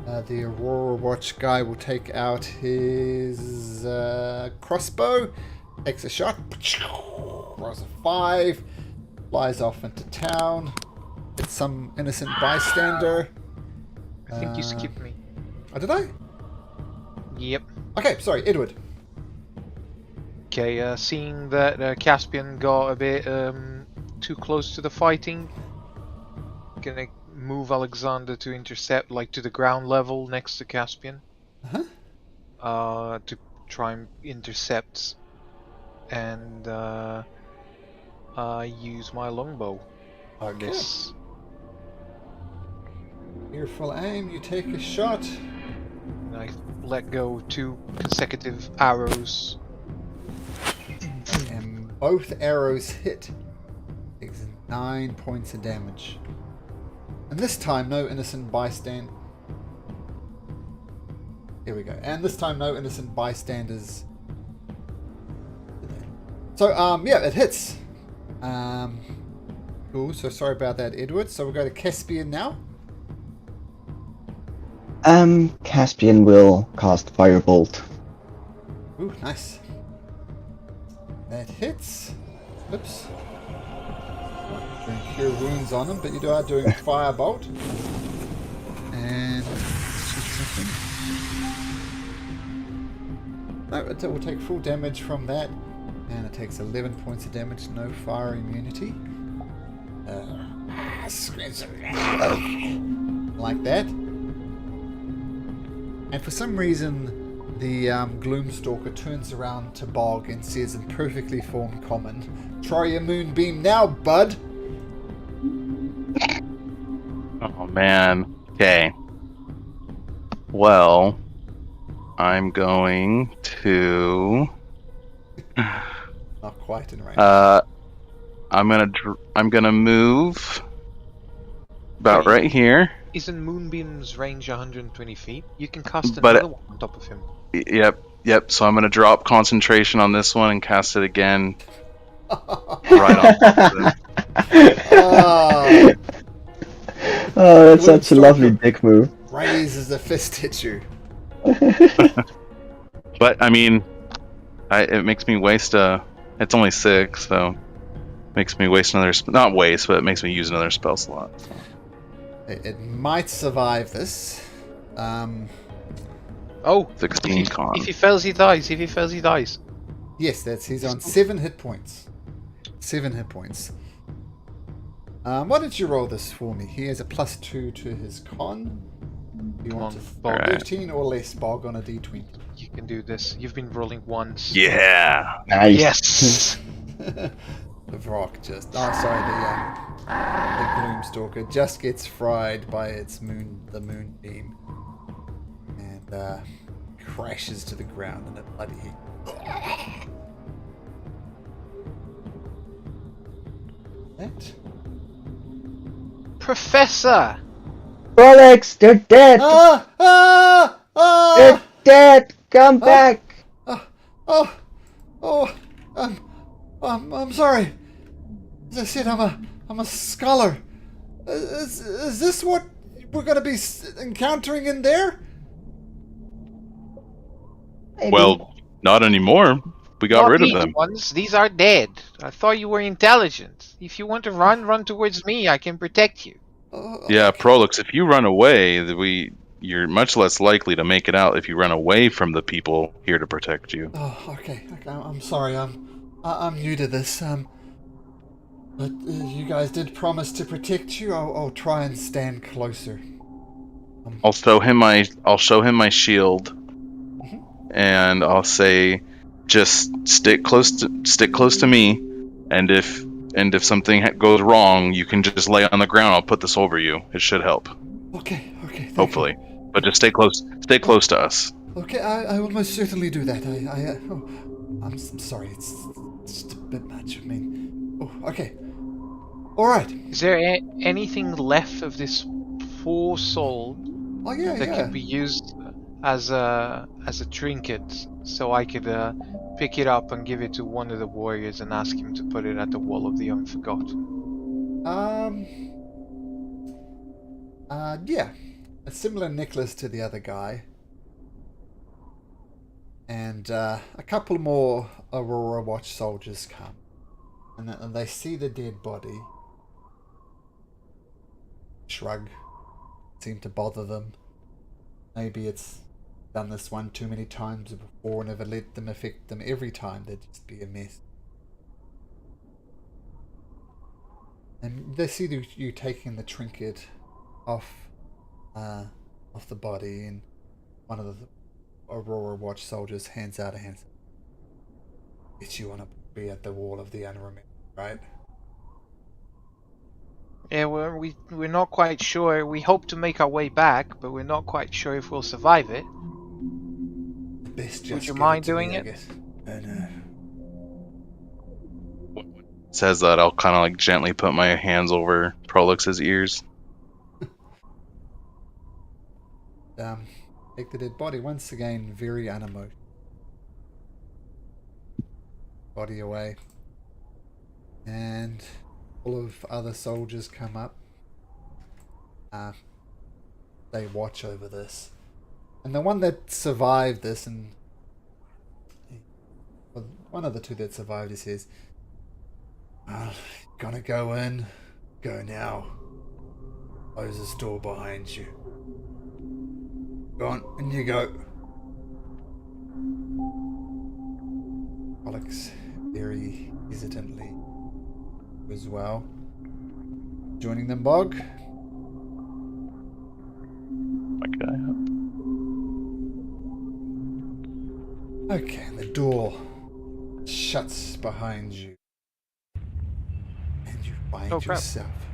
The Aurora Watch guy will take out his crossbow. Takes a shot. Rolls a 5. Flies off into town. It's some innocent bystander. I think you skipped me. Oh, did I? Yep. Okay, sorry, Edward. Okay, seeing that Caspian got a bit too close to the fighting, gonna move Alexander to intercept, like to the ground level next to Caspian. To try and intercept and use my longbow on Okay. this. Careful aim, you take a shot. And I let go 2 consecutive arrows. And both arrows hit. Takes 9 points of damage. And this time, no innocent bystander. Here we go. And this time, no innocent bystanders. So, yeah, it hits. Cool, so sorry about that, Edward. So we'll go to Caspian now. Caspian will cast Firebolt. Ooh, nice. That hits. Oops. Doing cure wounds on him, but you are doing Firebolt. And no, it will take full damage from that. And it takes 11 points of damage, no fire immunity. Like that. And for some reason, the Gloomstalker turns around to Bog and says in perfectly formed common, "Try your moonbeam now, bud." Oh man. Okay. Well, I'm going to. Not quite in range. I'm gonna move about Wait. right here. Isn't Moonbeam's range 120 feet? You can cast But another one on top of him. Yep. So I'm gonna drop concentration on this one and cast it again. Right on top of it. Ah, Oh, that's such a lovely dick move. raises a fist at you. But I mean, it makes me waste a. It's only 6, so makes me waste another. Not waste, but it makes me use another spell slot. It might survive this. Oh, 16 con. if he fails, he dies. If he fails, he dies. Yes, he's on 7 hit points. 7 hit points. Why don't you roll this for me? He has a +2 to his con. You want to bog Alright. 13 or less bog on a d20? You can do this. You've been rolling once. Yeah. Nice. Yes. The Vrock just... Oh, sorry, the Gloomstalker just gets fried by the moonbeam. And crashes to the ground in a bloody heap. That? Professor! Rolex, they're dead! Ah! Ah! Ah! They're dead! Come back! I'm sorry. As I said, I'm a scholar. Is this what we're going to be encountering in there? Maybe. Well, not anymore. We got Not rid of these them. ones. These are dead. I thought you were intelligent. If you want to run towards me. I can protect you. Yeah, okay. Prolix, if you run away, you're much less likely to make it out if you run away from the people here to protect you. Oh, okay. I'm sorry. I'm new to this. But you guys did promise to protect you. I'll try and stand closer. I'll show him my shield, and I'll say, just stick close to me, and if something goes wrong, you can just lay on the ground. I'll put this over you. It should help, Okay. Thank hopefully. you. But just stay close to us. Okay, I will most certainly do that. I'm sorry. It's just a bit much. I mean, okay. All right. Is there anything left of this poor soul Oh yeah, that yeah. could be used as a trinket, so I could pick it up and give it to one of the warriors and ask him to put it at the wall of the unforgotten? Yeah. A similar necklace to the other guy. And a couple more Aurora Watch soldiers come. And they see the dead body. Shrug. Seem to bother them. Maybe it's done this one too many times before, never let them affect them every time. They'd just be a mess. And they see you taking the trinket off the body, and one of the Aurora Watch soldiers hands out a hand. Guess you want to be at the wall of the unremembered, right? Yeah, we're not quite sure. We hope to make our way back, but we're not quite sure if we'll survive it. Best just Would you give mind it to doing me, I it? guess. No. Says that, I'll kind of like gently put my hands over Prolix's ears. Take the dead body once again, very unemotional. Body away, and full of other soldiers come up. They watch over this, and the one that survived this, and well, one of the two that survived, he says, "Gonna go in. Go now. Close this door behind you. Go on, in you go." Alex very hesitantly as well. Joining them, Bog. Okay. Okay, and the door shuts behind you. And you find Oh, crap. yourself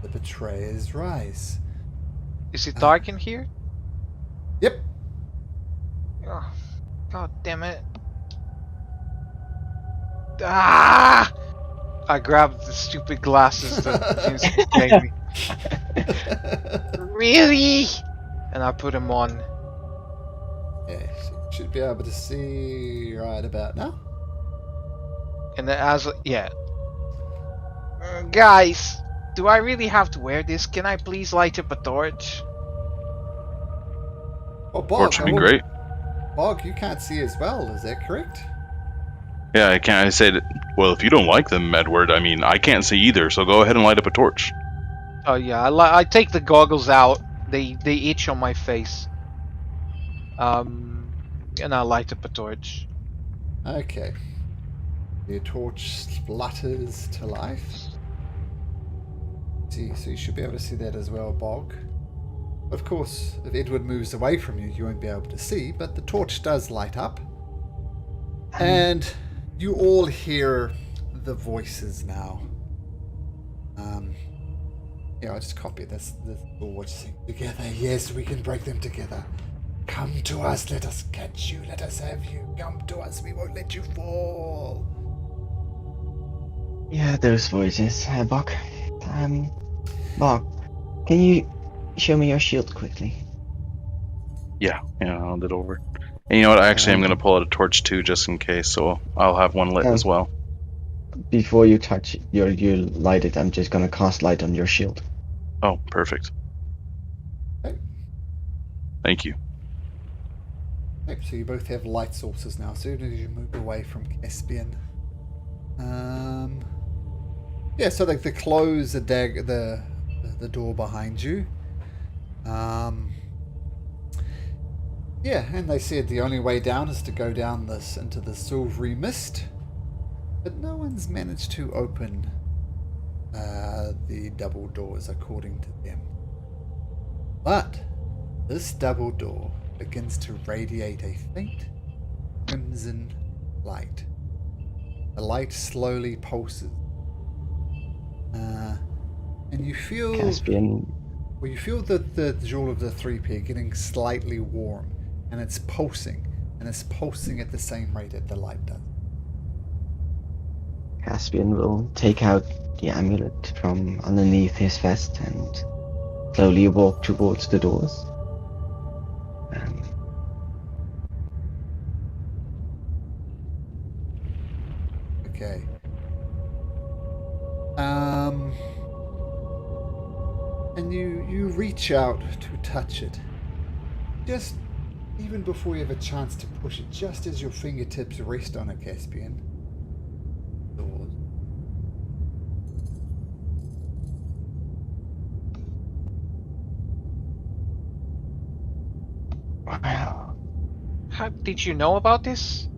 the Betrayer's Rise. Is it dark in here? Yep. Oh, God damn it. Ah! I grabbed the stupid glasses that Vincent gave me. Really? And I put them on. Yes, you should be able to see right about now. And then yeah. Guys, do I really have to wear this? Can I please light up a torch? Oh, Bog, Torch would be great. Bog, you can't see as well, is that correct? Yeah, I can't. I said, well, if you don't like them, Edward, I mean, I can't see either, so go ahead and light up a torch. Oh yeah, I take the goggles out. They itch on my face. And I light up a torch. Okay. Your torch splutters to life. See, so you should be able to see that as well, Bog. Of course, if Edward moves away from you, you won't be able to see, but the torch does light up. And you all hear the voices now. Yeah, I'll just copy this. We'll watch sing together. Yes, we can break them together. Come to us, let us catch you, let us have you. Come to us, we won't let you fall. Yeah, those voices. Bok. Bok, can you show me your shield quickly? Yeah, I'll hand it over. And you know what? Actually, I'm going to pull out a torch too, just in case, so I'll have one lit as well. Before you touch you light it, I'm just gonna cast light on your shield. Oh, perfect. Okay. Thank you. Okay, so you both have light sources now. As soon as you move away from Caspian. Yeah, so the clothes, the the door behind you. Yeah, and they said the only way down is to go down this into the silvery mist, but no one's managed to open the double doors according to them. But this double door begins to radiate a faint crimson light. The light slowly pulses, and you feel Caspian, well, you feel that the jewel of the 3P getting slightly warm, and it's pulsing at the same rate that the light does. Caspian will take out the amulet from underneath his vest and slowly walk towards the doors. Okay. And you reach out to touch it. Just even before you have a chance to push it, just as your fingertips rest on it, Caspian. Doors. Wow. How did you know about this?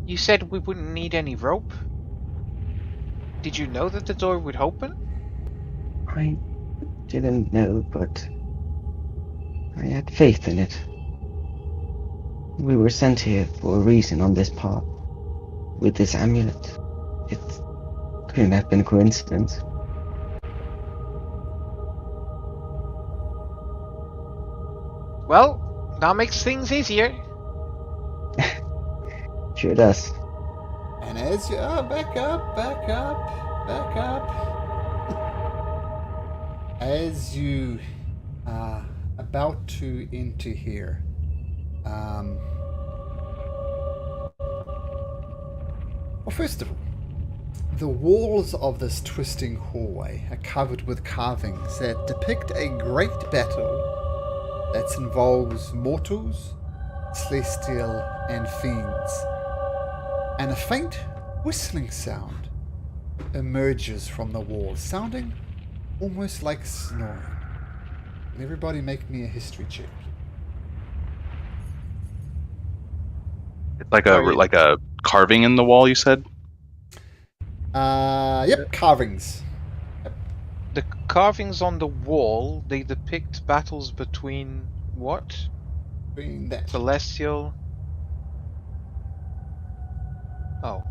You said we wouldn't need any rope. Did you know that the door would open? I didn't know, but I had faith in it. We were sent here for a reason on this path, with this amulet. It couldn't have been a coincidence. Well, that makes things easier. Sure does. And as you back up. As you are about to enter here, well, first of all, the walls of this twisting hallway are covered with carvings that depict a great battle that involves mortals, celestial, and fiends. And a faint whistling sound emerges from the wall, sounding almost like snoring. Can everybody make me a history check? It's like a carving in the wall, you said? Yep, carvings. The carvings on the wall, they depict battles between what? Between that. Celestial. Oh.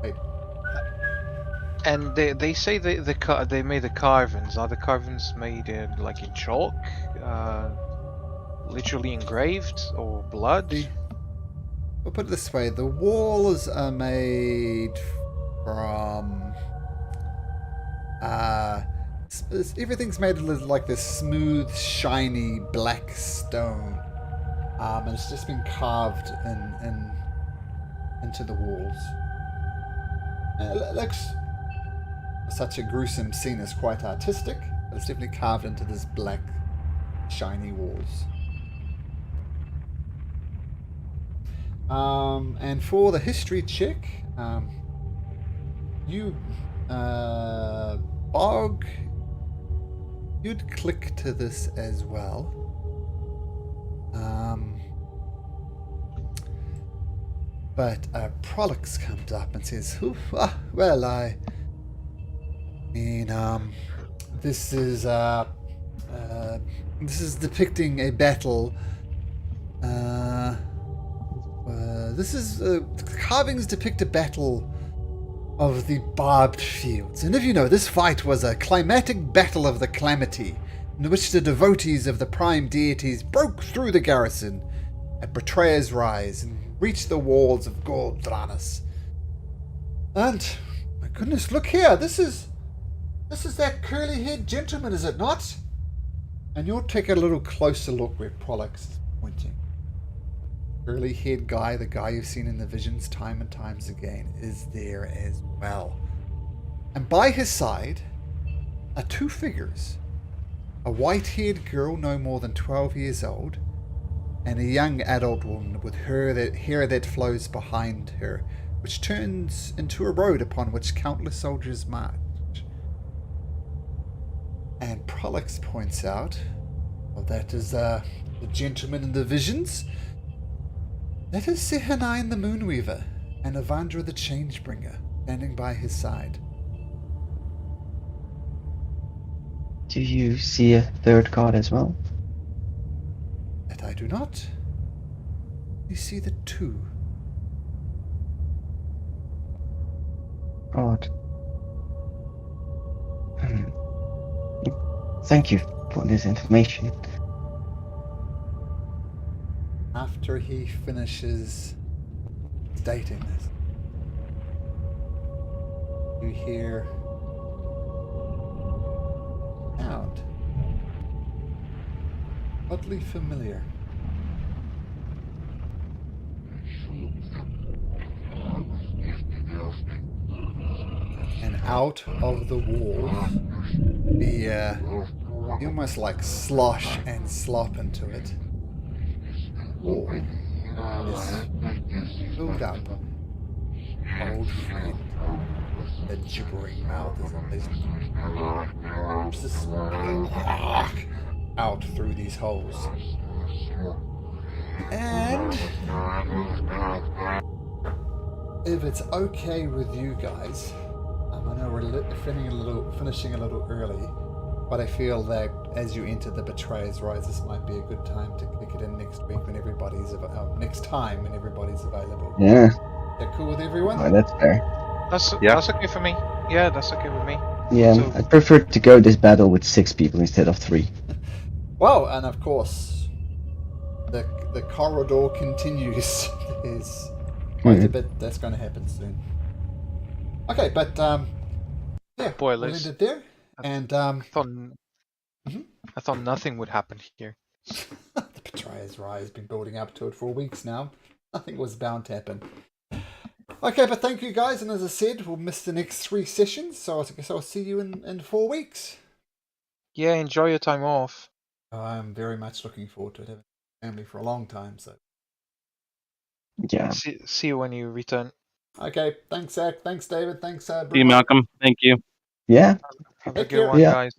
Wait. And they say they made the carvings. Are the carvings made like in chalk, literally engraved, or blood? We'll put it this way: the walls are made from everything's made of like this smooth, shiny black stone, and it's just been carved into the walls. It looks such a gruesome scene is quite artistic, but it's definitely carved into this black, shiny walls. And for the history check, you, Bog, you'd click to this as well. But Prolix comes up and says, well, I mean, this is depicting a battle. The carvings depict a battle of the barbed fields. And if you know, this fight was a climatic battle of the calamity, in which the devotees of the prime deities broke through the garrison at Betrayer's Rise and reached the walls of Gordranus. And, my goodness, look here, this is that curly-haired gentleman, is it not? And you'll take a little closer look where Prolix is pointing. Curly-haired guy, the guy you've seen in the visions time and times again, is there as well. And by his side are two figures. A white-haired girl no more than 12 years old, and a young adult woman with hair that flows behind her, which turns into a road upon which countless soldiers march. And Prolix points out, well, that is the gentleman in the visions. That is Sehanine the Moonweaver and Avandra the Changebringer standing by his side. Do you see a third god as well? That I do not. You see the two. God. Thank you for this information. After he finishes stating this, you hear sound. Oddly familiar. And out of the walls, you almost like slosh and slop into it. Wall is filled up. Old friend. The gibbering mouth is just out through these holes. And if it's okay with you guys, I know we're finishing a little early, but I feel that as you enter the Betrayer's Rise, this might be a good time to kick it in next week when everybody's next time when everybody's available. Yeah. Is that cool with everyone? Oh, that's fair. That's okay for me. Yeah, that's okay with me. Yeah, So- I prefer to go this battle with 6 people instead of 3. Well, and of course, the corridor continues. There's quite a bit that's going to happen soon. Okay, but yeah, we'll Spoilers. end it there. And I thought nothing would happen here. the Betrayer's Rise has been building up to it for weeks now. Nothing was bound to happen. Okay, but thank you guys, and as I said, we'll miss the next 3 sessions, so I guess I'll see you in 4 weeks. Yeah, enjoy your time off. I'm very much looking forward to it. Having family for a long time, so. Yeah. See you when you return. Okay, thanks Zach, thanks David, thanks See you, Bruno. Malcolm. Thank you. Yeah. Have Take a good care. one, Yeah. guys.